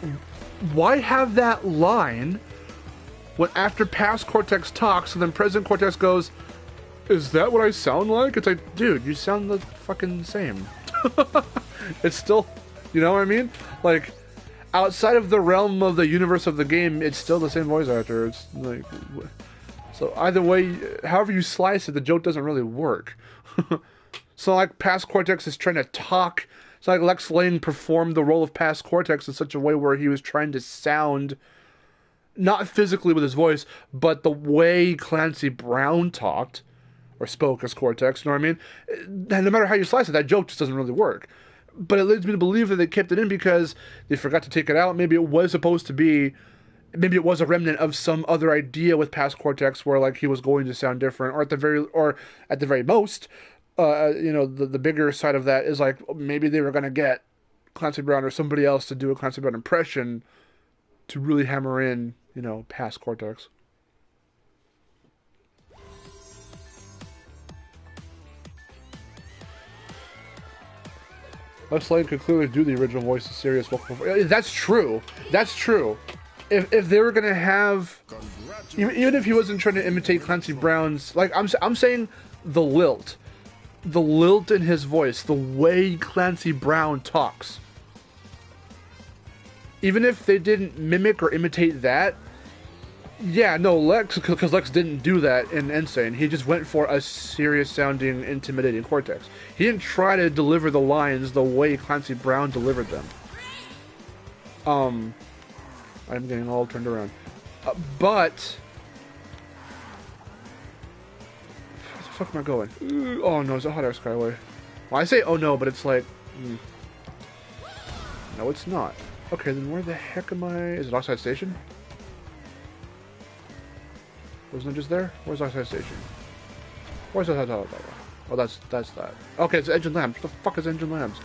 why have that line when after past Cortex talks and then present Cortex goes, is that what I sound like? It's like, dude, you sound the fucking same. It's still, you know what I mean? Like, outside of the realm of the universe of the game, it's still the same voice actor. It's like, so either way, however you slice it, the joke doesn't really work. So like past Cortex is trying to talk. It's like Lex Lane performed the role of past Cortex in such a way where he was trying to sound, not physically with his voice, but the way Clancy Brown talked or spoke as Cortex, you know what I mean? And no matter how you slice it, that joke just doesn't really work. But it leads me to believe that they kept it in because they forgot to take it out. Maybe it was supposed to be, maybe it was a remnant of some other idea with past Cortex where like he was going to sound different, or at the very most, you know, the bigger side of that is like maybe they were going to get Clancy Brown or somebody else to do a Clancy Brown impression to really hammer in, you know, past Cortex. Lex Lane could clearly do the original voice of Sirius. That's true. That's true. If they were gonna have, even if he wasn't trying to imitate Clancy Brown's, like I'm saying, the lilt in his voice, the way Clancy Brown talks. Even if they didn't mimic or imitate that, yeah, no, because Lex didn't do that in Insane. He just went for a serious-sounding, intimidating Cortex. He didn't try to deliver the lines the way Clancy Brown delivered them. I'm getting all turned around. But... where the fuck am I going? Oh no, it's a hot air skyway. Well, I say oh no, but it's like... no, it's not. Okay, then where the heck am I? Is it Oxide Station? Wasn't it just there? Where's Oxide Station? Where's that? Oh, that's that. Okay, it's Engine Labs. What the fuck is Engine Labs?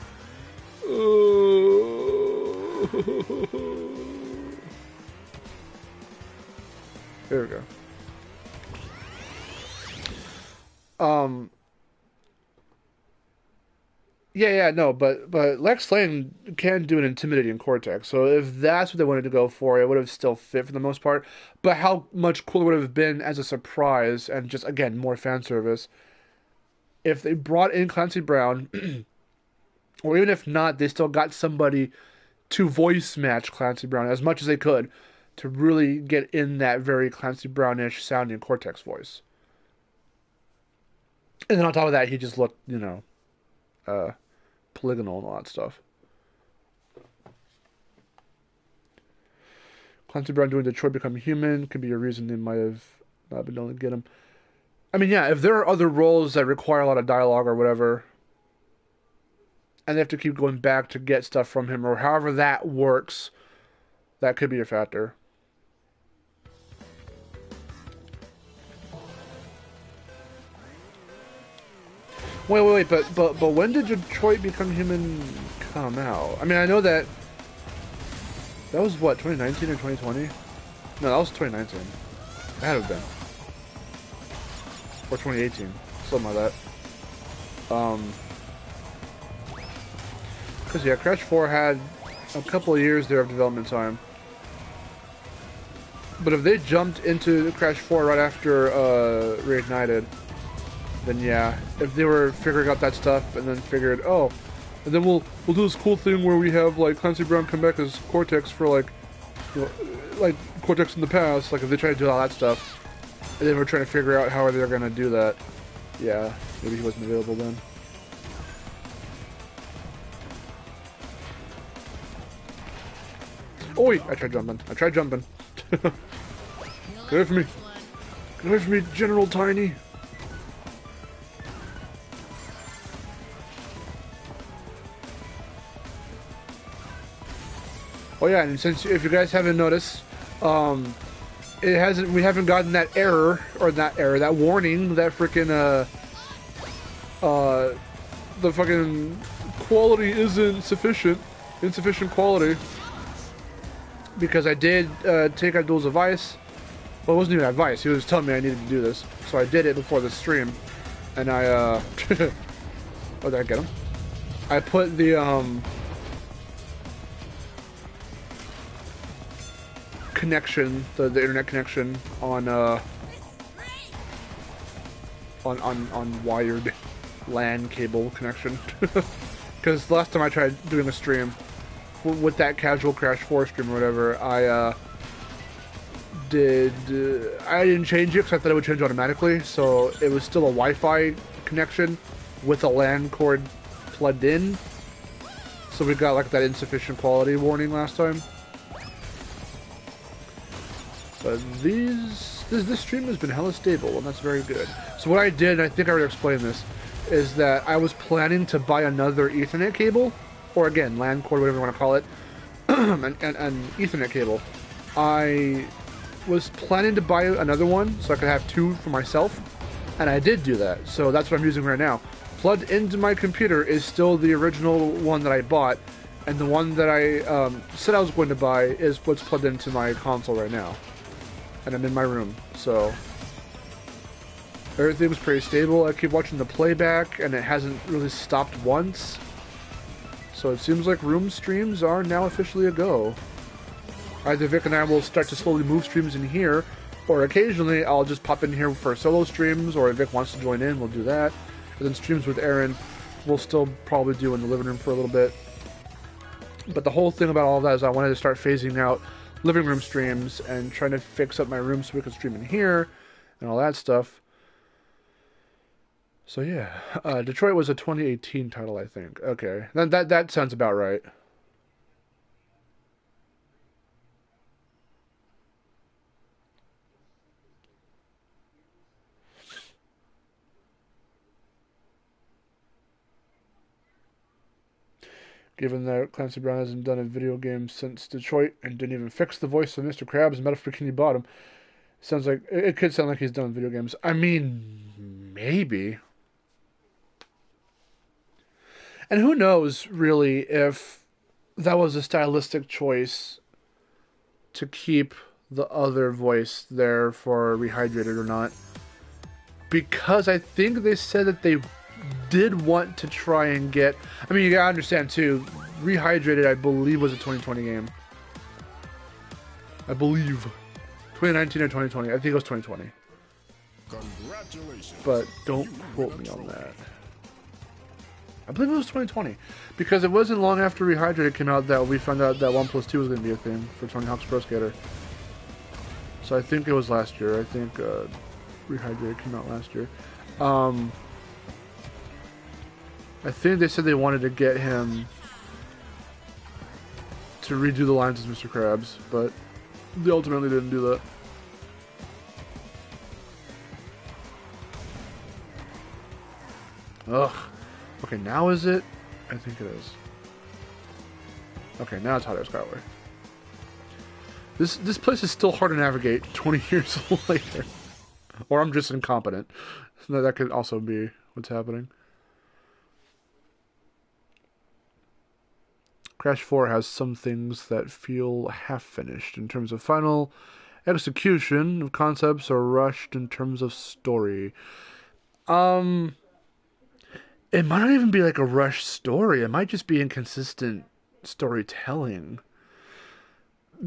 Here we go. Yeah, no, but Lex Lane can do an intimidating Cortex, so if that's what they wanted to go for, it would have still fit for the most part. But how much cooler would it have been as a surprise, and just, again, more fan service, if they brought in Clancy Brown, or even if not, they still got somebody to voice match Clancy Brown as much as they could, to really get in that very Clancy Brownish sounding Cortex voice. And then on top of that, he just looked, you know, polygonal and all that stuff. Clancy Brown doing Detroit Become Human could be a reason they might have not been able to get him. I mean, yeah, if there are other roles that require a lot of dialogue or whatever, and they have to keep going back to get stuff from him, or however that works, that could be a factor. Wait, but when did Detroit Become Human come out? I mean, I know that was what, 2019 or 2020? No, that was 2019. It had to have been. Or 2018, something like that. Because yeah, Crash 4 had a couple of years there of development time. But if they jumped into Crash 4 right after Reignited, then yeah, if they were figuring out that stuff and then figured, oh, and then we'll do this cool thing where we have like Clancy Brown come back as Cortex for like, you know, like Cortex in the past, like if they try to do all that stuff, and then we're trying to figure out how they're gonna do that. Yeah, maybe he wasn't available then. Oh wait, I tried jumping. Get away from me. Get away from me, General Tiny. Oh yeah, and since if you guys haven't noticed, we haven't gotten that that warning, that freaking the fucking quality isn't insufficient quality. Because I did take Abdul's advice. Well, it wasn't even advice. He was telling me I needed to do this, so I did it before the stream, and I oh, did I get him? I put the connection, the internet connection on wired LAN cable connection. Because last time I tried doing a stream with that casual Crash 4 stream or whatever, I didn't change it because I thought it would change automatically, so it was still a Wi-Fi connection with a LAN cord plugged in, so we got like that insufficient quality warning last time. But this stream has been hella stable, and that's very good. So what I did, and I think I already explained this, is that I was planning to buy another Ethernet cable, or again, LAN cord, whatever you want to call it, an Ethernet cable. I was planning to buy another one so I could have two for myself, and I did do that. So that's what I'm using right now. Plugged into my computer is still the original one that I bought, and the one that I said I was going to buy is what's plugged into my console right now. And I'm in my room, so everything was pretty stable. I keep watching the playback, and it hasn't really stopped once. So it seems like room streams are now officially a go. Either Vic and I will start to slowly move streams in here, or occasionally I'll just pop in here for solo streams, or if Vic wants to join in, we'll do that. And then streams with Aaron, we'll still probably do in the living room for a little bit. But the whole thing about all of that is I wanted to start phasing out living room streams and trying to fix up my room so we can stream in here and all that stuff. So yeah, Detroit was a 2018 title, I think. Okay, that sounds about right. Given that Clancy Brown hasn't done a video game since Detroit and didn't even fix the voice of Mr. Krabs and Metal Bikini Bottom, sounds like it could sound like he's done video games. I mean, maybe. And who knows, really, if that was a stylistic choice to keep the other voice there for Rehydrated or not. Because I think they said that they did want to try and get... I mean, you gotta understand, too, Rehydrated, I believe, was a 2020 game. I believe. 2019 or 2020. I think it was 2020.
Congratulations.
But don't quote me on that. I believe it was 2020. Because it wasn't long after Rehydrated came out that we found out that 1+2 was going to be a thing for Tony Hawk's Pro Skater. So I think it was last year. I think Rehydrate came out last year. I think they said they wanted to get him to redo the lines as Mr. Krabs, but they ultimately didn't do that. Ugh. Okay, now is it? I think it is. Okay, now it's Hot Air Skyway. This place is still hard to navigate 20 years later. Or I'm just incompetent. That could also be what's happening. Crash 4 has some things that feel half-finished in terms of final execution of concepts or rushed in terms of story. It might not even be like a rushed story. It might just be inconsistent storytelling.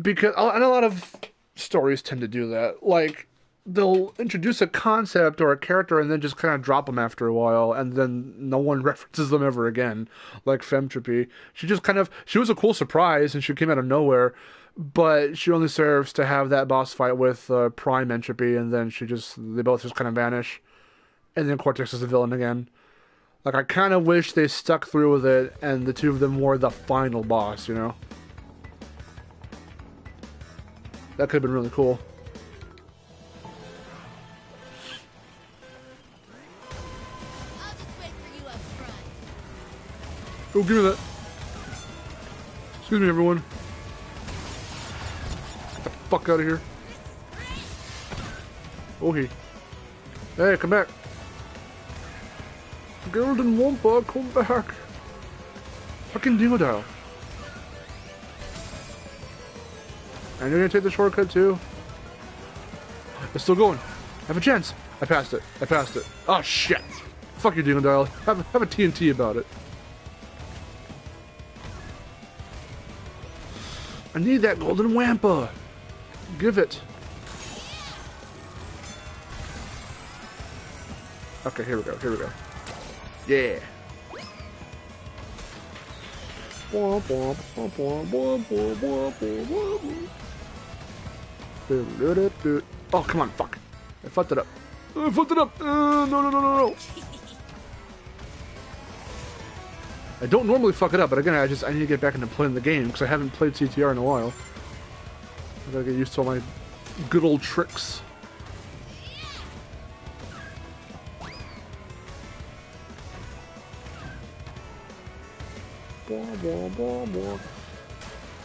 Because and a lot of stories tend to do that. Like, they'll introduce a concept or a character and then just kind of drop them after a while, and then no one references them ever again. Like Femtropy. She was a cool surprise and she came out of nowhere, but she only serves to have that boss fight with Prime Entropy, and then they both just kind of vanish. And then Cortex is the villain again. Like, I kind of wish they stuck through with it and the two of them were the final boss, you know? That could have been really cool.
I'll just wait for you up front.
Oh, give me that. Excuse me, everyone. Get the fuck out of here. Oh, hey, come back. Golden Wampa, come back. Fucking Dingodile. And you're gonna take the shortcut too? It's still going. I have a chance. I passed it. Oh shit. Fuck you, Dingodile. Have a TNT about it. I need that golden Wampa. Give it. Okay, here we go. Yeah. Oh, come on, fuck. I fucked it up. No. I don't normally fuck it up, but again, I need to get back into playing the game, because I haven't played CTR in a while. I gotta get used to all my good old tricks.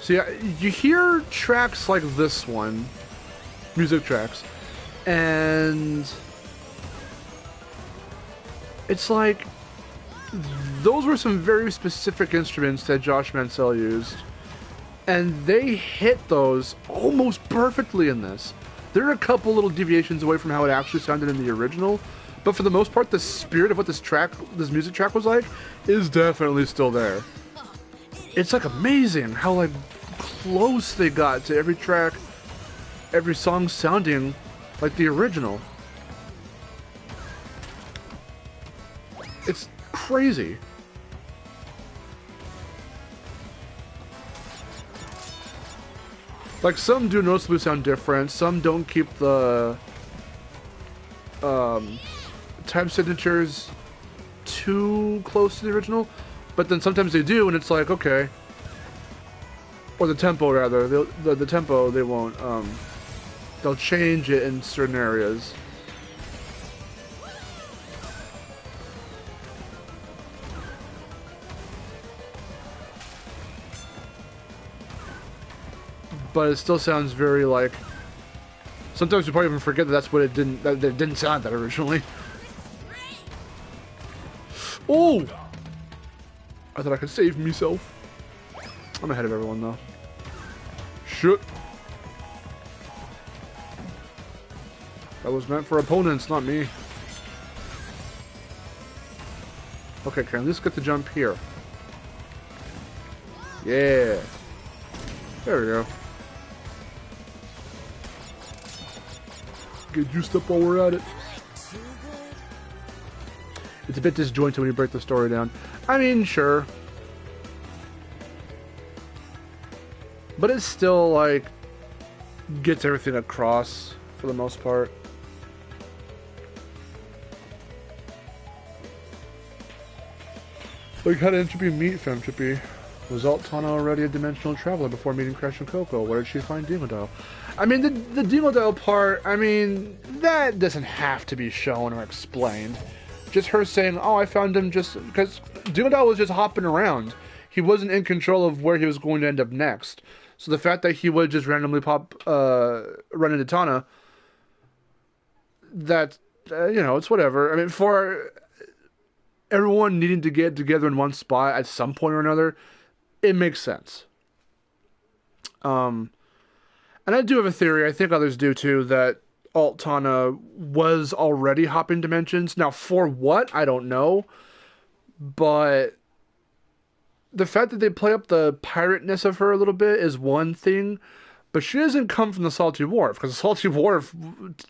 See, you hear tracks like this one, music tracks, and it's like those were some very specific instruments that Josh Mansell used, and they hit those almost perfectly in this. There are a couple little deviations away from how it actually sounded in the original, but for the most part, the spirit of what this music track was like is definitely still there. It's like amazing how like close they got to every track, every song sounding like the original. It's crazy. Like, some do noticeably sound different, some don't keep the time signatures too close to the original, but then sometimes they do, and it's like, okay. Or the tempo, rather. The tempo, they won't, they'll change it in certain areas. But it still sounds very like... Sometimes you probably even forget that that's what it didn't... That it didn't sound like that originally. Oh! I thought I could save myself. I'm ahead of everyone, though. Shit. That was meant for opponents, not me. Okay, can I at least get the jump here? Yeah. There we go. Get juiced up while we're at it. It's a bit disjointed when you break the story down. I mean, sure. But it's still like... gets everything across for the most part. Like, how did Entropy meet Femtropy? Was Alt-Tana already a dimensional traveler before meeting Crash and Coco? Where did she find Dingodile? I mean, the Dingodile part, I mean, that doesn't have to be shown or explained. Just her saying, oh, I found him just... Because Dingodile was just hopping around. He wasn't in control of where he was going to end up next. So the fact that he would just randomly run into Tana, that, you know, it's whatever. I mean, for everyone needing to get together in one spot at some point or another, it makes sense. And I do have a theory, I think others do too, that Alt-Tana was already hopping dimensions. Now, for what? I don't know. But the fact that they play up the pirate-ness of her a little bit is one thing, but she doesn't come from the Salty Wharf, because the Salty Wharf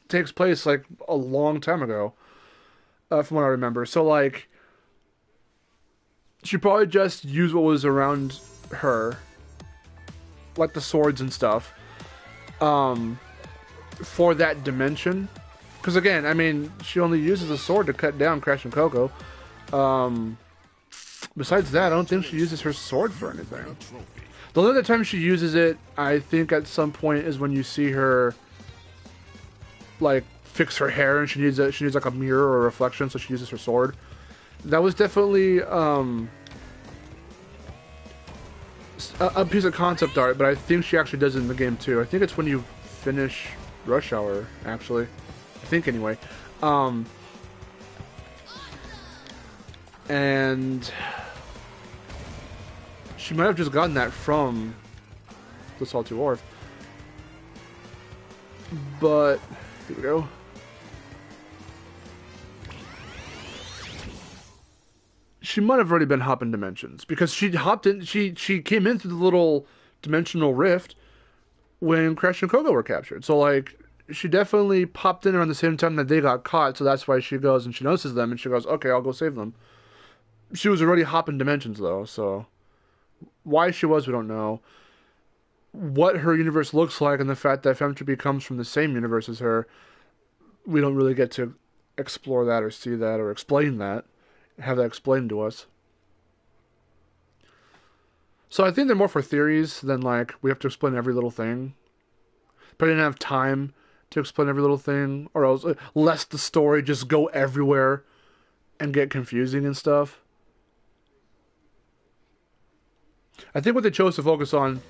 takes place, like, a long time ago, from what I remember. So, like, she probably just used what was around her, like the swords and stuff, for that dimension. Because, again, I mean, she only uses a sword to cut down Crash and Coco. Besides that, I don't think she uses her sword for anything. The only other time she uses it, I think at some point, is when you see her, like, fix her hair and she needs like a mirror or a reflection, so she uses her sword. That was definitely a piece of concept art, but I think she actually does it in the game too. I think it's when you finish Rush Hour, actually. I think anyway. And she might have just gotten that from the Salty Wharf. But here we go. She might have already been hopping dimensions, because she hopped in. She came in through the little dimensional rift when Crash and Coco were captured. So, like, she definitely popped in around the same time that they got caught. So that's why she goes and she notices them and she goes, "Okay, I'll go save them." She was already hopping dimensions though, so why she was, we don't know. What her universe looks like and the fact that Femtropy comes from the same universe as her, we don't really get to explore that or see that or explain that. Have that explained to us. So I think they're more for theories than, like, we have to explain every little thing. But I didn't have time to explain every little thing, or else lest the story just go everywhere and get confusing and stuff. I think what they chose to focus on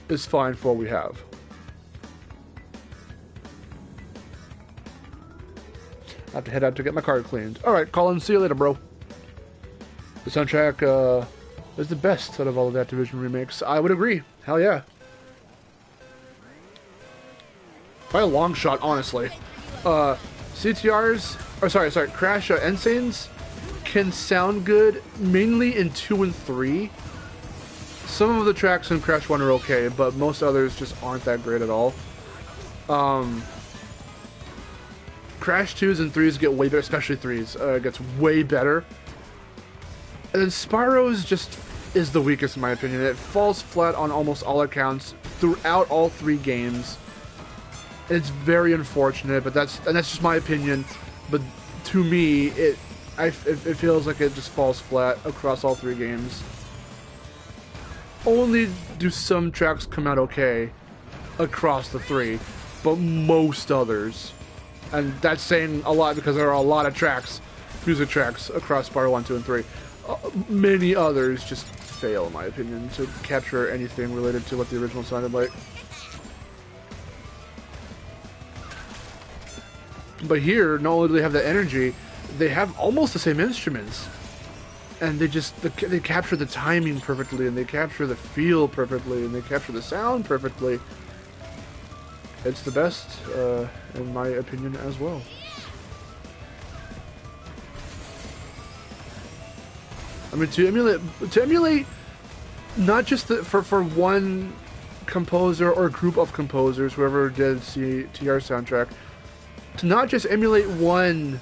is fine for what we have. I have to head out to get my car cleaned. Alright, Colin, see you later, bro. The soundtrack is the best out of all of the Activision remakes. I would agree. Hell yeah. By a long shot, honestly. CTRs, or sorry, Crash Ensigns can sound good mainly in 2 and 3. Some of the tracks in Crash 1 are okay, but most others just aren't that great at all. Crash 2s and 3s get way better, especially 3s. Gets way better. And then Spyro's just is the weakest in my opinion. It falls flat on almost all accounts throughout all 3 games. It's very unfortunate, but that's just my opinion. But to me, it feels like it just falls flat across all 3 games. Only do some tracks come out okay across the 3, but most others, and that's saying a lot because there are a lot of tracks, music tracks across Spyro 1, 2, and 3. Many others just fail, in my opinion, to capture anything related to what the original sounded like. But here, not only do they have the energy, they have almost the same instruments. And they capture the timing perfectly, and they capture the feel perfectly, and they capture the sound perfectly. It's the best, in my opinion, as well. I mean, to emulate, not just for one composer or group of composers, whoever did CTR soundtrack, to not just emulate one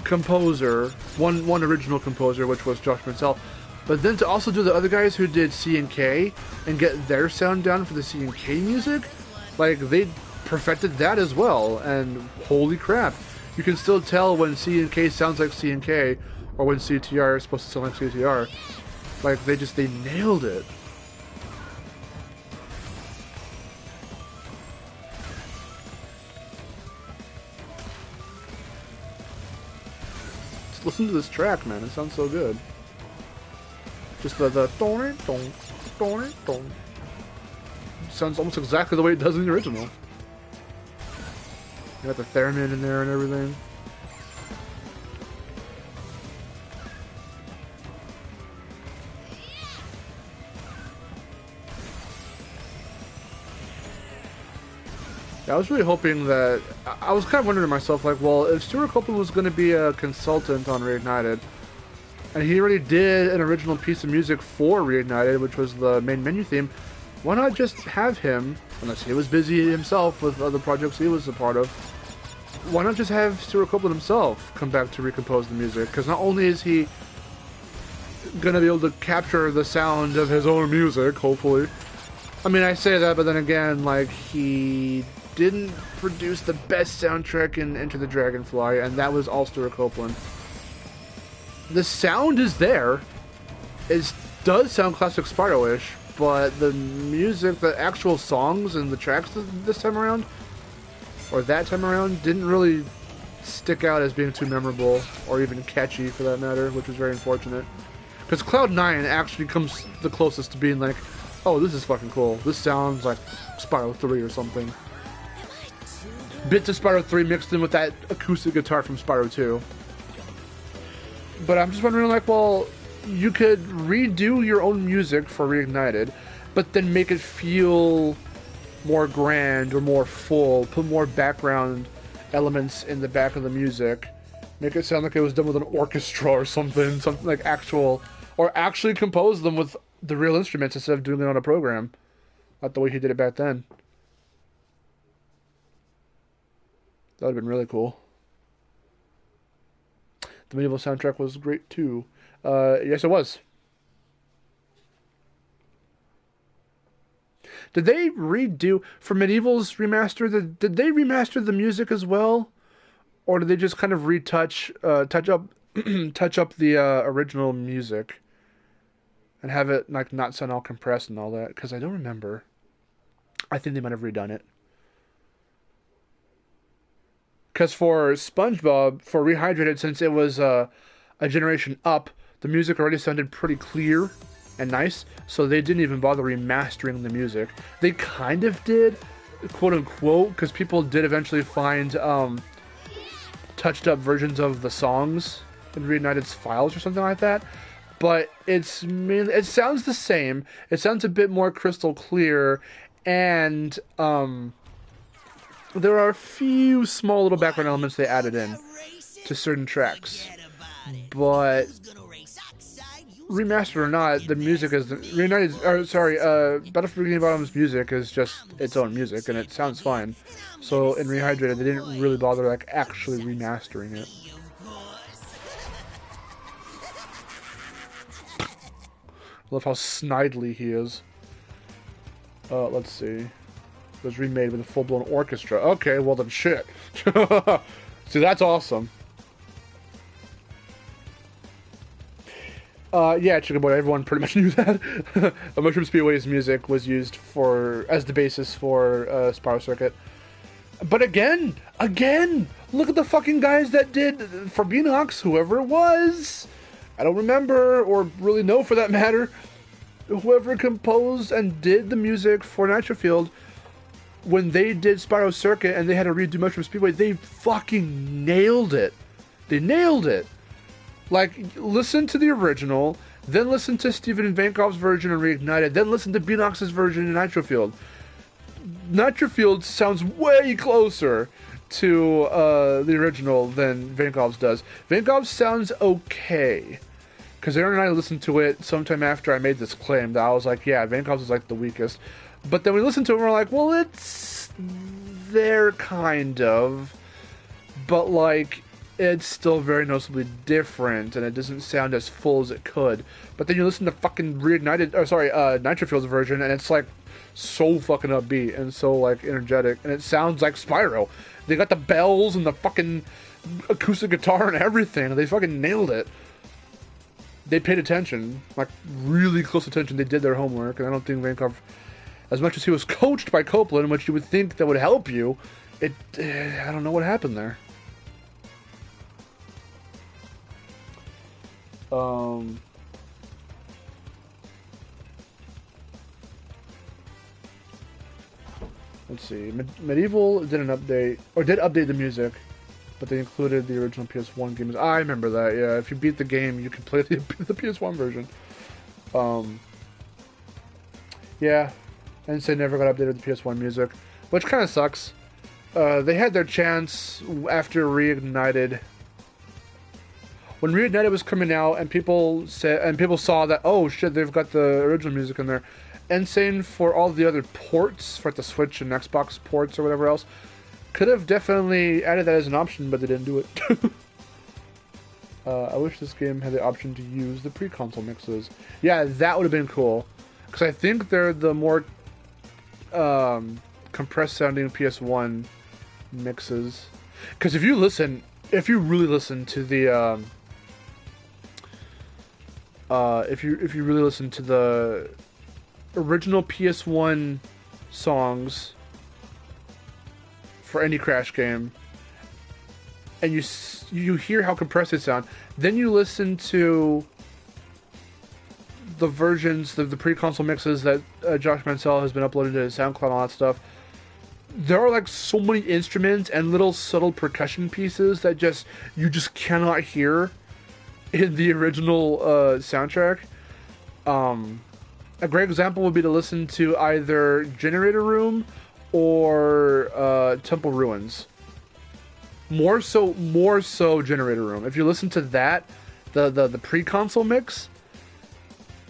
composer, one original composer, which was Josh Mansell, But then to also do the other guys who did C and K and get their sound down for the C and K music, like they perfected that as well. And holy crap, you can still tell when C and K sounds like C and K, or when CTR is supposed to sound like CTR. Like they nailed it. Just listen to this track, man. It sounds so good. Just the don don don don. Sounds almost exactly the way it does in the original. You got the theremin in there and everything. I was really hoping that... I was kind of wondering to myself, like, well, if Stuart Copeland was going to be a consultant on Reignited, and he already did an original piece of music for Reignited, which was the main menu theme, why not just have him, unless he was busy himself with other projects he was a part of, why not just have Stuart Copeland himself come back to recompose the music? Because not only is he going to be able to capture the sound of his own music, hopefully. I mean, I say that, but then again, like, he didn't produce the best soundtrack in Enter the Dragonfly, and that was all Stuart Copeland. The sound is there. It does sound classic Spyro-ish, but the music, the actual songs and the tracks this time around, or that time around, didn't really stick out as being too memorable, or even catchy for that matter, which was very unfortunate. Because Cloud 9 actually comes the closest to being like, oh, this is fucking cool. This sounds like Spyro 3 or something. Bits of Spyro 3 mixed in with that acoustic guitar from Spyro 2. But I'm just wondering, like, well, you could redo your own music for Reignited, but then make it feel more grand or more full, put more background elements in the back of the music, make it sound like it was done with an orchestra or something like actual, or actually compose them with the real instruments instead of doing it on a program, not the way he did it back then. That would have been really cool. The medieval soundtrack was great too. Yes, it was. Did they redo for Medieval's remaster? Did they remaster the music as well, or did they just kind of touch up the original music and have it like not sound all compressed and all that? Because I don't remember. I think they might have redone it. Because for SpongeBob, for Rehydrated, since it was a generation up, the music already sounded pretty clear and nice, so they didn't even bother remastering the music. They kind of did, quote unquote, because people did eventually find touched up versions of the songs in Reunited's files or something like that. But it sounds the same. It sounds a bit more crystal clear, and there are a few small little background elements they added in to certain tracks. But remastered or not, the music is Battlefield Bikini Bottom's music is just its own music, and it sounds fine. So in Rehydrated, they didn't really bother like actually remastering it. I love how snidely he is. Let's see. It was remade with a full-blown orchestra. Okay, well then shit. See, that's awesome. Yeah, Chicken Boy, everyone pretty much knew that. Mushroom Speedway's music was used as the basis for Spyro Circuit. But again, look at the fucking guys that did for Beanox, whoever it was. I don't remember, or really know for that matter. Whoever composed and did the music for Nitro-Fueled, when they did Spyro Circuit and they had to redo Mushroom Speedway, they fucking nailed it. They nailed it. Like, listen to the original, then listen to Steven Vankov's version in Reignited, then listen to Beanox's version in Nitro-Fueled. Nitro-Fueled sounds way closer to the original than Vankov's does. Vankov's sounds okay. Because Aaron and I listened to it sometime after I made this claim that I was like, yeah, Vankov's is like the weakest. But then we listened to it and we're like, well, it's there kind of. But like, it's still very noticeably different, and it doesn't sound as full as it could. But then you listen to fucking Nitro-Fueled's version, and it's like so fucking upbeat and so like energetic, and it sounds like Spyro. They got the bells and the fucking acoustic guitar and everything. They fucking nailed it. They paid attention, like really close attention. They did their homework, and I don't think Vankov, as much as he was coached by Copeland, which you would think that would help you, I don't know what happened there. Let's see. Medieval did an update, or did update the music, but they included the original PS1 games. I remember that, yeah. If you beat the game, you can play the PS1 version. Yeah. And so never got updated with the PS1 music, which kind of sucks. They had their chance after Reignited. When Reignited was coming out, and people saw that, oh shit, they've got the original music in there. Insane for all the other ports, for the Switch and Xbox ports or whatever else, could have definitely added that as an option, but they didn't do it. I wish this game had the option to use the pre-console mixes. Yeah, that would have been cool, because I think they're the more compressed sounding PS1 mixes. Because if you really listen to the if you really listen to the original PS1 songs for any Crash game, and you hear how compressed they sound, then you listen to the versions, the pre-console mixes that Josh Mansell has been uploading to SoundCloud and all that stuff. There are like so many instruments and little subtle percussion pieces that you just cannot hear in the original soundtrack. A great example would be to listen to either Generator Room or Temple Ruins. More so Generator Room. If you listen to that, the pre-console mix,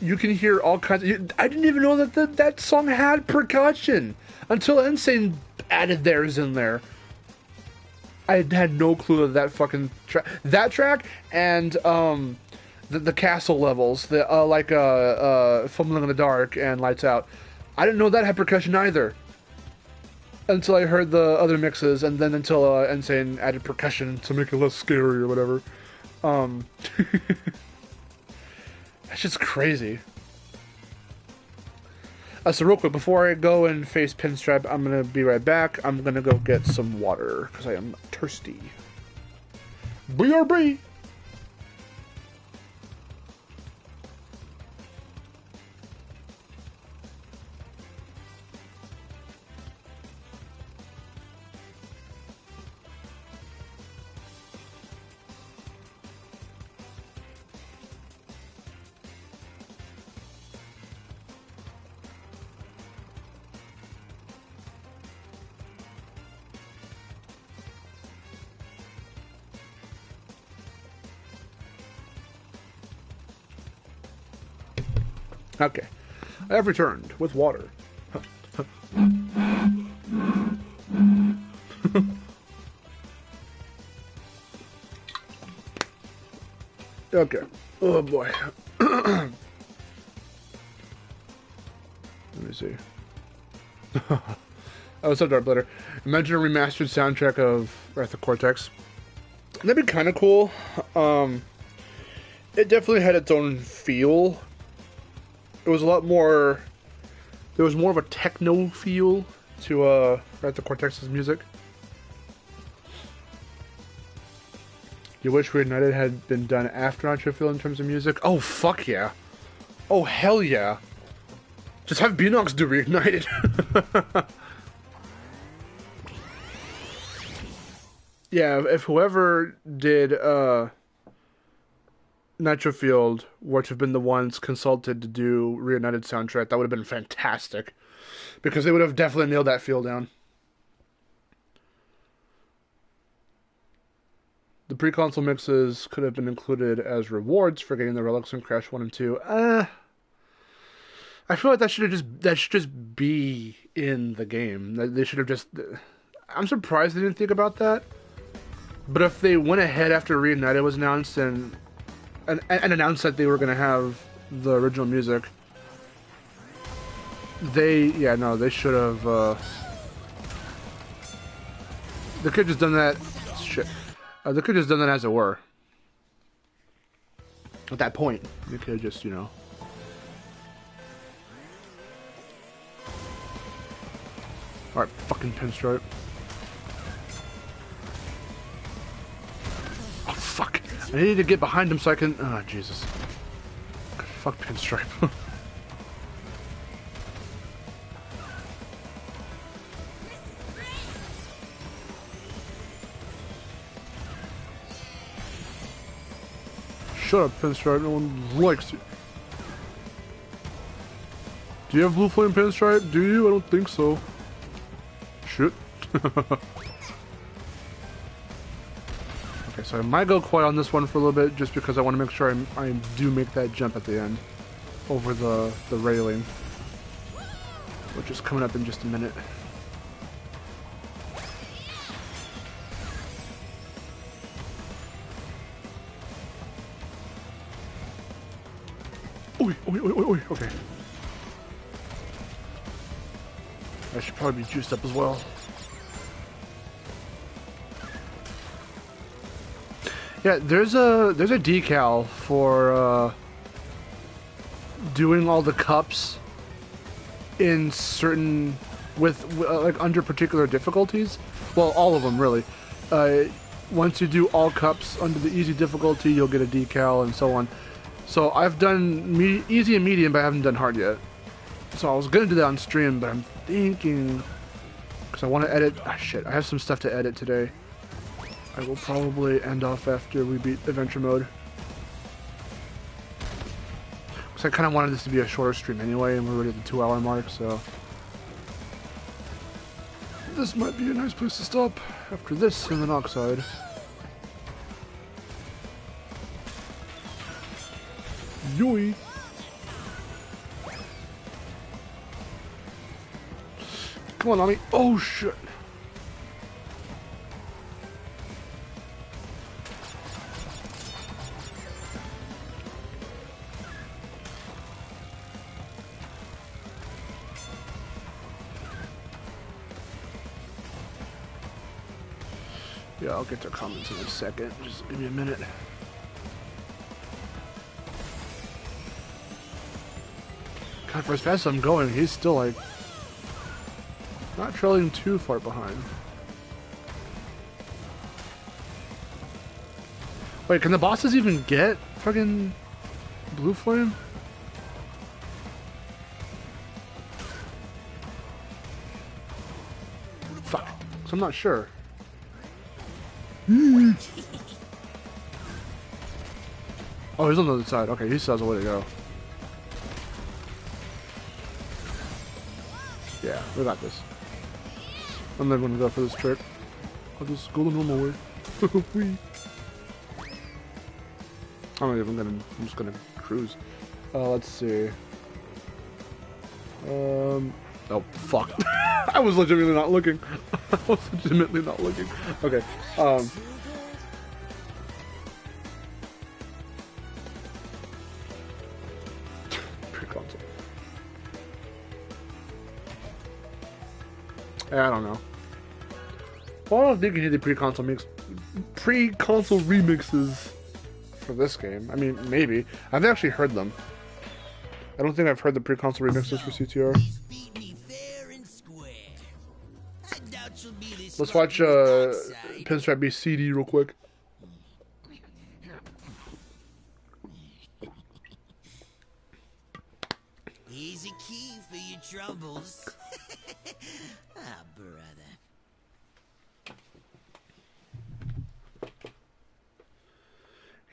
you can hear all kinds of... I didn't even know that song had percussion until Insane added theirs in there. I had no clue of that fucking track. That track and the castle levels, Fumbling in the Dark and Lights Out. I didn't know that had percussion either until I heard the other mixes, and then until Insane added percussion to make it less scary or whatever. That's just crazy. So real quick, before I go and face Pinstripe, I'm going to be right back. I'm going to go get some water, because I am thirsty. BRB! Okay, I have returned with water. Okay. Oh boy. Let me see. Oh, so Dark Blitter. Imagine a remastered soundtrack of Wrath of Cortex. That'd be kind of cool. It definitely had its own feel. It was a lot more... There was more of a techno feel to Wrath of Cortex's music. You wish Reignited had been done after Nitro-Fueled in terms of music? Oh, fuck yeah. Oh, hell yeah. Just have Beanox do Reignited. Yeah, if whoever did Nitro-Fueled were to have been the ones consulted to do Reignited soundtrack, that would have been fantastic. Because they would have definitely nailed that feel down. The pre-console mixes could have been included as rewards for getting the relics in Crash 1 and 2. I feel like that should just be in the game. They should have just... I'm surprised they didn't think about that. But if they went ahead after Reunited was announced and announced that they were gonna have the original music, they should have. They could have just done that. Shit. They could have just done that as it were. At that point, they could have just, you know. Alright, fucking Pinstripe. Oh, fuck. I needed to get behind him so I can... Oh, Jesus. Fuck Pinstripe. Shut up, Pinstripe. No one likes you. Do you have Blue Flame Pinstripe? Do you? I don't think so. Shit. Okay, so I might go quiet on this one for a little bit, just because I want to make sure I do make that jump at the end over the railing, which is coming up in just a minute. Oi, okay. I should probably be juiced up as well. Yeah, there's a decal for doing all the cups in certain like under particular difficulties. Well, all of them really. Once you do all cups under the easy difficulty, you'll get a decal and so on. So I've done easy and medium, but I haven't done hard yet. So I was gonna do that on stream, but I'm thinking, because I want to edit. Ah, shit, I have some stuff to edit today. I will probably end off after we beat Adventure Mode. Because I kind of wanted this to be a shorter stream anyway, and we're already at the 2-hour mark, so... This might be a nice place to stop after this and then Oxide. Yoi! Come on, Nami. Oh, shit. Yeah, I'll get to comments in a second. Just give me a minute. God, for as fast as I'm going, he's still like not trailing too far behind. Wait, can the bosses even get fucking Blue Flame? Fuck. So I'm not sure. Oh, he's on the other side. Okay, he still has a way to go. Yeah, we got this. I'm never gonna go for this trick. I'll just go the normal way. I'm not even gonna. I'm just gonna cruise. Let's see. Oh fuck! I was legitimately not looking. I was legitimately not looking. Okay. Pre-console. I don't know. Well, I don't think you need the pre-console remixes for this game. I mean, maybe. I've actually heard them. I don't think I've heard the pre-console remixes for CTR. Let's watch Pinstripe be CD real quick.
Easy key for your troubles. Ah, brother.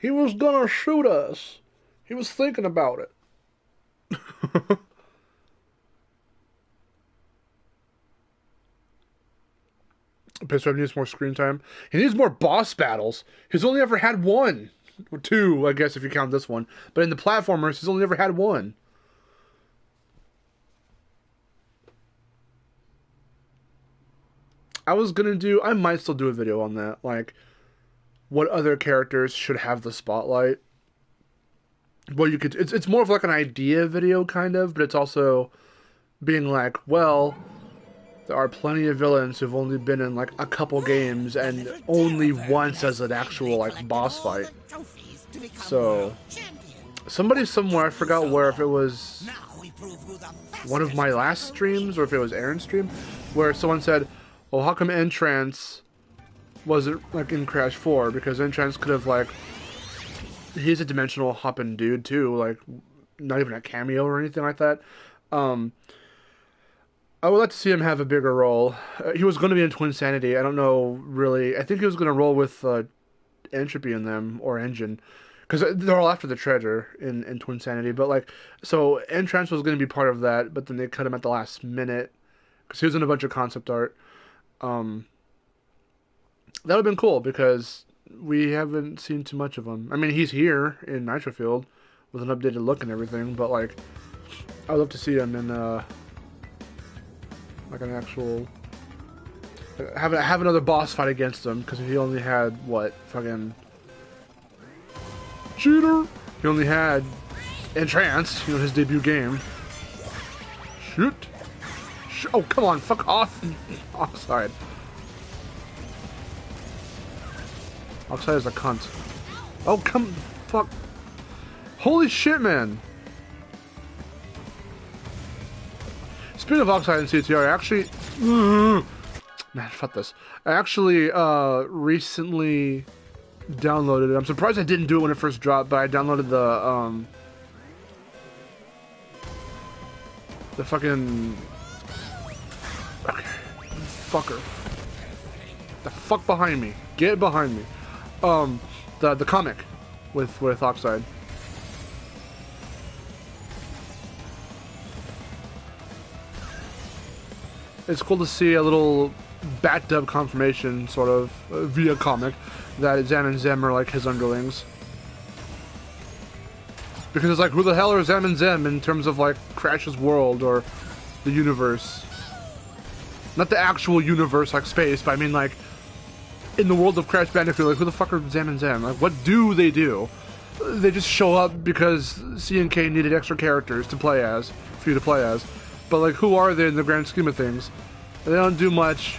He was gonna shoot us. He was thinking about it. Pinstripe needs more screen time. He needs more boss battles. He's only ever had one. Or two, I guess, if you count this one. But in the platformers, he's only ever had one. I might still do a video on that. Like, what other characters should have the spotlight. Well, you could. It's more of like an idea video kind of, but it's also being like, well, there are plenty of villains who've only been in like a couple games and only once as an actual like boss fight. So somebody somewhere, I forgot where, if it was one of my last streams or if it was Aaron's stream, where someone said, well, how come Entrance wasn't like in Crash 4? Because Entrance could have like, he's a dimensional hopping dude too, like not even a cameo or anything like that. I would like to see him have a bigger role. He was going to be in Twinsanity. I don't know really. I think he was going to roll with Entropy in them or Engine, because they're all after the treasure in Twinsanity. But like, so Entrance was going to be part of that, but then they cut him at the last minute because he was in a bunch of concept art. That would have been cool because we haven't seen too much of him. I mean, he's here in Nitro-Fueled with an updated look and everything, but like, I would love to see him in like an actual have another boss fight against him, because he only had what, fucking cheater, he only had Entrance, you know, his debut game. Shoot. Oh, come on, fuck off. Oxide is a cunt. Oh, fuck. Holy shit, man. Speaking of Oxide and CTR, I actually... Man, fuck this. I actually recently downloaded it. I'm surprised I didn't do it when it first dropped, but I downloaded the fucking... Okay. Fucker. The fuck behind me. Get behind me. The comic with Oxide. It's cool to see a little bat dub confirmation, sort of, via comic, that Zam and Zem are like his underlings. Because it's like, who the hell are Zam and Zem in terms of like Crash's world or the universe? Not the actual universe, like space, but I mean like, in the world of Crash Bandicoot, like, who the fuck are Zam and Zem? Like, what do? They just show up because C&K needed extra characters to play as, for you to play as. But, like, who are they in the grand scheme of things? They don't do much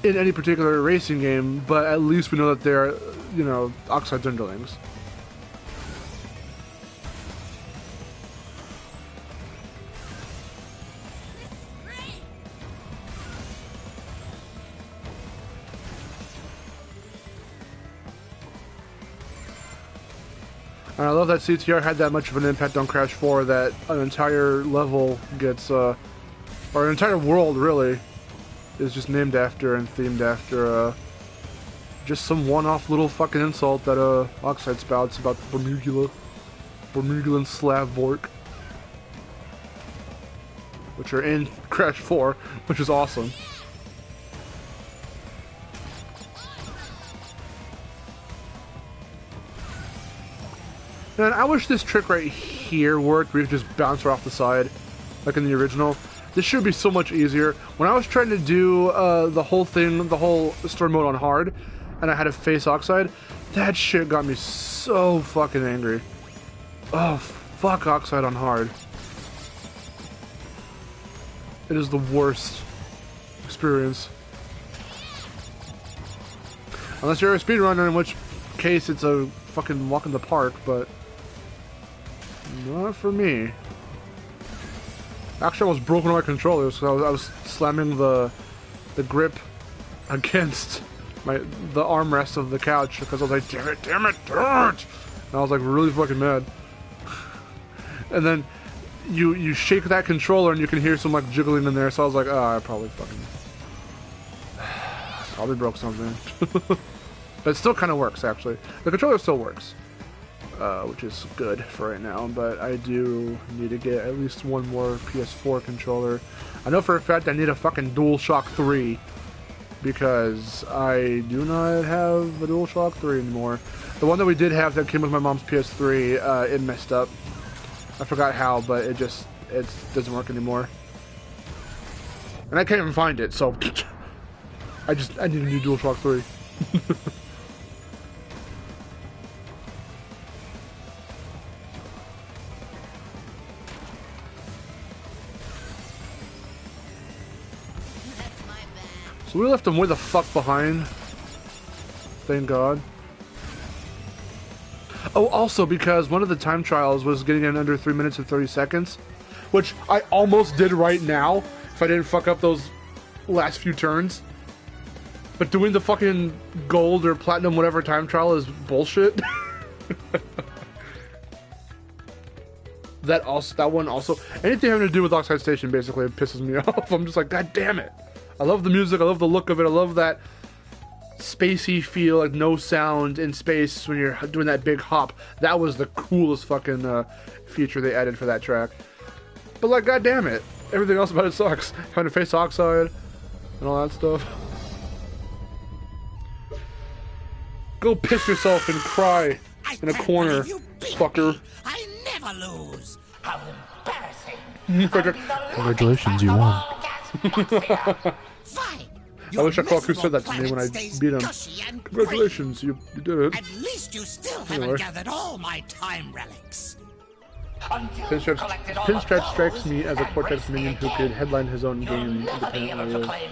in any particular racing game, but at least we know that they're, you know, Oxide's underlings. And I love that CTR had that much of an impact on Crash 4 that an entire level gets, or an entire world really, is just named after and themed after, just some one-off little fucking insult that, Oxide spouts about the Bermudulan Slav Vork, which are in Crash 4, which is awesome. And I wish this trick right here worked, where you just bounce her off the side, like in the original. This should be so much easier. When I was trying to do the whole thing, the whole story mode on hard, and I had to face Oxide, that shit got me so fucking angry. Oh, fuck Oxide on hard. It is the worst experience. Unless you're a speedrunner, in which case it's a fucking walk in the park, but not for me. Actually, I was broken on my controller, so I was slamming the grip against the armrest of the couch because I was like, damn it, damn it, damn it! And I was like really fucking mad. And then you shake that controller and you can hear some like jiggling in there, so I was like, oh, I probably broke something. But it still kind of works, actually. The controller still works, which is good for right now, but I do need to get at least one more PS4 controller. I know for a fact I need a fucking DualShock 3, because I do not have a DualShock 3 anymore. The one that we did have that came with my mom's PS3, it messed up. I forgot how, but it doesn't work anymore. And I can't even find it, so I need a new DualShock 3. So we left them way the fuck behind. Thank God. Oh, also because one of the time trials was getting in under 3 minutes and 30 seconds, which I almost did right now if I didn't fuck up those last few turns. But doing the fucking gold or platinum whatever time trial is bullshit. That one also, anything having to do with Oxide Station basically pisses me off. I'm just like, God damn it. I love the music, I love the look of it, I love that spacey feel, like no sound in space when you're doing that big hop. That was the coolest fucking feature they added for that track. But like, God damn it, everything else about it sucks. Having to face Oxide and all that stuff. Go piss yourself and cry in a corner, fucker.
I never lose. How
Frederick, congratulations, you won.
Fine.
I wish I called who said that to me when I beat him. Congratulations, you did it.
At least you still haven't gathered all my time relics.
Pinstripe strikes me as a Cortex minion who could headline his own game independently.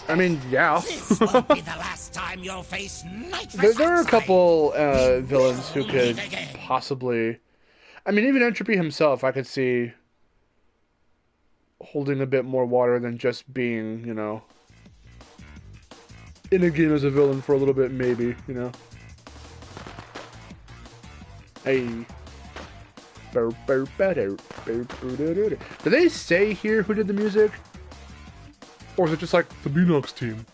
I mean, yeah.
This won't be the last time you'll face nitrous
there are a
oxide.
couple villains who could possibly... I mean, even Entropy himself, I could see holding a bit more water than just being, you know, in a game as a villain for a little bit, maybe, you know. Hey. Did they say here who did the music? Or is it just like the Beanox team?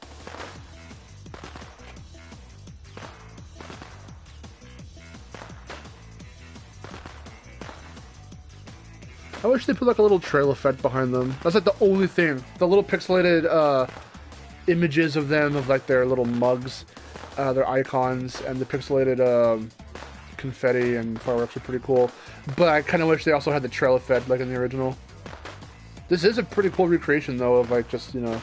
I wish they put like a little trail effect behind them. That's like the only thing. The little pixelated images of them, of like their little mugs, their icons, and the pixelated confetti and fireworks are pretty cool. But I kind of wish they also had the trail effect like in the original. This is a pretty cool recreation though of like just, you know,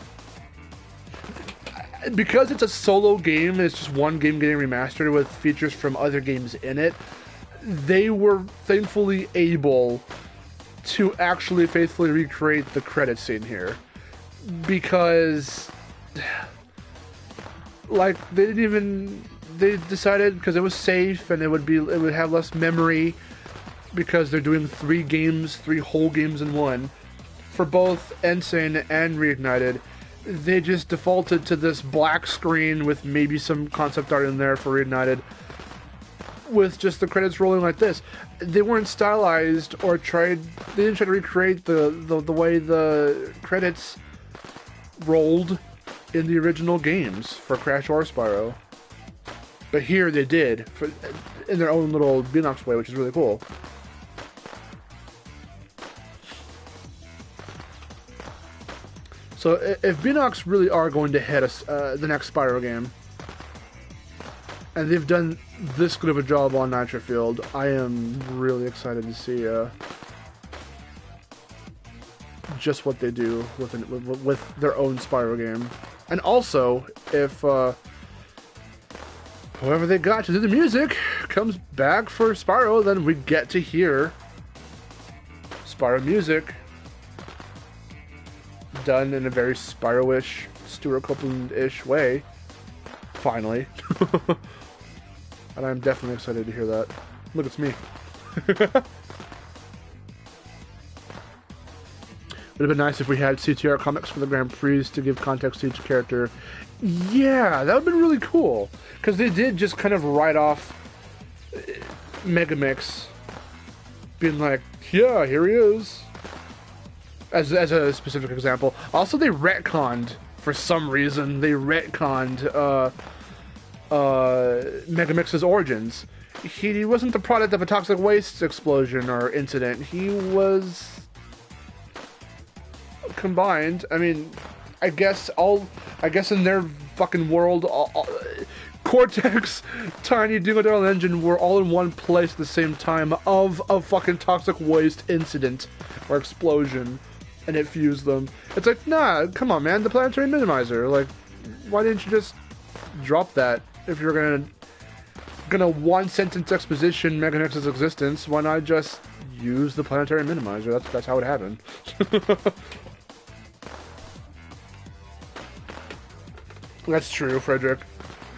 because it's a solo game and it's just one game getting remastered with features from other games in it, they were thankfully able to actually faithfully recreate the credit scene here. Because like they decided because it was safe and it would have less memory because they're doing 3 whole games in one. For both Ensign and Reignited, they just defaulted to this black screen with maybe some concept art in there for Reignited, with just the credits rolling like this. They weren't stylized or they didn't try to recreate the way the credits rolled in the original games for Crash or Spyro. But here they did, in their own little Beanox way, which is really cool. So if Beanox really are going to head us the next Spyro game, and they've done this good of a job on Nitro-Fueled, I am really excited to see just what they do with their own Spyro game. And also, if whoever they got to do the music comes back for Spyro, then we get to hear Spyro music done in a very Spyro-ish, Stuart Copeland-ish way. Finally. And I'm definitely excited to hear that. Look, it's me. Would have been nice if we had CTR comics for the Grand Prix to give context to each character. Yeah, that would have been really cool. Because they did just kind of write off Megamix being like, yeah, here he is. As a specific example. Also, they retconned, for some reason, Megamix's origins. He wasn't the product of a toxic waste explosion or incident. He was combined. I mean, I guess in their fucking world, Cortex, Tiny, Dingodile, and Engine were all in one place at the same time of a fucking toxic waste incident or explosion, and it fused them. It's like, nah, come on, man, the planetary minimizer. Like, why didn't you just drop that if you're gonna one sentence exposition Megamix's existence? Why not just use the planetary minimizer? That's how it happened. That's true, Frederick.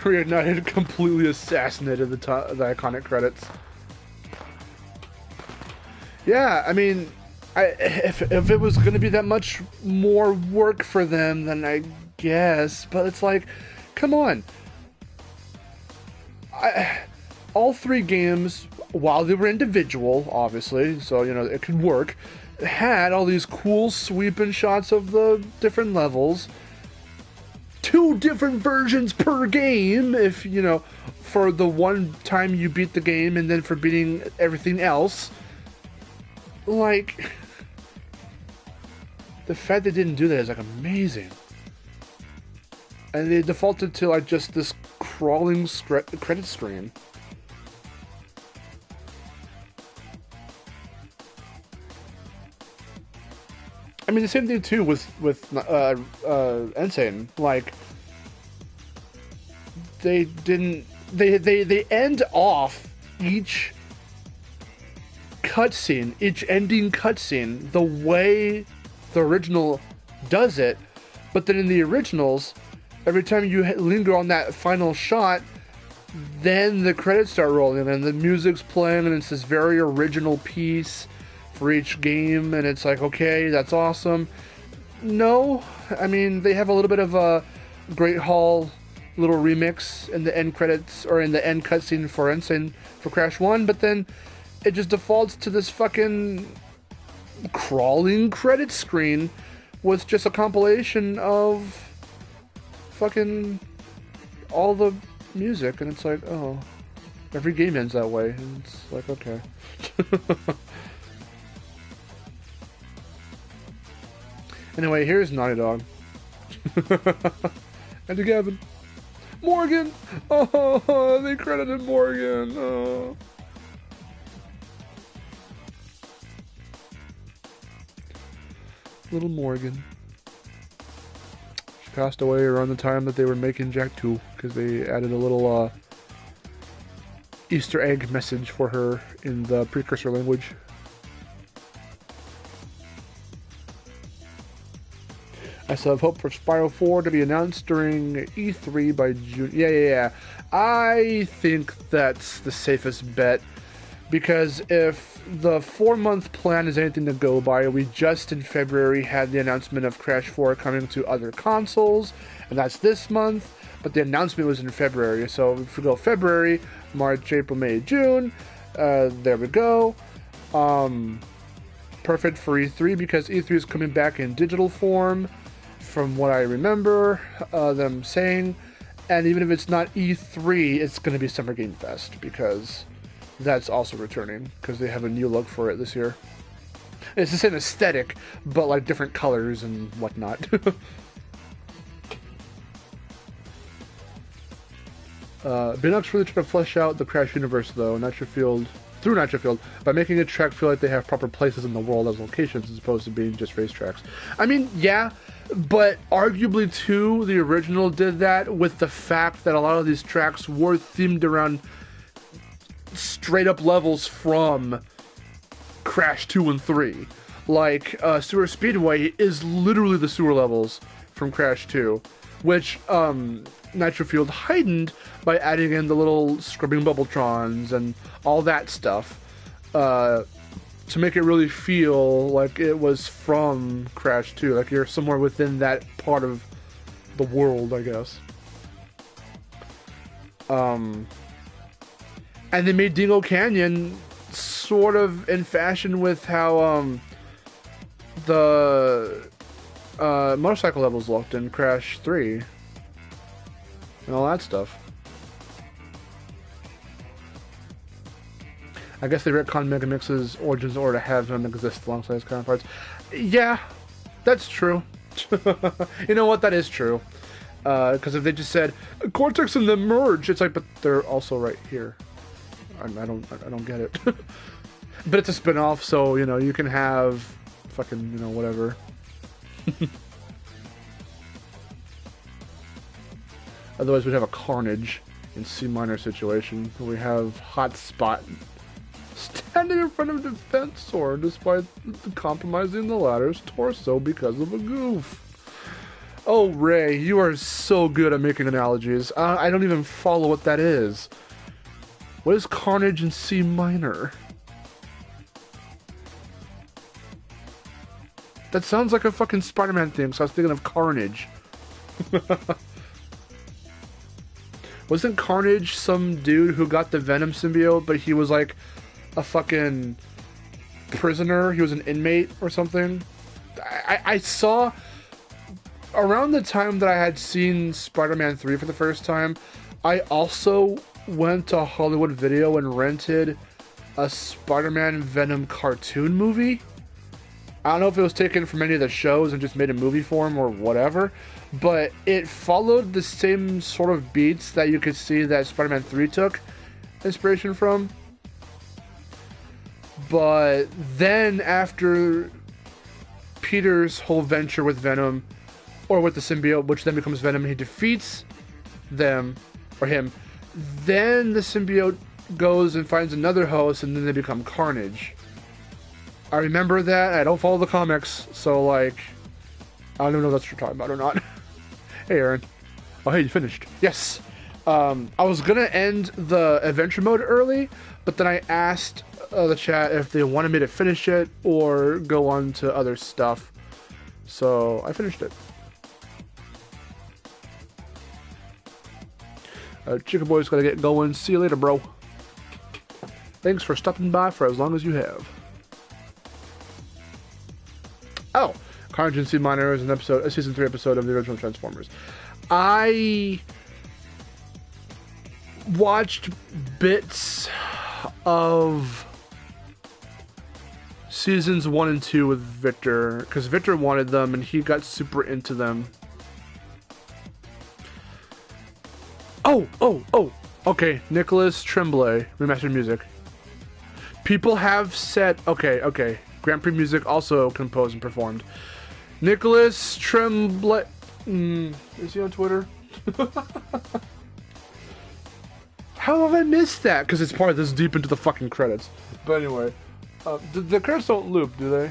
Reignited completely assassinated the iconic credits. Yeah, I mean, if it was going to be that much more work for them, then I guess. But it's like, come on. All three games, while they were individual, obviously, so, you know, it could work, had all these cool sweeping shots of the different levels. 2 different versions per game, if, you know, for the one time you beat the game and then for beating everything else. Like, the fact they didn't do that is, like, amazing. And they defaulted to, like, just this crawling credit screen. I mean, the same thing too with Insane. Like, they didn't. They end off each cutscene, each ending cutscene, the way the original does it. But then in the originals, every time you linger on that final shot, then the credits start rolling and the music's playing, and it's this very original piece for each game, and it's like, okay, that's awesome. No, I mean, they have a little bit of a Great Hall little remix in the end credits, or in the end cutscene for Insane for Crash 1, but then it just defaults to this fucking crawling credit screen with just a compilation of fucking all the music, and it's like, oh, every game ends that way, and it's like, okay. Anyway, here's Naughty Dog. And Gavin. Morgan! Oh, they credited Morgan. Oh. Little Morgan. She passed away around the time that they were making Jak 2, because they added a little Easter egg message for her in the precursor language. I still have hope for Spyro 4 to be announced during E3 by June. Yeah. I think that's the safest bet, because if the 4-month plan is anything to go by, we just in February had the announcement of Crash 4 coming to other consoles, and that's this month, but the announcement was in February. So if we go February, March, April, May, June, there we go. Perfect for E3, because E3 is coming back in digital form, from what I remember them saying. And even if it's not E3, it's going to be Summer Game Fest, because that's also returning, because they have a new look for it this year. It's the same aesthetic, but like different colors and whatnot. Binox really trying to flesh out the Crash universe, though, through Nitro-Fueled, by making a track feel like they have proper places in the world as locations, as opposed to being just racetracks. I mean, yeah, but arguably, too, the original did that with the fact that a lot of these tracks were themed around straight-up levels from Crash 2 and 3. Like, Sewer Speedway is literally the sewer levels from Crash 2, which Nitro-Fueled heightened by adding in the little scrubbing Bubbletrons and all that stuff, to make it really feel like it was from Crash 2, like you're somewhere within that part of the world, I guess. And they made Dingo Canyon sort of in fashion with how the motorcycle levels looked in Crash 3 and all that stuff. I guess they retconned Mega Mix's origins in order to have them exist alongside his counterparts. Yeah, that's true. You know what? That is true. Because if they just said Cortex and them merge, it's like, but they're also right here. I don't get it. But it's a spin-off, so you know you can have fucking whatever. Otherwise, we'd have a Carnage in C minor situation where we have Hotspot standing in front of Defensor despite compromising the latter's torso because of a goof. Oh, Ray, you are so good at making analogies. I don't even follow what that is. What is Carnage in C minor? That sounds like a fucking Spider-Man thing, so I was thinking of Carnage. Wasn't Carnage some dude who got the Venom symbiote, but he was like a fucking prisoner? He was an inmate or something? I saw... Around the time that I had seen Spider-Man 3 for the first time, I also went to Hollywood Video and rented a Spider-Man Venom cartoon movie. I don't know if it was taken from any of the shows and just made in movie form or whatever, but it followed the same sort of beats that you could see that Spider-Man 3 took inspiration from. But then after Peter's whole venture with Venom, or with the symbiote, which then becomes Venom, and he defeats them, or him, then the symbiote goes and finds another host, and then they become Carnage. I remember that. I don't follow the comics, so, like, I don't even know if that's what you're talking about or not. Hey, Aaron. Oh, hey, you finished. Yes. I was gonna end the adventure mode early, but then I asked the chat if they wanted me to finish it or go on to other stuff. So, I finished it. Chicken Boy's gotta get going. See you later, bro. Thanks for stopping by for as long as you have. Oh, Carnage in C minor is a season 3 episode of the original Transformers. I watched bits of seasons 1 and 2 with Victor, because Victor wanted them and he got super into them. Oh, okay, Nicholas Tremblay, remastered music. People have said, okay, Grand Prix music also composed and performed. Nicholas Tremblay, is he on Twitter? How have I missed that? Because it's part of this deep into the fucking credits. But anyway, the credits don't loop, do they?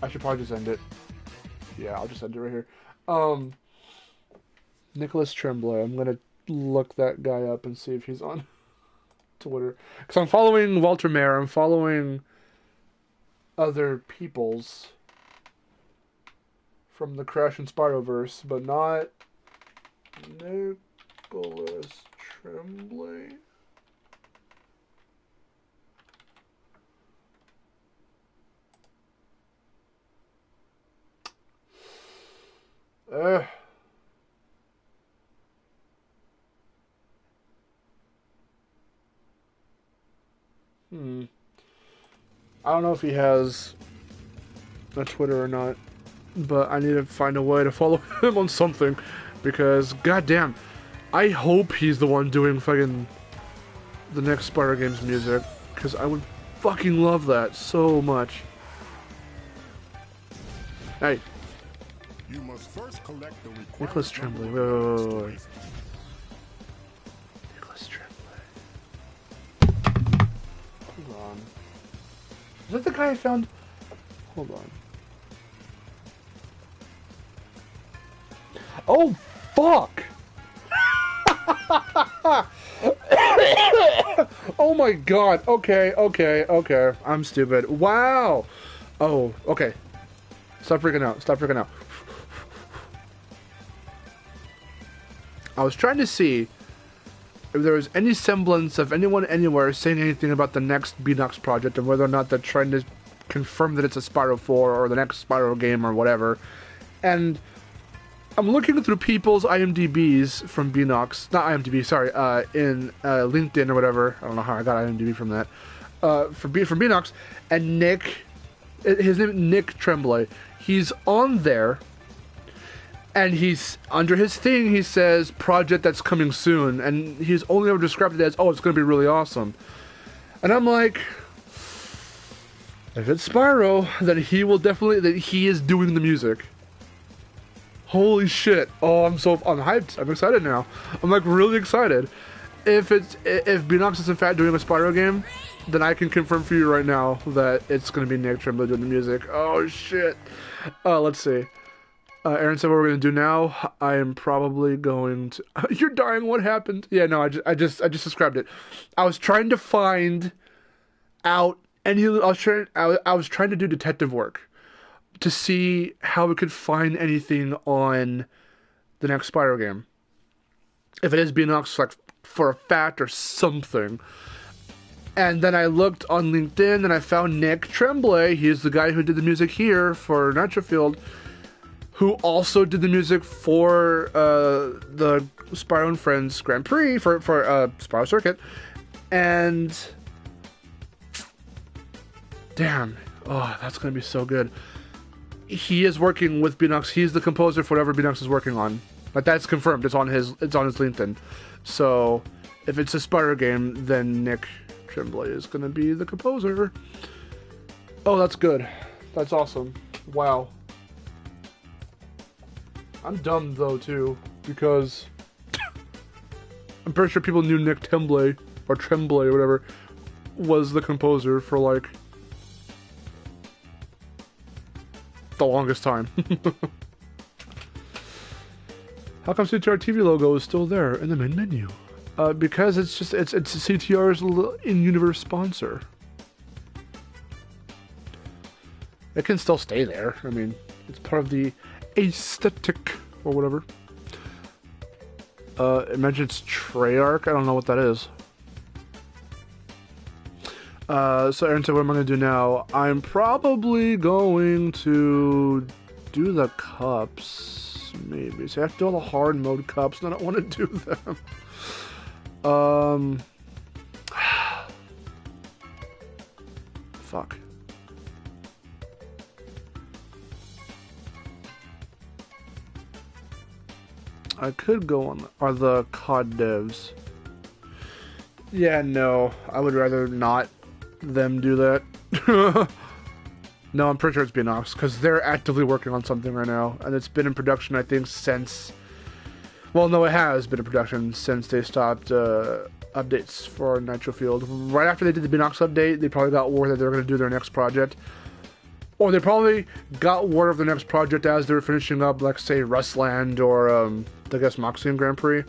I should probably just end it. Yeah, I'll just end it right here. Nicholas Tremblay. I'm gonna look that guy up and see if he's on Twitter. Because I'm following Walter Mayer. I'm following other peoples from the Crash and Spyroverse, but not Nicholas Tremblay. I don't know if he has a Twitter or not, but I need to find a way to follow him on something, because goddamn, I hope he's the one doing fucking the next Spyro Games music, because I would fucking love that so much. Hey.
You must first collect the required
Nicholas Tremblay.
number of
Wait.
stories.
Nicholas Tremblay. Hold on. Is that the guy I found? Hold on. Oh, fuck! Oh my god. Okay. I'm stupid. Wow! Oh, okay. Stop freaking out. I was trying to see if there was any semblance of anyone anywhere saying anything about the next Beanox project and whether or not they're trying to confirm that it's a Spyro 4 or the next Spyro game or whatever. And I'm looking through people's IMDb's from Beanox, not IMDb, sorry, in LinkedIn or whatever. I don't know how I got IMDb from that. From Beanox, and his name is Nick Tremblay. He's on there. And he's, under his thing, he says, project that's coming soon. And he's only ever described it as, oh, it's going to be really awesome. And I'm like, if it's Spyro, then he is doing the music. Holy shit. Oh, I'm hyped. I'm excited now. I'm like really excited. If Beanox is in fact doing a Spyro game, then I can confirm for you right now that it's going to be Nick Tremblay doing the music. Oh shit. Let's see. Aaron said, "What we're gonna do now? I am probably going to." You're dying. What happened? Yeah, no, I just described it. I was trying to find out any. I was trying to do detective work to see how we could find anything on the next Spyro game. If it is Beanox, like for a fact or something. And then I looked on LinkedIn and I found Nick Tremblay. He's the guy who did the music here for Nitro-Fueled, who also did the music for the Spyro and Friends Grand Prix for Spyro Circuit. And damn, oh, that's gonna be so good. He is working with Beanox. He's the composer for whatever Beanox is working on. Like, that's confirmed. It's on his LinkedIn. So if it's a Spyro game, then Nick Tremblay is gonna be the composer. Oh, that's good. That's awesome. Wow. I'm dumb though too, because I'm pretty sure people knew Nick Tremblay or whatever was the composer for like the longest time. How come CTR TV logo is still there in the main menu? Because it's CTR's in-universe sponsor. It can still stay there. I mean, it's part of the aesthetic or whatever. It mentions Treyarch. I don't know what that is. So Aaron said, what am I going to do now? I'm probably going to do the cups, maybe. So I have to do all the hard mode cups, and I don't want to do them. Fuck. I could go on, are the COD devs. Yeah, no, I would rather not them do that. No, I'm pretty sure it's Beanox, because they're actively working on something right now, and it's been in production, I think, since... Well, no, it has been in production since they stopped updates for Nitro-Fueled. Right after they did the Beanox update, they probably got word that they were going to do their next project. Or they probably got word of their next project as they were finishing up, like, say, Rustland or, I guess, Moxian Grand Prix.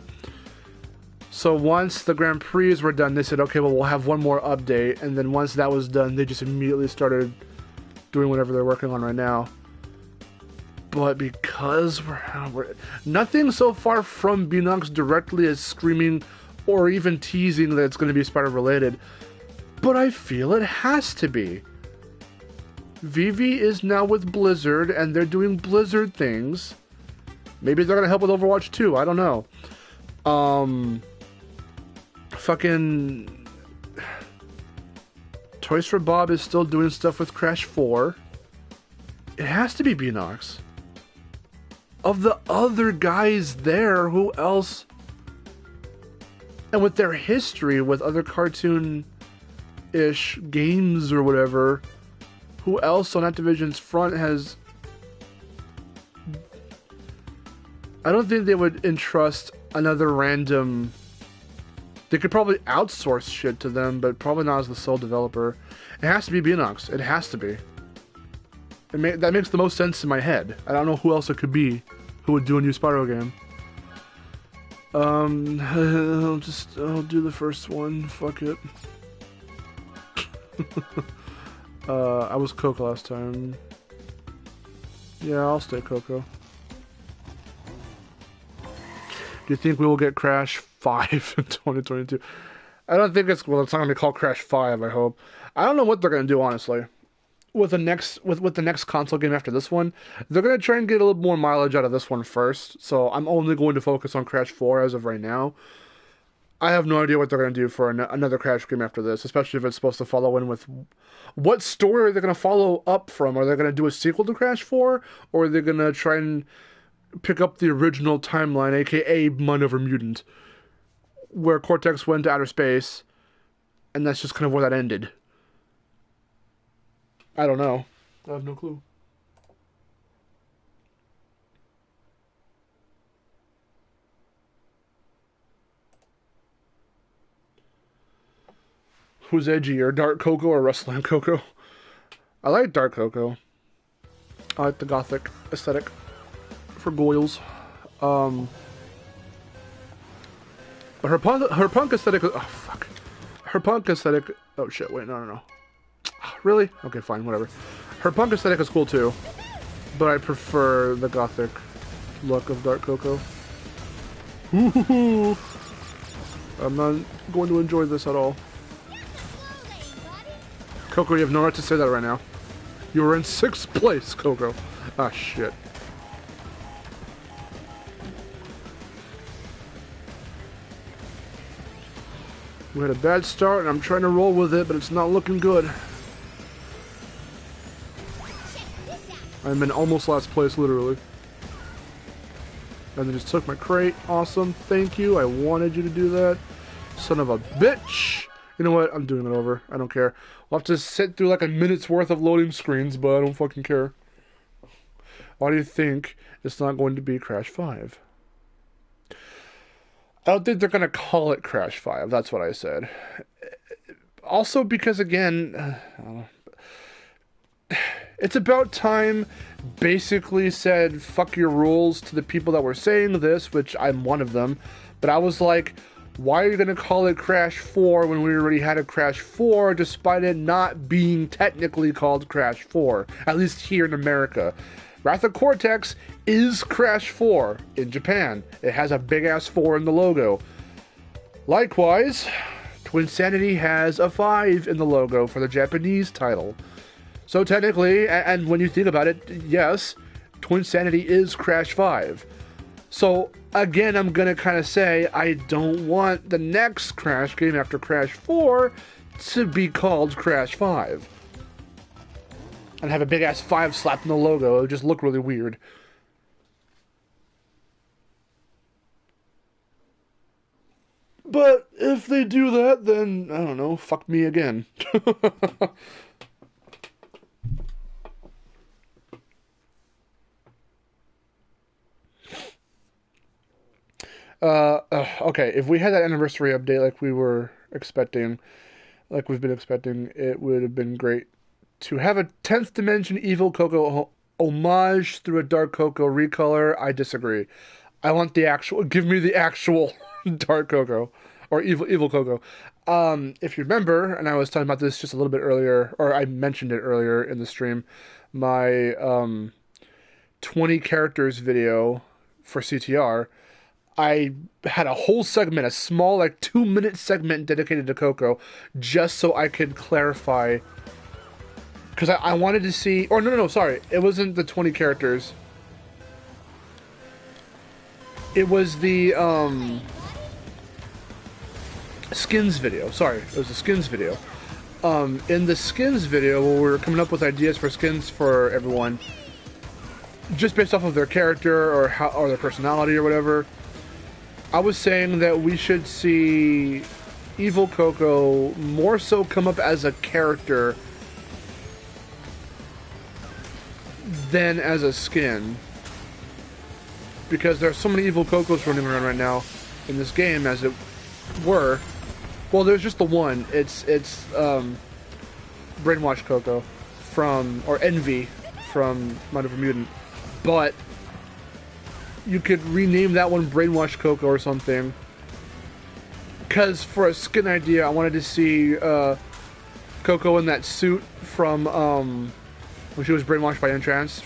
So once the Grand Prix were done, they said, okay, well, we'll have one more update. And then once that was done, they just immediately started doing whatever they're working on right now. But because we're nothing so far from Beanox directly is screaming or even teasing that it's going to be Spyro related. But I feel it has to be. Vivi is now with Blizzard, and they're doing Blizzard things. Maybe they're going to help with Overwatch 2, I don't know. Fucking Toys for Bob is still doing stuff with Crash 4. It has to be Beanox. Of the other guys there, who else? And with their history with other cartoon-ish games or whatever, who else on Activision's front has... I don't think they would entrust another random... They could probably outsource shit to them, but probably not as the sole developer. It has to be Beanox. It has to be. That makes the most sense in my head. I don't know who else it could be who would do a new Spyro game. I'll do the first one. Fuck it. I was Coco last time. Yeah, I'll stay Coco. Do you think we will get Crash 5 in 2022? I don't think it's... Well, it's not going to be called Crash 5, I hope. I don't know what they're going to do, honestly. With the next console game after this one, they're going to try and get a little more mileage out of this one first. So I'm only going to focus on Crash 4 as of right now. I have no idea what they're going to do for another Crash game after this, especially if it's supposed to follow in with... What story are they going to follow up from? Are they going to do a sequel to Crash 4? Or are they going to try and pick up the original timeline, aka Mind Over Mutant, where Cortex went to outer space, and that's just kind of where that ended? I don't know. I have no clue. Who's edgier, Dark Coco or Rustland Coco? I like Dark Coco. I like the gothic aesthetic. for Goyles. But her punk aesthetic. Oh fuck. Her punk aesthetic. Oh shit! Wait, no. Really? Okay, fine, whatever. Her punk aesthetic is cool too, but I prefer the gothic look of Dark Coco. Ooh, I'm not going to enjoy this at all. Coco, you have no right to say that right now. You were in 6th place, Coco. Ah, shit. We had a bad start, and I'm trying to roll with it, but it's not looking good. I'm in almost last place, literally. And they just took my crate. Awesome. Thank you. I wanted you to do that. Son of a bitch. You know what? I'm doing it over. I don't care. We'll have to sit through like a minute's worth of loading screens, but I don't fucking care. Why do you think it's not going to be Crash 5? I don't think they're going to call it Crash 5. That's what I said. Also because, again, it's about time basically said, fuck your rules to the people that were saying this, which I'm one of them. But I was like, why are you going to call it Crash 4 when we already had a Crash 4, despite it not being technically called Crash 4, at least here in America? Wrath of Cortex is Crash 4 in Japan. It has a big-ass 4 in the logo. Likewise, Twinsanity has a 5 in the logo for the Japanese title. So technically, and when you think about it, yes, Twinsanity is Crash 5. So, again, I'm going to kind of say I don't want the next Crash game after Crash 4 to be called Crash 5. And have a big-ass 5 slapped in the logo. It would just look really weird. But if they do that, then, I don't know, fuck me again. Okay, if we had that anniversary update like we were expecting, like we've been expecting, it would have been great. To have a 10th Dimension Evil Coco homage through a Dark Coco recolor, I disagree. I want the actual, give me the actual Dark Coco, or Evil Coco. If you remember, and I was talking about this just a little bit earlier, or I mentioned it earlier in the stream, my 20 characters video for CTR, I had a whole segment, a small, like 2-minute segment dedicated to Coco, just so I could clarify. Because I wanted to see... Or no, sorry. It wasn't the 20 characters. It was the, skins video. Sorry, it was the skins video. In the skins video, where we were coming up with ideas for skins for everyone, just based off of their character or their personality or whatever, I was saying that we should see Evil Coco more so come up as a character than as a skin, because there's so many Evil Cocos running around right now in this game, as it were. Well, there's just the one. It's Brainwash Coco or Envy from Might of a Mutant, but you could rename that one Brainwash Coco or something. Because for a skin idea, I wanted to see Coco in that suit from when she was brainwashed by Entranced.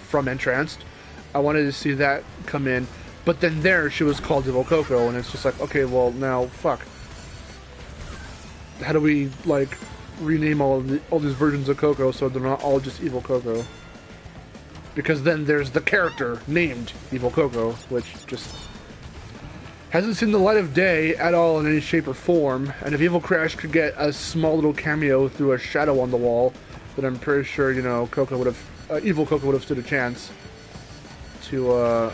I wanted to see that come in. But then there, she was called Evil Coco, and it's just like, okay, well, now, fuck. How do we, like, rename all these versions of Coco so they're not all just Evil Coco? Because then there's the character named Evil Coco, which just hasn't seen the light of day at all in any shape or form. And if Evil Crash could get a small little cameo through a shadow on the wall, then I'm pretty sure, you know, Evil Coco would have stood a chance to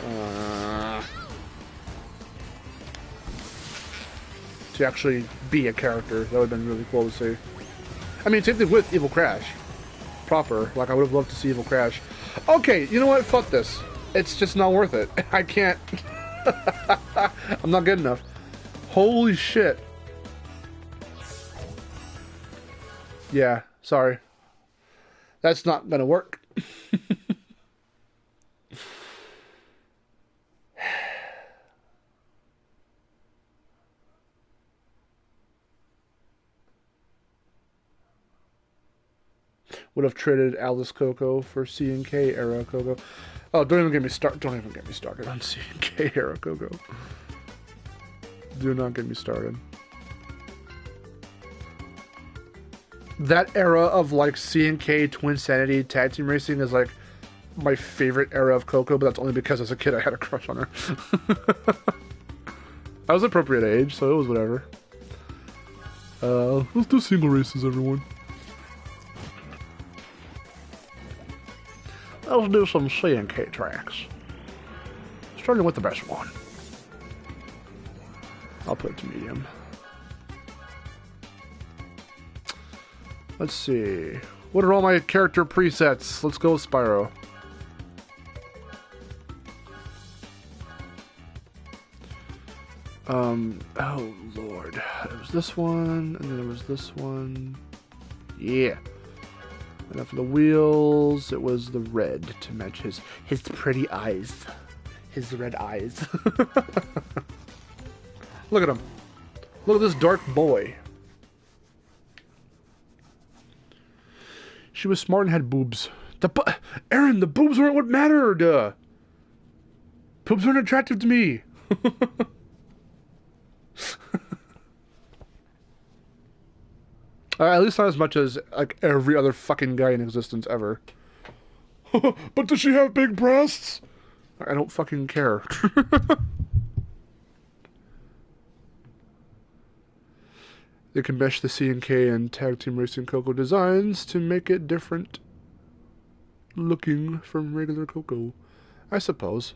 actually be a character. That would have been really cool to see. I mean, same thing with Evil Crash. Proper. Like, I would have loved to see Evil Crash. Okay, you know what? Fuck this. It's just not worth it. I can't. I'm not good enough. Holy shit. Yeah, sorry. That's not gonna work. would have traded Alice Coco for C&K era Coco. Oh, don't even get me started on C&K era Coco. Do not get me started. That era of like C&K Twin Sanity tag team racing is like my favorite era of Coco, but that's only because as a kid I had a crush on her. I was appropriate age, so it was whatever. Let's do single races, everyone. Let's do some C&K tracks. Starting with the best one. I'll put it to medium. Let's see. What are all my character presets? Let's go with Spyro. Oh lord. It was this one, and then there was this one. Yeah. And then for the wheels, it was the red to match his pretty eyes. His red eyes. Look at him. Look at this dark boy. She was smart and had boobs. Aaron, the boobs weren't what mattered. Boobs aren't attractive to me. At least not as much as like every other fucking guy in existence ever. But does she have big breasts? I don't fucking care. They can mesh the C&K and Tag Team Racing Coco designs to make it different looking from regular Coco, I suppose.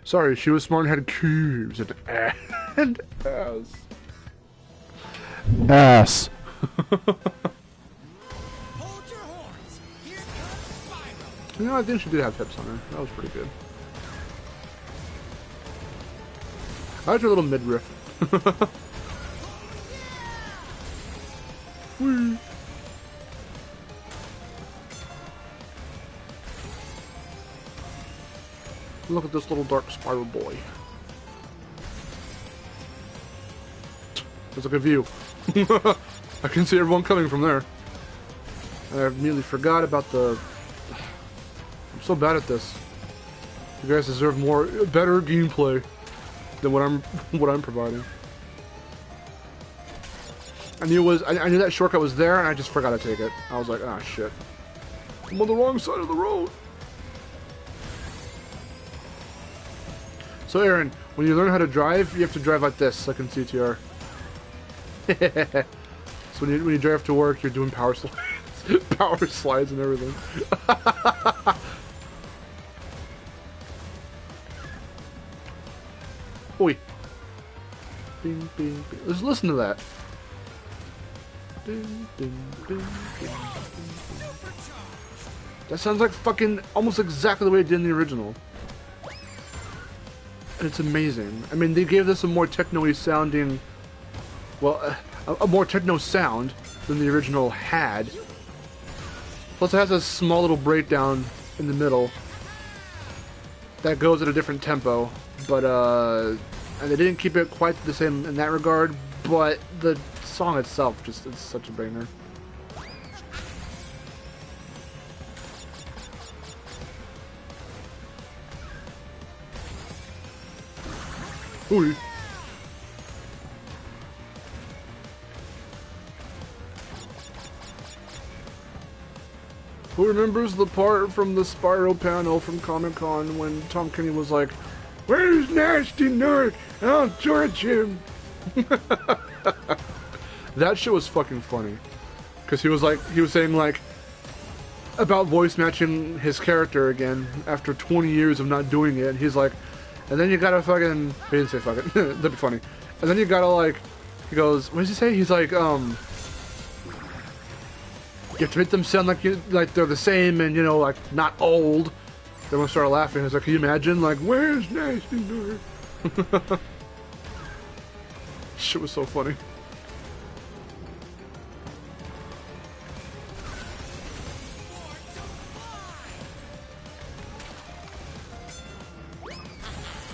Sorry, she was smart and had cubes and ass. Ass.
Hold your horns. Here comes Spyro.
You know, I think she did have hips on her. That was pretty good. I like her little midriff. Whee. Look at this little dark spiral boy. That's a good view. I can see everyone coming from there. I immediately forgot about the... I'm so bad at this. You guys deserve better gameplay than what I'm providing. I knew that shortcut was there, and I just forgot to take it. I was like, ah, shit. I'm on the wrong side of the road. So, Aaron, when you learn how to drive, you have to drive like this, like in CTR. So when you drive to work, you're doing power slides, power slides and everything. Oi. Bing, bing, bing. Let's listen to that. Ding, ding, ding, ding, ding, ding. That sounds like fucking almost exactly the way it did in the original. And it's amazing. I mean, they gave this a more techno-y sounding, well, a more techno sound than the original had. Plus it has a small little breakdown in the middle that goes at a different tempo, but and they didn't keep it quite the same in that regard, but the song itself just is such a banger. Ooh. Who remembers the part from the Spyro panel from Comic-Con when Tom Kenny was like, "Where's Nasty Nerd? I'll torch him." That shit was fucking funny. Because he was saying like, about voice matching his character again after 20 years of not doing it. He's like, and then you gotta fucking, he didn't say fucking, that'd be funny. And then you gotta like, he goes, what does he say? He's like, you have to make them sound like they're the same and, you know, like, not old. Everyone started laughing. He's like, can you imagine? Like, where's Nasty Nerd? Shit was so funny.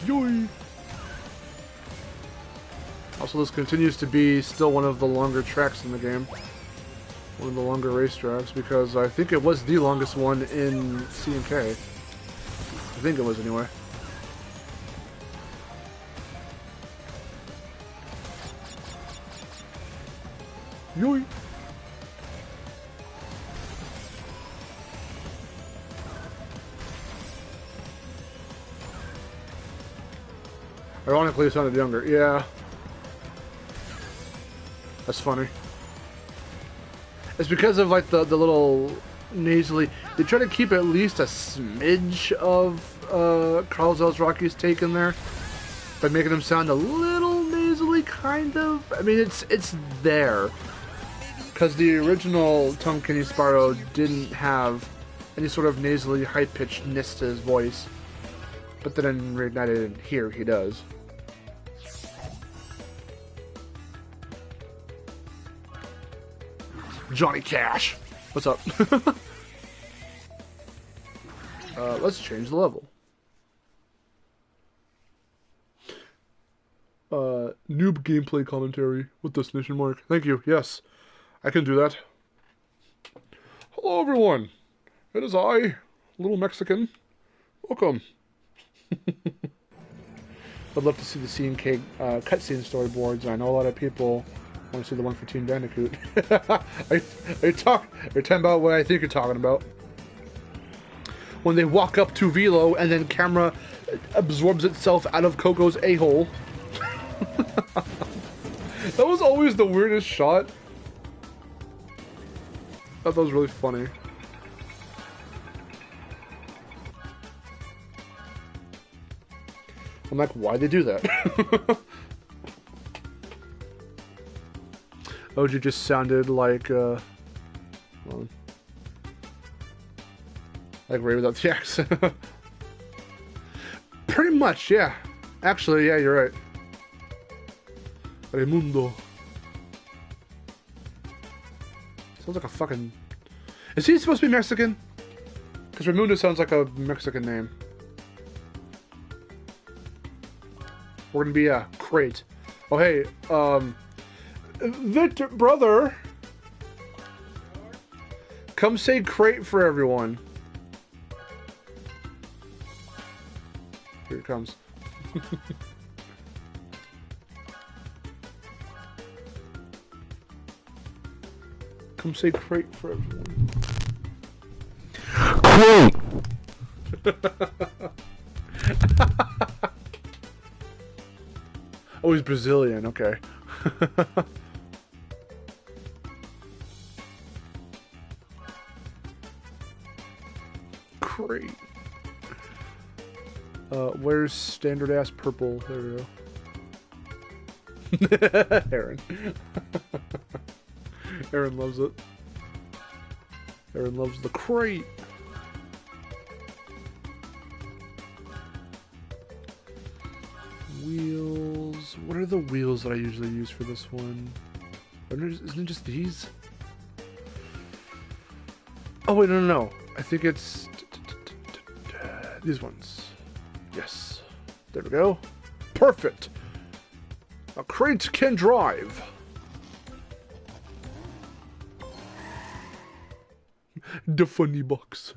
Yoy! How also this continues to be still one of the longer tracks in the game. One of the longer race tracks, because I think it was the longest one in C and K. I think it was anyway. Yoy! Ironically, it sounded younger. Yeah. That's funny. It's because of like the little nasally. They try to keep at least a smidge of Carl Rocky's take in there by making him sound a little nasally, kind of. I mean, it's there because the original Tom Kenny Sparrow didn't have any sort of nasally, high-pitchedness to his voice, but then in Reignited and here he does. Johnny Cash! What's up? Let's change the level. Noob gameplay commentary with destination mark. Thank you. Yes, I can do that. Hello, everyone. It is I, Little Mexican. Welcome. I'd love to see the C&K cutscene storyboards. I know a lot of people want to see the one for Team Bandicoot. Are you talking about what I think you're talking about? When they walk up to Velo and then camera absorbs itself out of Coco's a-hole. That was always the weirdest shot. I thought that was really funny. I'm like, why'd they do that? OG just sounded like, well, like Ray without the accent. Pretty much, yeah. Actually, yeah, you're right. Raimundo. Sounds like a fucking... Is he supposed to be Mexican? Because Raimundo sounds like a Mexican name. We're gonna be a crate. Oh hey, Victor, brother, come say crate for everyone. Here it comes. Come say crate for everyone. Crate. Oh, he's Brazilian, okay. Great. Where's standard ass purple? There we go. Aaron. Aaron loves it. Aaron loves the crate. Wheels. What are the wheels that I usually use for this one? Isn't it just these? Oh wait, no. I think it's these ones. Yes. There we go. Perfect. A crate can drive. The funny box.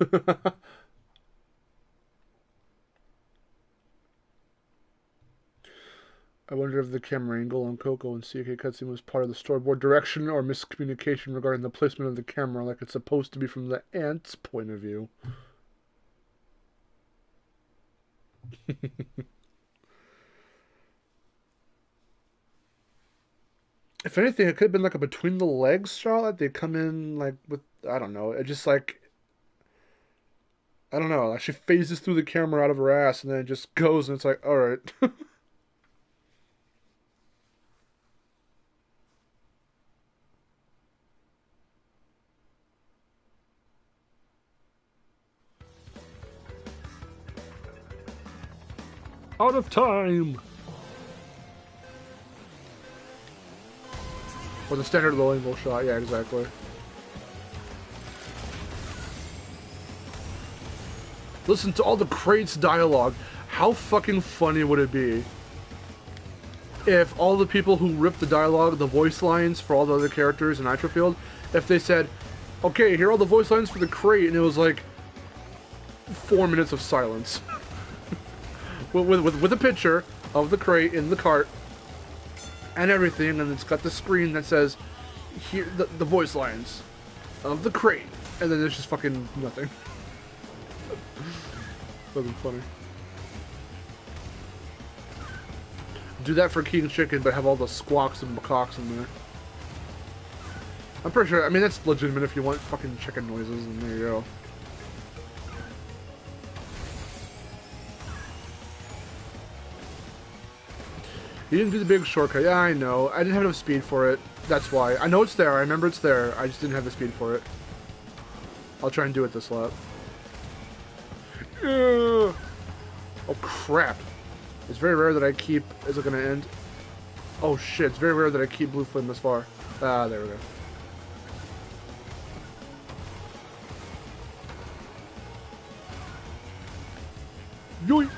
I wonder if the camera angle on Coco and CK cutscene was part of the storyboard direction or miscommunication regarding the placement of the camera, like it's supposed to be from the ant's point of view. If anything, it could have been like a between the legs shot. Like they come in like with, I don't know. It just like, I don't know. Like she phases through the camera out of her ass and then it just goes and it's like, all right. Out of time! Or the standard low angle shot, yeah, exactly. Listen to all the crates dialogue. How fucking funny would it be if all the people who ripped the dialogue, the voice lines for all the other characters in Nitro-Fueled, if they said, okay, here are all the voice lines for the crate, and it was like 4 minutes of silence. with a picture of the crate in the cart and everything, and it's got the screen that says, here, the voice lines of the crate, and then there's just fucking nothing. That'd be funny. Do that for King Chicken, but have all the squawks and macaques in there. I'm pretty sure, I mean, that's legitimate if you want fucking chicken noises, and there you go. You didn't do the big shortcut. Yeah, I know. I didn't have enough speed for it. That's why. I know it's there. I remember it's there. I just didn't have the speed for it. I'll try and do it this lap. Oh, crap. It's very rare that I keep... Is it going to end? Oh, shit. It's very rare that I keep Blue Flame this far. Ah, there we go. Yoink!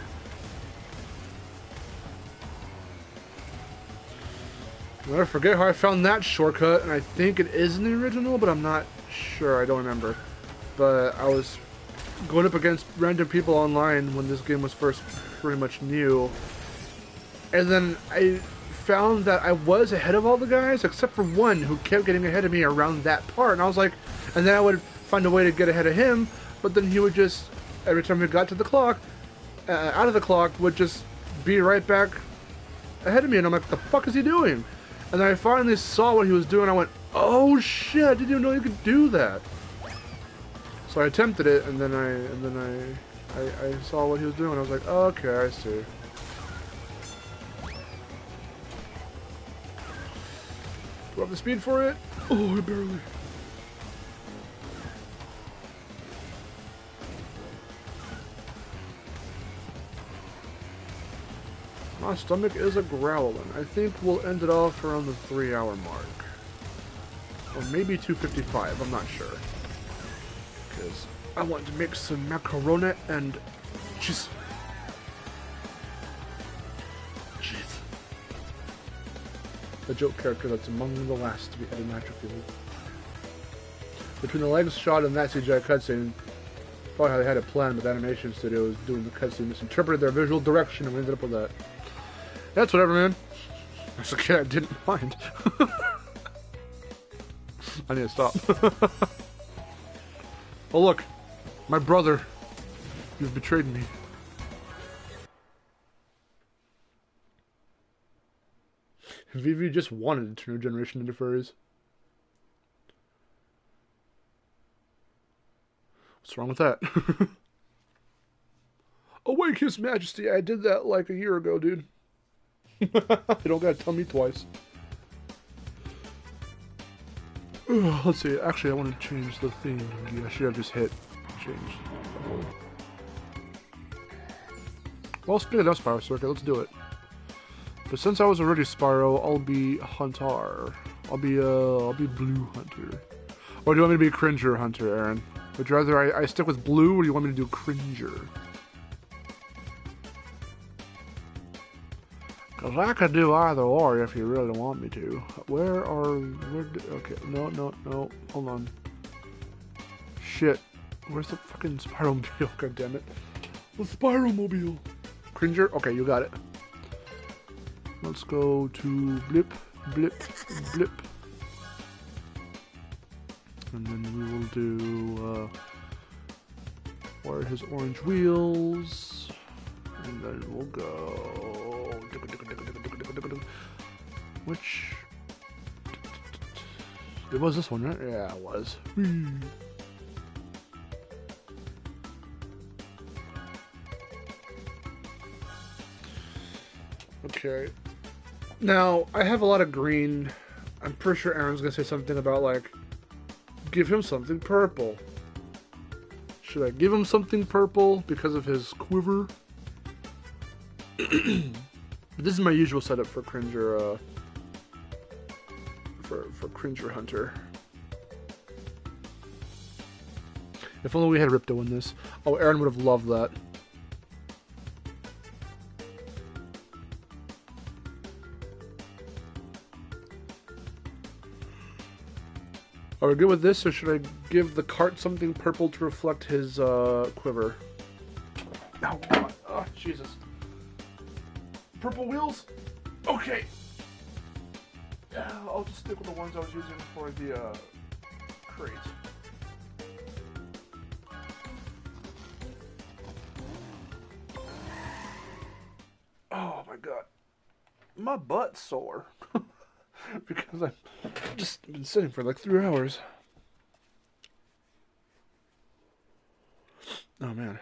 I forget how I found that shortcut, and I think it is in the original, but I'm not sure. I don't remember. But I was going up against random people online when this game was first pretty much new. And then I found that I was ahead of all the guys, except for one who kept getting ahead of me around that part. And I was like, and then I would find a way to get ahead of him, but then he would just, every time we got to the clock, out of the clock, would just be right back ahead of me. And I'm like, what the fuck is he doing? And then I finally saw what he was doing. I went, oh shit, I didn't even know you could do that. So I attempted it, and then I saw what he was doing. I was like, oh, okay, I see. Do I have the speed for it? Oh, barely. My stomach is a growling. I think we'll end it off around the 3-hour mark. Or maybe 2:55, I'm not sure. Because I want to make some macaroni and cheese. Jeez. The joke character that's among the last to be added Nitro-Fueled. Between the legs shot and that CGI cutscene, probably how they had it planned, but the animation studio was doing the cutscene, misinterpreted their visual direction, and we ended up with that. That's whatever, man. As a kid, I didn't mind. I need to stop. Oh, look. My brother. You've betrayed me. Vivi just wanted to turn her generation into furries. What's wrong with that? Awake His Majesty. I did that like a year ago, dude. You don't gotta tell me twice. Let's see. Actually, I want to change the theme. Yeah, I should have just hit change. Well, speaking of Spyro Circuit, let's do it. But since I was already Spyro, I'll be Hunter. I'll be Blue Hunter. Or do you want me to be Cringer Hunter, Aaron? Would you rather I stick with Blue, or do you want me to do Cringer? Because I could do either or if you really want me to. Okay, no, hold on. Shit. Where's the fucking Spyro-mobile? God damn it. The Spyro-mobile. Cringer? Okay, you got it. Let's go to blip, blip, blip. And then we will do, where are his orange wheels? And then we'll go... Which... It was this one, right? Yeah, it was. Whee. Okay. Now, I have a lot of green. I'm pretty sure Aaron's gonna say something about, like, give him something purple. Should I give him something purple because of his quiver? This is my usual setup for Cringer, for Cringer Hunter. If only we had Ripto in this. Oh, Aaron would have loved that. Are we good with this, or should I give the cart something purple to reflect his quiver? Oh, God. Oh, Jesus. Purple wheels? Okay. I'll just stick with the ones I was using for the crate. Oh my God. My butt's sore. Because I've just been sitting for like 3 hours. Oh man.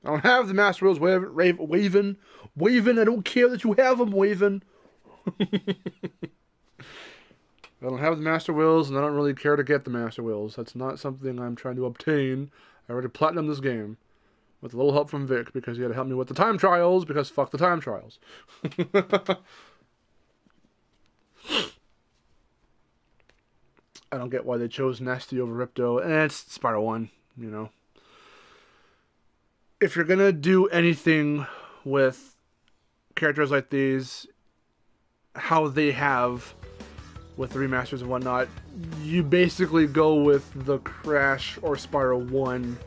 I don't have the master wheels waving. I don't care that you have them waving. I don't have the master wheels, and I don't really care to get the master wheels. That's not something I'm trying to obtain. I already platinumed this game with a little help from Vic, because he had to help me with the time trials, because fuck the time trials. I don't get why they chose Nasty over Ripto, and it's Spyro 1, you know. If you're gonna do anything with characters like these, how they have with the remasters and whatnot, you basically go with the Crash or Spyro 1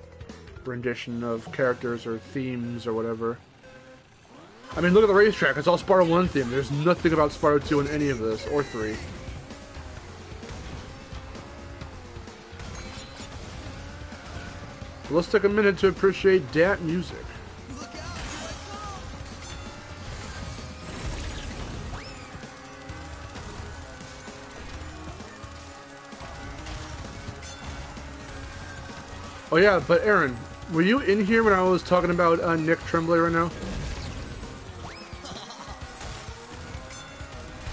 rendition of characters or themes or whatever. I mean, look at the racetrack. It's all Spyro 1 theme. There's nothing about Spyro 2 in any of this, or 3. Let's take a minute to appreciate that music. Oh yeah, but Aaron, were you in here when I was talking about Nick Tremblay right now?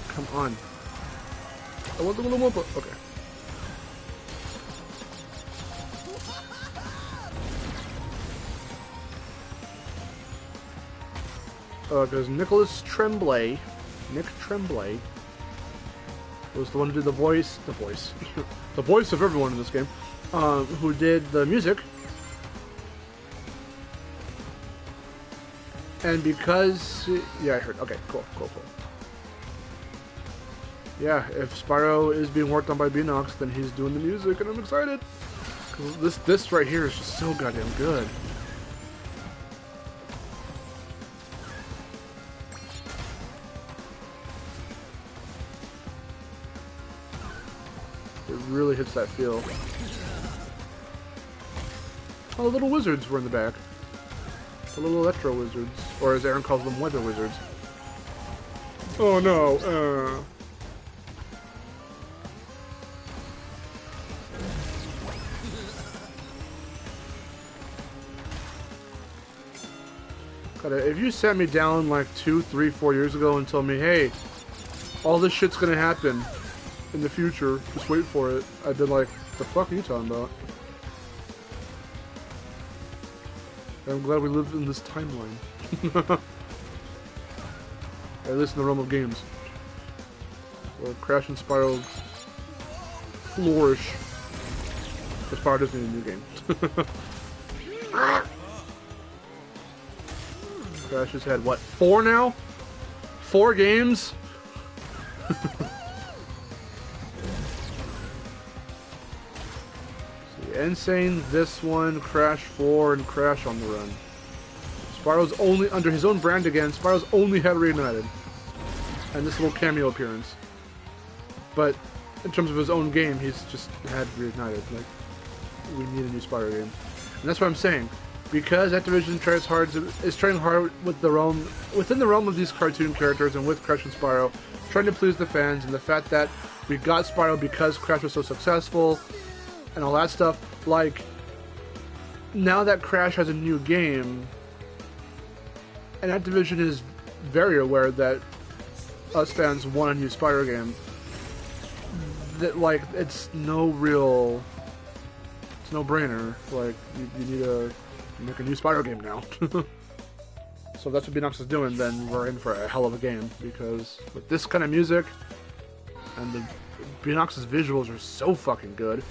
Come on. I want the little Wumpa. Okay. Because Nick Tremblay was the one who did the voice the voice of everyone in this game, who did the music, and because, yeah, I heard, okay, cool. Yeah, if Spyro is being worked on by Beanox, then he's doing the music, and I'm excited, because this right here is just so goddamn good. Really hits that feel. Oh, the little wizards were in the back. The little electro wizards, or as Aaron calls them, weather wizards. Oh no, God, if you sat me down like 2, 3, 4 years ago and told me, hey, all this shit's gonna happen in the future, just wait for it, I've been like, the fuck are you talking about? I'm glad we live in this timeline. At least in the realm of games. Where Crash and Spyro flourish. Because Spyro doesn't need a new game. Crash has had, what, 4 now? 4 games? Insane, this one, Crash 4, and Crash on the Run. Spyro's only, under his own brand again, Spyro's only had Reignited. And this little cameo appearance. But, in terms of his own game, he's just had Reignited. Like, we need a new Spyro game. And that's what I'm saying. Because Activision is trying hard with the realm, within the realm of these cartoon characters and with Crash and Spyro, trying to please the fans, and the fact that we got Spyro because Crash was so successful, and all that stuff, like, now that Crash has a new game, and Activision is very aware that us fans want a new Spyro game, that, like, it's no-brainer. Like, you need to make a new Spyro game now. So if that's what Beanox is doing, then we're in for a hell of a game, because with this kind of music, and the Beanox's visuals are so fucking good.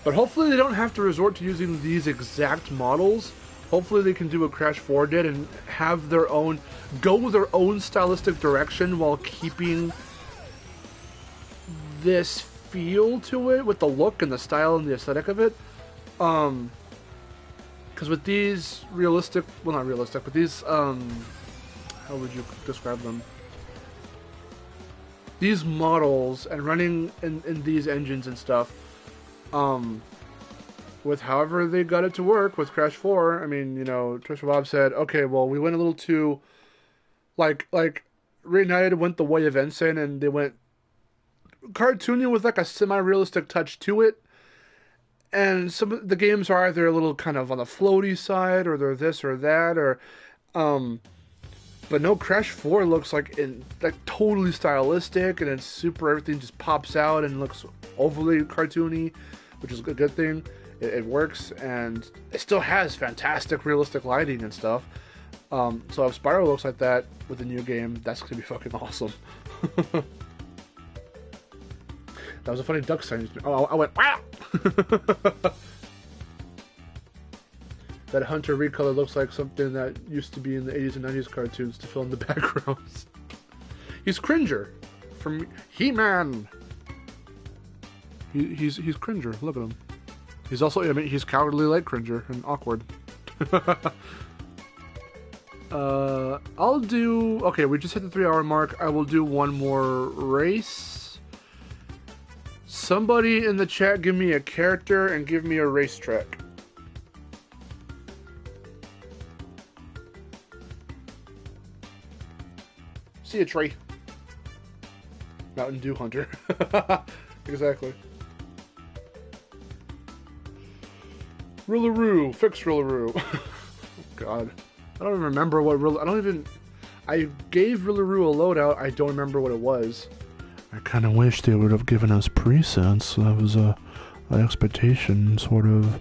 But hopefully they don't have to resort to using these exact models. Hopefully they can do what Crash 4 did and have their own, go with their own stylistic direction while keeping this feel to it with the look and the style and the aesthetic of it. Because with these realistic, well, not realistic, but these, how would you describe them? These models and running in these engines and stuff, with however they got it to work with Crash 4, I mean, you know, Twisted Bob said, okay, well, we went a little too, like Reignited went the way of Ensign, and they went cartoony with like a semi-realistic touch to it. And some of the games are either a little kind of on the floaty side, or they're this or that, or, but no, Crash 4 looks like totally stylistic, and it's super, everything just pops out and looks overly cartoony, which is a good thing. It works, and it still has fantastic realistic lighting and stuff. So if Spyro looks like that with the new game, that's gonna be fucking awesome. That was a funny duck sound. Oh, I went, wow! That Hunter recolor looks like something that used to be in the 80s and 90s cartoons to fill in the backgrounds. He's Cringer from He-Man. He's Cringer. Look at him. He's also, I mean, he's cowardly like Cringer and awkward. I'll do, okay, we just hit the 3-hour mark. I will do one more race. Somebody in the chat give me a character and give me a racetrack. See a tree. Mountain Dew Hunter. Exactly. Rillaroo. Fix Rillaroo. Oh, God. I don't even remember what I gave Rillaroo a loadout. I don't remember what it was. I kind of wish they would have given us presets. That was an expectation, sort of.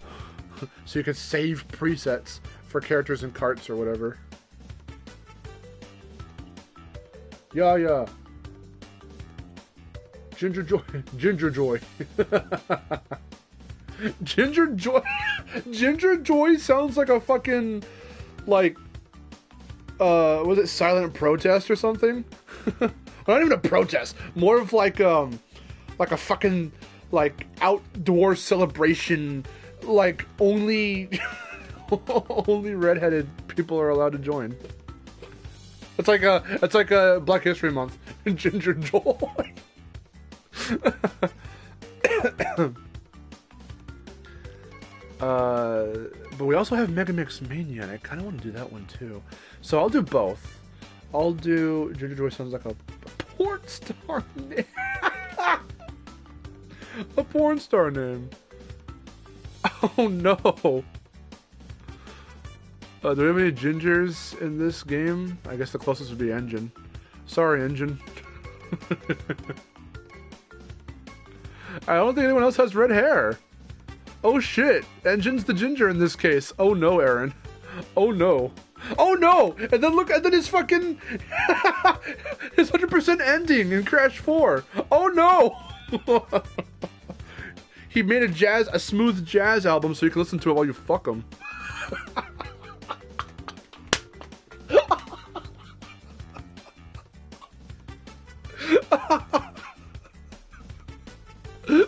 So you could save presets for characters in carts or whatever. Yeah. Ginger Joy. Ginger Joy. Ginger Joy. Ginger Joy sounds like a fucking, like, was it Silent Protest or something? Not even a protest. More of like a fucking, like, outdoor celebration. Like, only redheaded people are allowed to join. It's like a Black History Month. Ginger Joy. But we also have Mega Mix Mania, and I kind of want to do that one too. So I'll do both. I'll do Ginger Joy. Sounds like a porn star name. A porn star name. Oh no. Do we have any gingers in this game? I guess the closest would be Engine. Sorry, Engine. I don't think anyone else has red hair. Oh shit, Engine's the ginger in this case. Oh no, Aaron. Oh no. Oh no! And then look, and then his fucking his 100% ending in Crash 4. Oh no! He made a smooth jazz album so you can listen to it while you fuck him.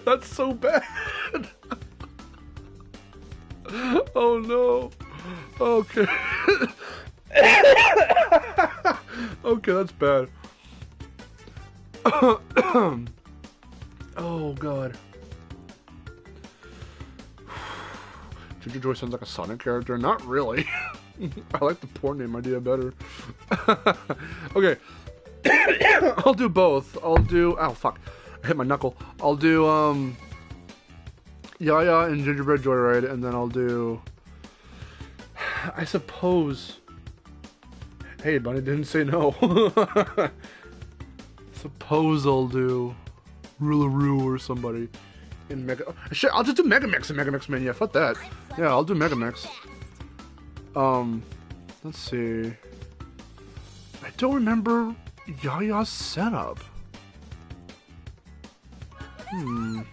That's so bad. Oh no. Okay. Okay, that's bad. Oh god. Ginger Joy sounds like a Sonic character. Not really. I like the porn name idea better. Okay. I'll do both. I'll do... Oh, fuck. I hit my knuckle. I'll do, Yaya and Gingerbread Joyride, and then I'll do... I suppose... Hey, Bunny didn't say no. Suppose I'll do Rillaroo or somebody in Mega... Oh, shit, I'll just do Mega Mix in Mega Mix Mania. Fuck that. Yeah, I'll do Mega Mix. Let's see. I don't remember Yaya's setup. I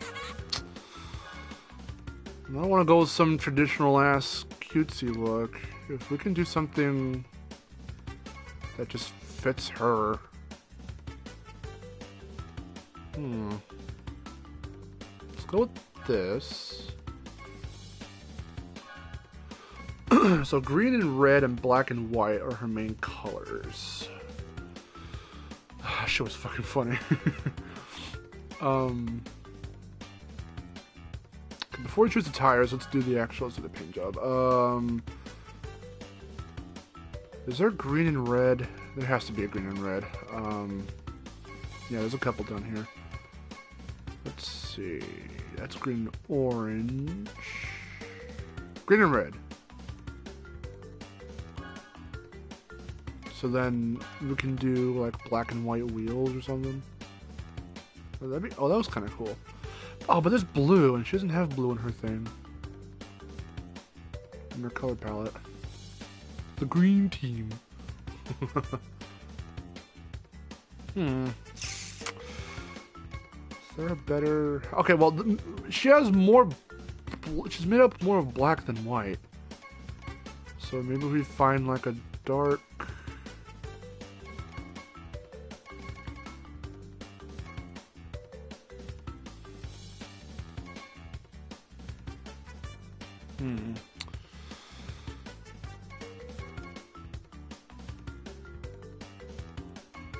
don't want to go with some traditional ass cutesy look. If we can do something that just fits her. Let's go with this. So green and red and black and white are her main colors. That shit was fucking funny. Before we choose the tires, let's do the actual, let's do the paint job. Is there green and red? There has to be a green and red. Yeah, there's a couple down here. Let's see. That's green and orange. Green and red. So then we can do like black and white wheels or something. Oh, that was kind of cool. Oh, but there's blue, and she doesn't have blue in her thing. In her color palette. The green team. Is there a better... Okay, well, she has more... She's made up more of black than white. So maybe we find like a dark...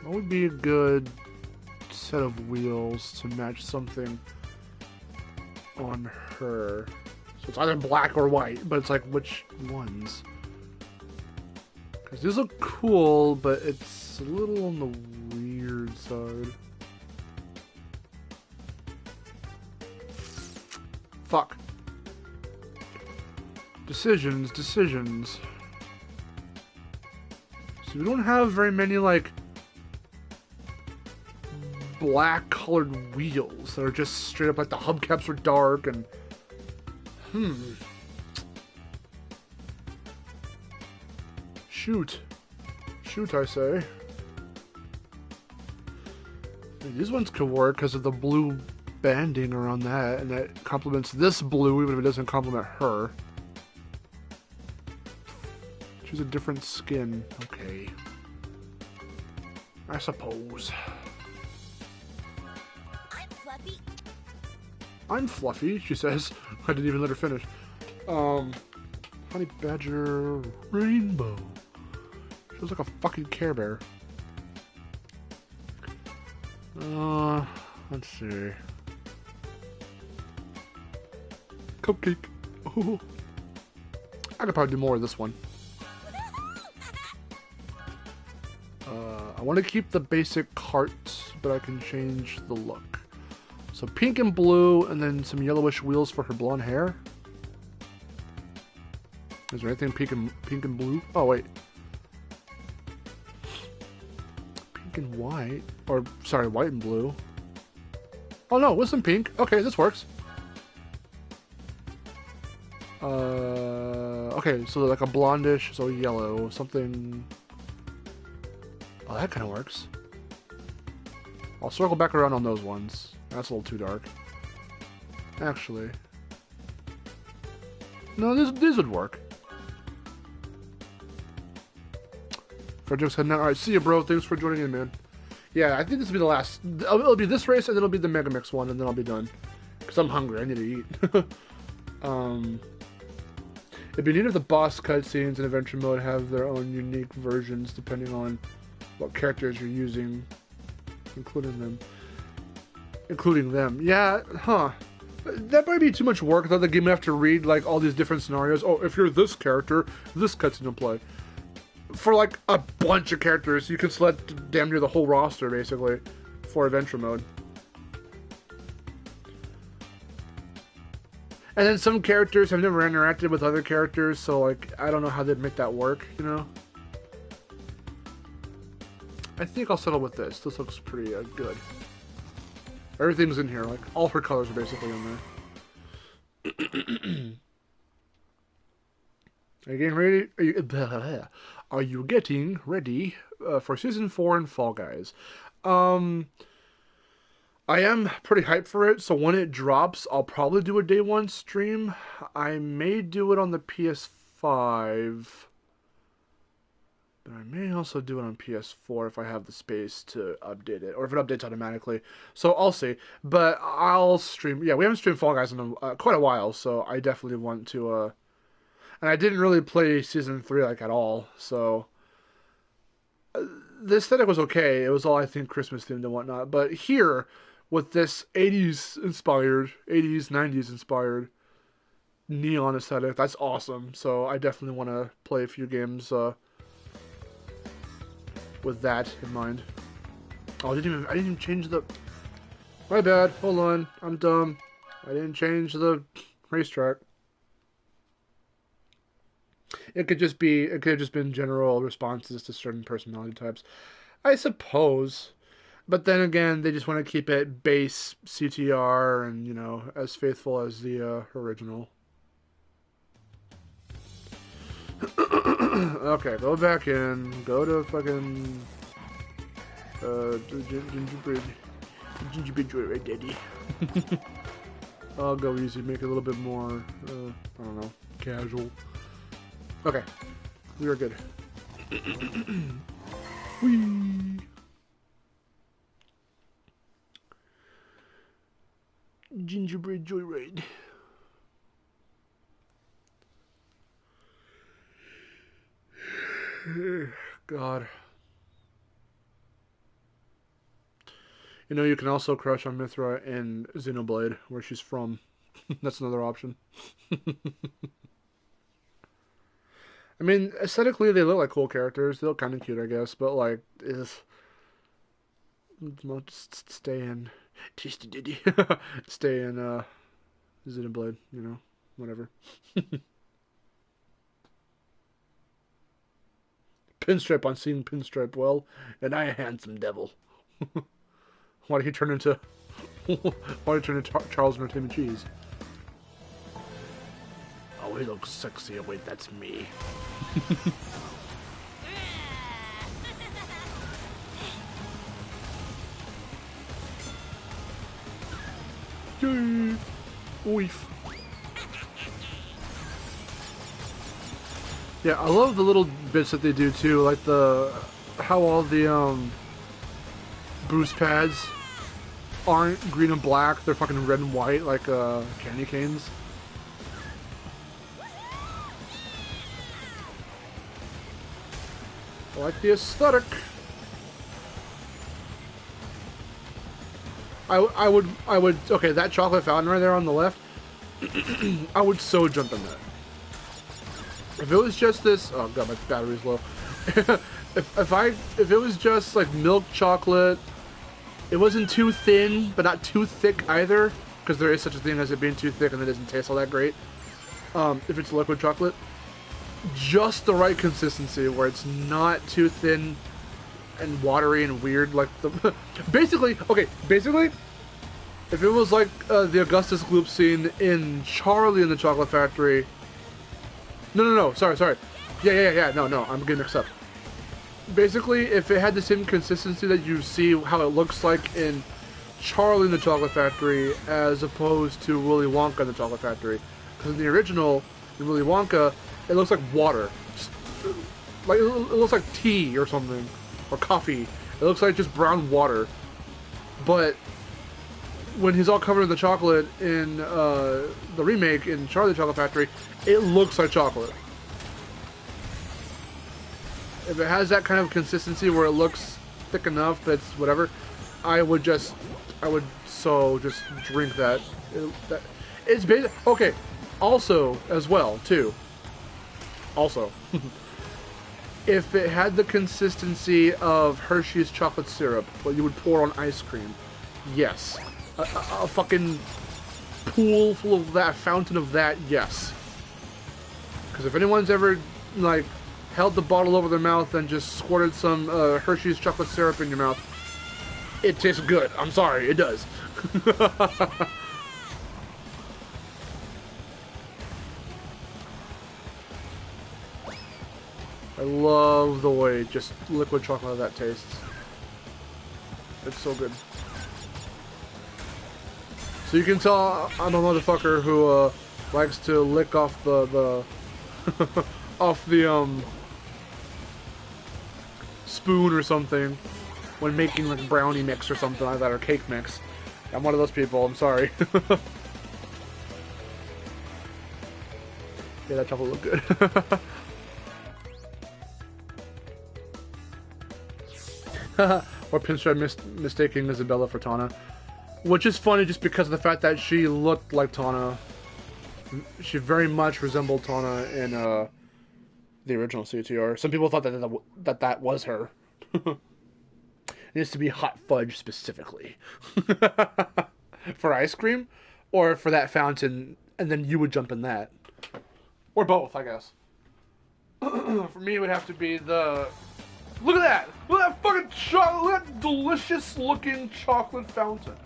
What would be a good set of wheels to match something on her? So it's either black or white, but it's like which ones? Because these look cool, but it's a little on the weird side. Fuck. Decisions. So we don't have very many, like, black colored wheels that are just straight up like the hubcaps are dark and shoot I say. These ones could work because of the blue banding around that, and that complements this blue even if it doesn't complement her. Choose a different skin. Okay, I suppose. I'm fluffy, she says. I didn't even let her finish. Honey Badger Rainbow. She looks like a fucking Care Bear. Let's see. Cupcake. Oh. I could probably do more of this one. I want to keep the basic cart, but I can change the look. So pink and blue, and then some yellowish wheels for her blonde hair. Is there anything pink and blue? Oh wait, pink and white, or sorry, white and blue. Oh no, with some pink. Okay, this works. Okay, so like a blondish, so yellow, something. Oh, that kind of works. I'll circle back around on those ones. That's a little too dark. Actually. No, these would work. Frederick's heading out. Alright, see you, bro. Thanks for joining in, man. Yeah, I think this will be the last. It'll be this race, and then it'll be the Mega Mix one, and then I'll be done. Because I'm hungry. I need to eat. It'd be neat if the boss cutscenes in Adventure Mode have their own unique versions, depending on what characters you're using, including them. Yeah, huh. That might be too much work. I thought the game would have to read, like, all these different scenarios. Oh, if you're this character, this cutscene will play. For, like, a bunch of characters, you can select damn near the whole roster, basically, for Adventure Mode. And then some characters have never interacted with other characters, so, like, I don't know how they'd make that work, you know? I think I'll settle with this. This looks pretty good. Everything's in here. Like, all her colors are basically in there. Are you getting ready? Are you getting ready for Season 4 and Fall Guys? I am pretty hyped for it, so when it drops, I'll probably do a Day 1 stream. I may do it on the PS5. But I may also do it on PS4 if I have the space to update it, or if it updates automatically. So I'll see. But I'll stream. Yeah, we haven't streamed Fall Guys in quite a while, so I definitely want to. And I didn't really play Season 3 like at all, so the aesthetic was okay. It was all, I think, Christmas themed and whatnot. But here, with this 80s inspired, 80s, 90s inspired neon aesthetic, that's awesome. So I definitely want to play a few games with that in mind. Oh, I didn't even change the... My bad. Hold on. I'm dumb. I didn't change the racetrack. It could have just been general responses to certain personality types, I suppose. But then again, they just want to keep it base CTR and, you know, as faithful as the original. Okay, go back in. Go to fucking gingerbread joy right, daddy. I'll go easy, make it a little bit more I don't know, casual. Okay, we are good. Whee! Gingerbread joyride. God. You know, you can also crush on Mithra in Xenoblade, where she's from. That's another option. I mean, aesthetically, they look like cool characters. They look kind of cute, I guess. But, like, just stay in... stay in, Xenoblade, you know? Whatever. Pinstripe on seeing Pinstripe. Well, and I a handsome devil. Why did he turn into... Why did he turn into Charles Entertainment Cheese? Oh, he looks sexy. Oh, wait, that's me. Yay! Oof. Yeah, I love the little bits that they do too, like how all the boost pads aren't green and black; they're fucking red and white, like candy canes. I like the aesthetic. I would okay, that chocolate fountain right there on the left. I would so jump in that. If it was just this, oh god, my battery's low. if it was just like milk chocolate, it wasn't too thin, but not too thick either, because there is such a thing as it being too thick and it doesn't taste all that great. If it's liquid chocolate, just the right consistency where it's not too thin and watery and weird, like the basically, if it was like the Augustus Gloop scene in Charlie and the Chocolate Factory. No, sorry. Yeah, no, I'm getting mixed up. Basically, if it had the same consistency that you see how it looks like in Charlie and the Chocolate Factory as opposed to Willy Wonka and the Chocolate Factory. Because in the original, in Willy Wonka, it looks like water. Just, like, it looks like tea or something. Or coffee. It looks like just brown water. But when he's all covered in the chocolate in the remake in Charlie and the Chocolate Factory, it looks like chocolate. If it has that kind of consistency where it looks thick enough that's whatever, I would so just drink that. It's basic. Okay. Also, as well, too. Also, if it had the consistency of Hershey's chocolate syrup, what you would pour on ice cream, yes. A fucking pool full of that, fountain of that, yes. Because if anyone's ever, like, held the bottle over their mouth and just squirted some Hershey's chocolate syrup in your mouth, it tastes good. I'm sorry, it does. I love the way just liquid chocolate of that tastes. It's so good. So you can tell I'm a motherfucker who likes to lick off the off the spoon or something when making like brownie mix or something like that, or cake mix. I'm one of those people, I'm sorry. Yeah, that chocolate looked good. Or Pinstripe mistaking Isabella for Tana. Which is funny just because of the fact that she looked like Tana. She very much resembled Tana in the original CTR. Some people thought that was her. It needs to be hot fudge specifically. For ice cream? Or for that fountain, and then you would jump in that. Or both, I guess. For me, it would have to be the... Look at that! Look at that fucking chocolate! Look at that delicious looking chocolate fountain.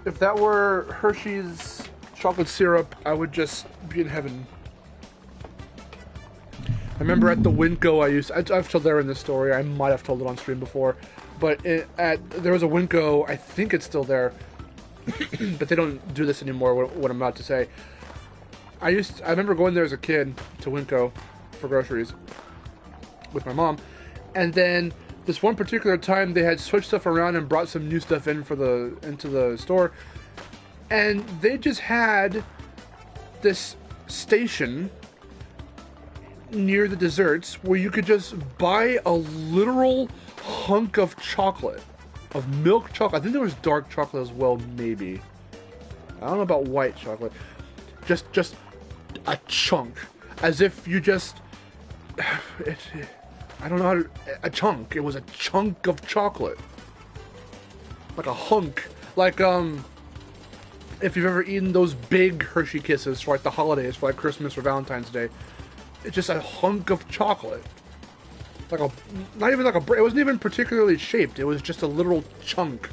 If that were Hershey's chocolate syrup, I would just be in heaven. I remember at the Winco I've told there in this story, I might have told it on stream before, but there was a Winco, I think it's still there, but they don't do this anymore, what I'm about to say. I remember going there as a kid to Winco for groceries with my mom, and then this one particular time they had switched stuff around and brought some new stuff into the store, and they just had this station near the desserts where you could just buy a literal hunk of chocolate, of milk chocolate. I think there was dark chocolate as well, maybe. I don't know about white chocolate. Just a chunk, as if you just. I don't know how to. A chunk. It was a chunk of chocolate, like a hunk. Like if you've ever eaten those big Hershey Kisses for like the holidays, for like Christmas or Valentine's Day, it's just a hunk of chocolate. Like not even like a. It wasn't even particularly shaped. It was just a literal chunk,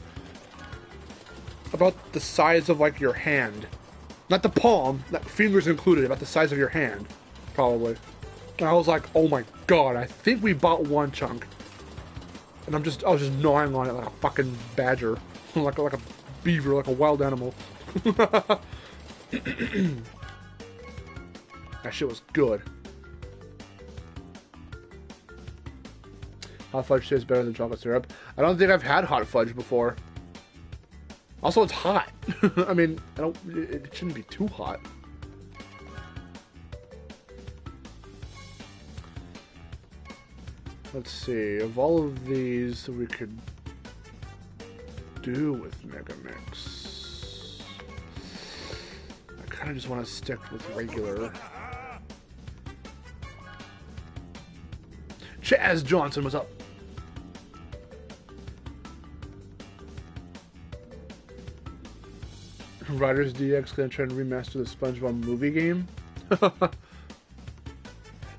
about the size of like your hand, not the palm, not fingers included, about the size of your hand, probably. And I was like, oh my god, I think we bought one chunk. And I was just gnawing on it like a fucking badger, like a beaver, like a wild animal. That shit was good. Hot fudge tastes better than chocolate syrup. I don't think I've had hot fudge before. Also, it's hot. I mean, it shouldn't be too hot. Let's see, of all of these we could do with Mega Mix, I kind of just want to stick with regular. Chaz Johnson, what's up? Riders DX gonna try and remaster the SpongeBob movie game?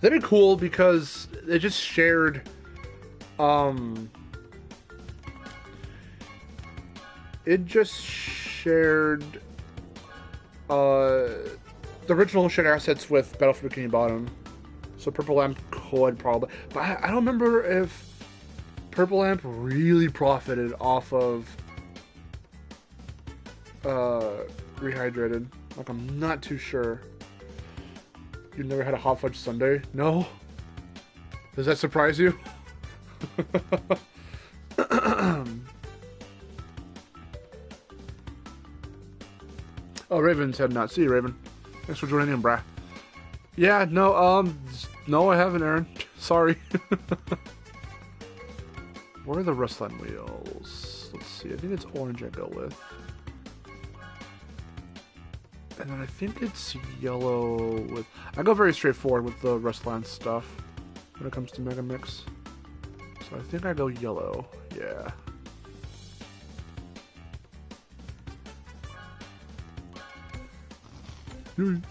That'd be cool because they just shared, the original shared assets with Battlefield Bikini Bottom. So Purple Lamp could probably, but I don't remember if Purple Lamp really profited off of, Rehydrated. Like, I'm not too sure. You've never had a hot fudge sundae? No? Does that surprise you? Oh, Raven said not. See you, Raven. Thanks for joining in, brah. Yeah, no, no, I haven't, Aaron. Sorry. Where are the Rustline wheels? Let's see. I think it's orange I go with. And then I think it's yellow with... I go very straightforward with the Rustline stuff when it comes to Mega Mix. So I think I go yellow. Yeah. God,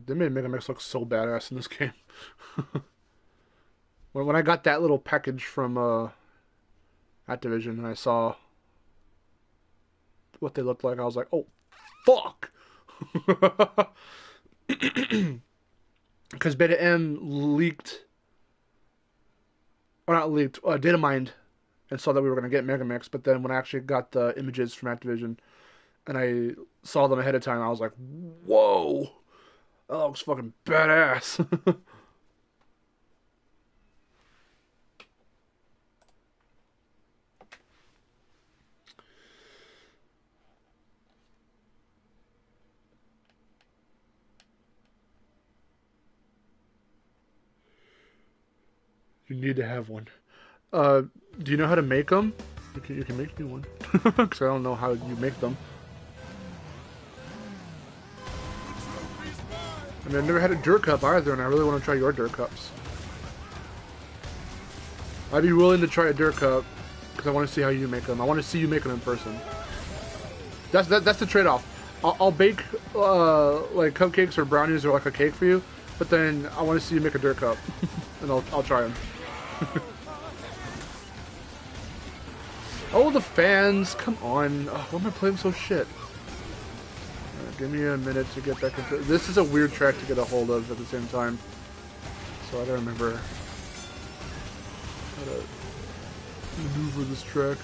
they made Mega Mix look so badass in this game. When I got that little package from Activision and I saw what they looked like, I was like, oh, fuck! Because Beta M leaked, or not leaked, data mined, and saw that we were going to get Mega Mix, but then when I actually got the images from Activision, and I saw them ahead of time, I was like, whoa! That looks fucking badass. You need to have one. Do you know how to make them? You can make me one. Because I don't know how you make them. I mean, I've never had a dirt cup either, and I really want to try your dirt cups. I'd be willing to try a dirt cup, because I want to see how you make them. I want to see you make them in person. That's the trade-off. I'll bake, like, cupcakes or brownies or, like, a cake for you, but then I want to see you make a dirt cup. And I'll try them. Oh, the fans! Come on! Oh, why am I playing so shit? Give me a minute to get back into it. This is a weird track to get a hold of at the same time, so I don't remember how to maneuver this track.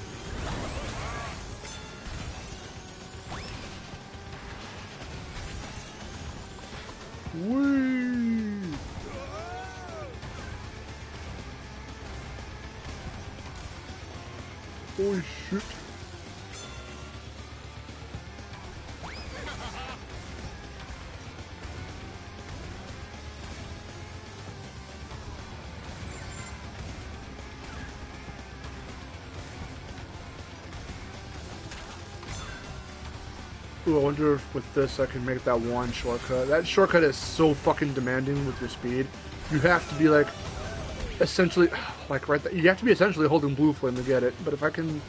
Whee! Holy shit. Ooh, I wonder if with this I can make that one shortcut. That shortcut is so fucking demanding with your speed. You have to be like, essentially, like right there. You have to be essentially holding blue flame to get it. But if I can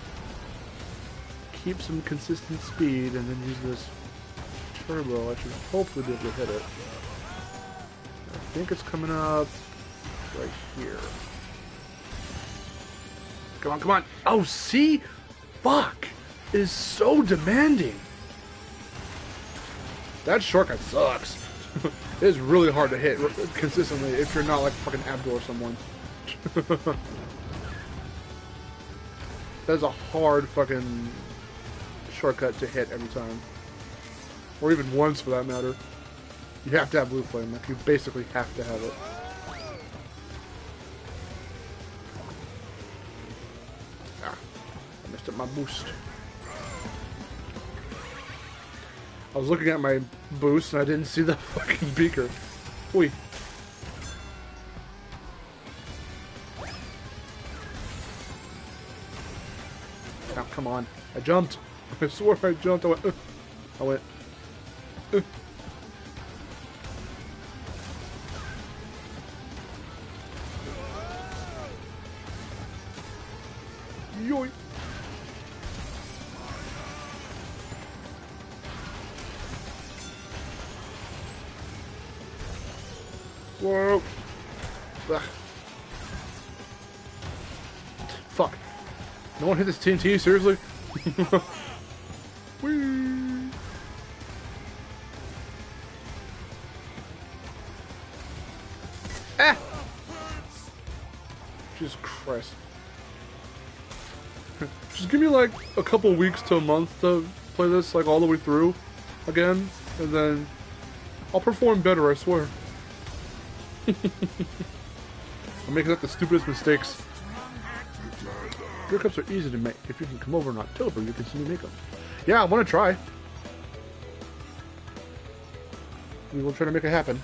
keep some consistent speed and then use this turbo, I should hopefully be able to hit it. I think it's coming up right here. Come on, come on. Oh, see? Fuck. It is so demanding. That shortcut sucks. It is really hard to hit consistently if you're not like fucking Abdul or someone. That's a hard fucking shortcut to hit every time. Or even once for that matter. You have to have blue flame. Like, you basically have to have it. Ah, I messed up my boost. I was looking at my boost and I didn't see the fucking beaker. Wait. Oh, come on. I jumped. I swore I jumped. I went. I went. Yoink. Whoa. Ugh. Fuck. No one hit this TNT? Seriously? Whee. Ah! Jesus Christ. Just give me like a couple weeks to a month to play this like all the way through again, and then I'll perform better, I swear. I'm making like the stupidest mistakes. Gear cups are easy to make. If you can come over in October, you can see me make them. Yeah, I want to try. We will try to make it happen.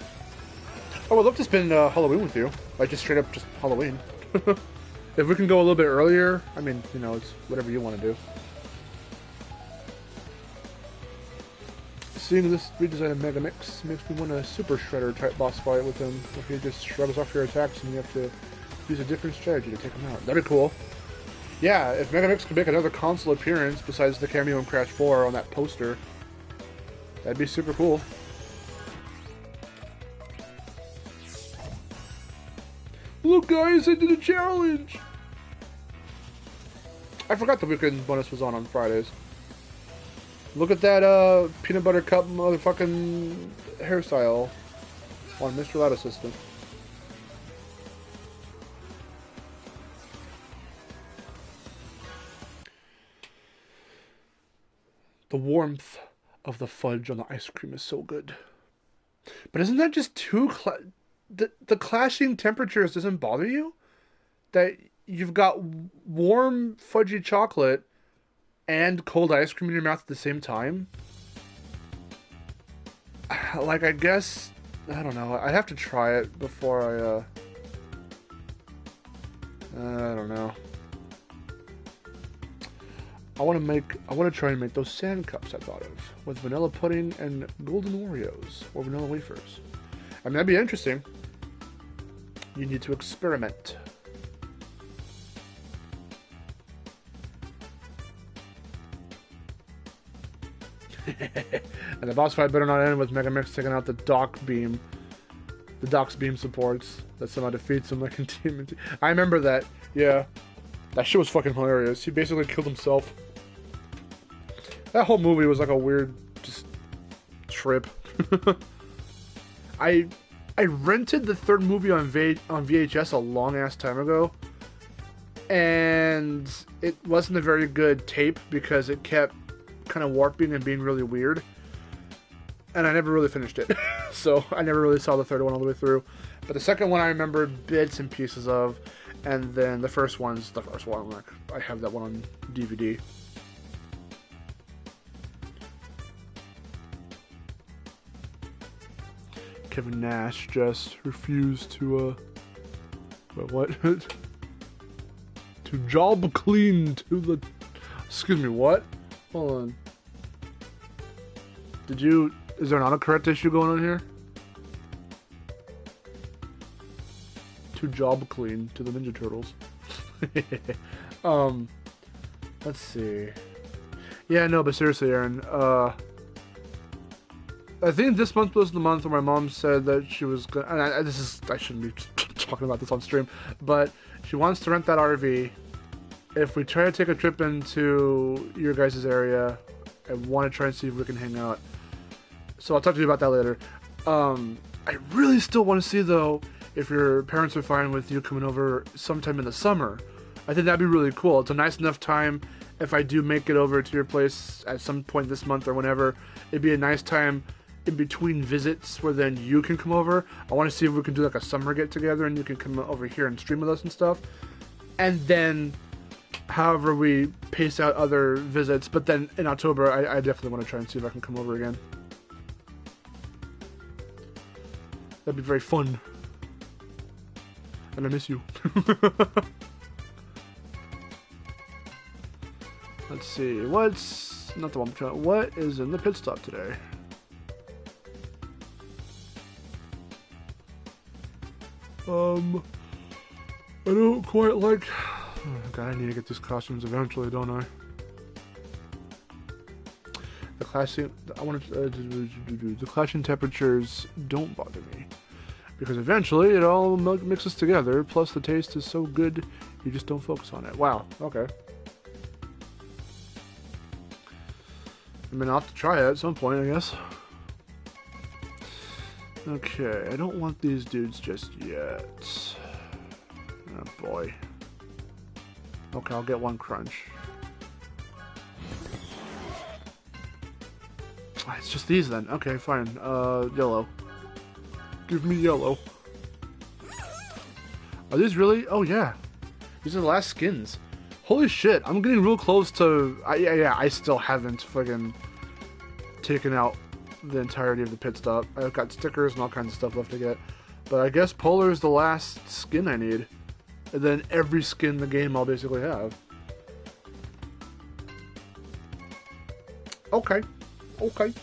Oh, I'd love to spend Halloween with you. Like, just straight up just Halloween. If we can go a little bit earlier, I mean, you know, it's whatever you want to do. Seeing this redesign of Mega Mix makes me want a Super Shredder type boss fight with him. If he just shreds off your attacks and you have to use a different strategy to take him out. That'd be cool. Yeah, if Mega Mix could make another console appearance besides the cameo in Crash 4 on that poster, that'd be super cool. Look guys, I did a challenge! I forgot the weekend bonus was on Fridays. Look at that peanut butter cup motherfucking hairstyle on Mr. Loud Assistant. The warmth of the fudge on the ice cream is so good. But isn't that just too... the clashing temperatures doesn't bother you? That you've got warm fudgy chocolate and cold ice cream in your mouth at the same time? Like, I guess... I don't know. I'd have to try it before I don't know. I want to try and make those sand cups I thought of, with vanilla pudding and golden Oreos, or vanilla wafers. I mean, that'd be interesting. You need to experiment. And the boss fight better not end with Mega Mix taking out the Doc's beam supports that somehow defeats him like in TMNT. I remember that. Yeah, that shit was fucking hilarious. He basically killed himself. That whole movie was like a weird, just trip. I rented the third movie on VHS a long ass time ago, and it wasn't a very good tape because it kept kind of warping and being really weird, and I never really finished it. So I never really saw the third one all the way through. But the second one I remembered bits and pieces of, and then the first one's the first one. Like, I have that one on DVD. Kevin Nash just refused to, what? To job clean to the... Excuse me, what? Hold on. Is there an autocorrect issue going on here? To job clean to the Ninja Turtles. Let's see. Yeah, no, but seriously, Aaron, I think this month was the month where my mom said that she was gonna, and I shouldn't be talking about this on stream, but she wants to rent that RV. If we try to take a trip into your guys' area, I want to try and see if we can hang out. So I'll talk to you about that later. I really still want to see, though, if your parents are fine with you coming over sometime in the summer. I think that'd be really cool. It's a nice enough time if I do make it over to your place at some point this month or whenever. It'd be a nice time in between visits where then you can come over. I want to see if we can do like a summer get together and you can come over here and stream with us and stuff. And then however we pace out other visits, but then in October I definitely want to try and see if I can come over again. That'd be very fun. And I miss you. Let's see, what's not the one I'm trying. What is in the pit stop today? I don't quite like... Oh God, I need to get these costumes eventually, don't I? The clashing... I want to... the clashing temperatures don't bother me. Because eventually it all mixes together, plus the taste is so good, you just don't focus on it. Wow, okay. I mean, I'll have to try it at some point, I guess. Okay, I don't want these dudes just yet. Oh boy. Okay, I'll get one crunch. It's just these then. Okay, fine. Yellow. Give me yellow. Are these really? Oh yeah. These are the last skins. Holy shit, I'm getting real close to... yeah, I still haven't fucking taken out the entirety of the pit stop. I've got stickers and all kinds of stuff left to get. But I guess Polar is the last skin I need. And then every skin in the game I'll basically have. Okay. Okay.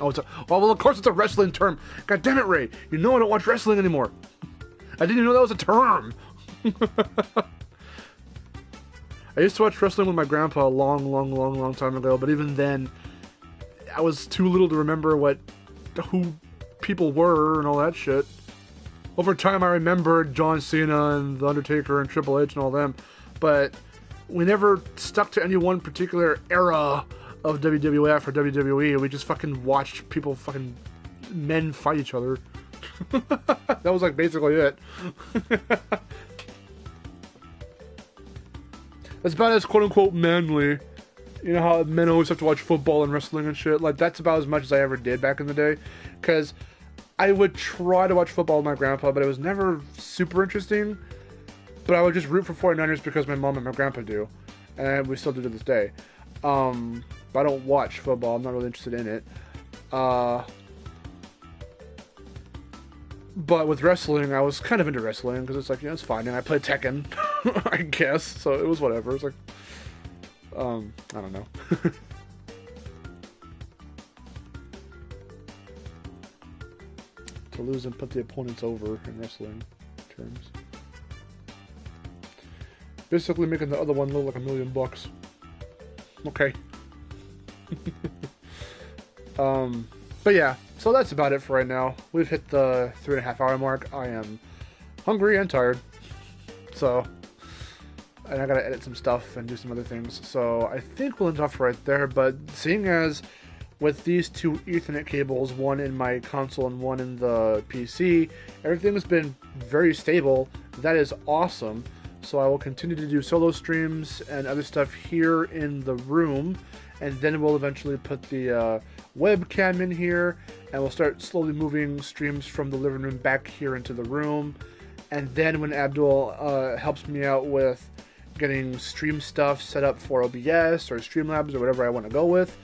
Oh, it's a... Oh, well, of course it's a wrestling term. God damn it, Ray. You know I don't watch wrestling anymore. I didn't even know that was a term. I used to watch wrestling with my grandpa a long time ago, but even then, I was too little to remember who people were and all that shit. Over time, I remembered John Cena and The Undertaker and Triple H and all them, but we never stuck to any one particular era of WWF or WWE. We just fucking watched men fight each other. That was like basically it. That's about as quote-unquote manly You know how men always have to watch football and wrestling and shit? Like, that's about as much as I ever did back in the day. Because I would try to watch football with my grandpa, but it was never super interesting. But I would just root for 49ers because my mom and my grandpa do. And we still do to this day. But I don't watch football. I'm not really interested in it. But with wrestling, I was kind of into wrestling. Because it's like, it's fine. And I played Tekken, I guess. So it was whatever. It's like... I don't know. To lose and put the opponents over in wrestling terms. Basically making the other one look like $1 million. Okay. But yeah, so that's about it for right now. We've hit the 3.5 hour mark. I am hungry and tired. So... and I gotta edit some stuff and do some other things, so I think we'll end off right there. But seeing as with these two Ethernet cables, one in my console and one in the PC, everything has been very stable. That is awesome. So I will continue to do solo streams and other stuff here in the room, and then we'll eventually put the webcam in here, and we'll start slowly moving streams from the living room back here into the room. And then when Abdul helps me out with getting stream stuff set up for OBS or Streamlabs or whatever I want to go with,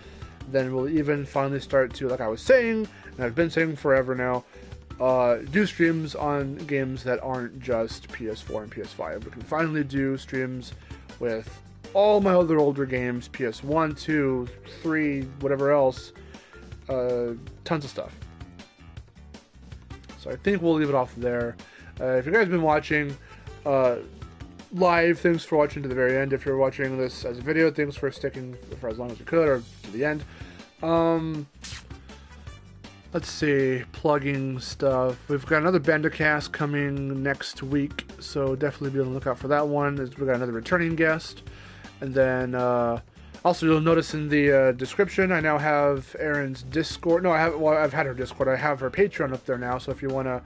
then we'll even finally start to, like I was saying, and I've been saying forever now, do streams on games that aren't just PS4 and PS5. We can finally do streams with all my other older games, PS1, 2, 3, whatever else, tons of stuff. So I think we'll leave it off there. If you guys have been watching live, thanks for watching to the very end. If you're watching this as a video, thanks for sticking for as long as you could, or to the end. Let's see, plugging stuff. We've got another Bandicast coming next week, so definitely be on the lookout for that one. We've got another returning guest. And then, also you'll notice in the description, I now have Erin's Discord. No, I've had her Discord. I have her Patreon up there now, so if you want to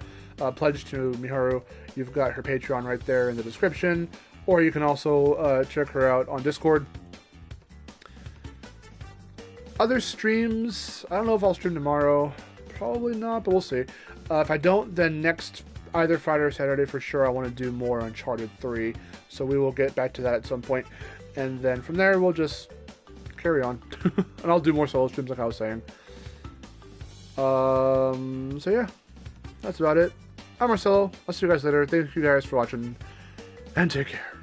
pledge to Miharu, you've got her Patreon right there in the description, or you can also check her out on Discord. Other streams, I don't know if I'll stream tomorrow, probably not, but we'll see. If I don't, then next either Friday or Saturday for sure I want to do more Uncharted 3, so we will get back to that at some point, and then from there we'll just carry on. And I'll do more solo streams like I was saying. So yeah, that's about it. I'm Marcelo. I'll see you guys later. Thank you guys for watching, and take care.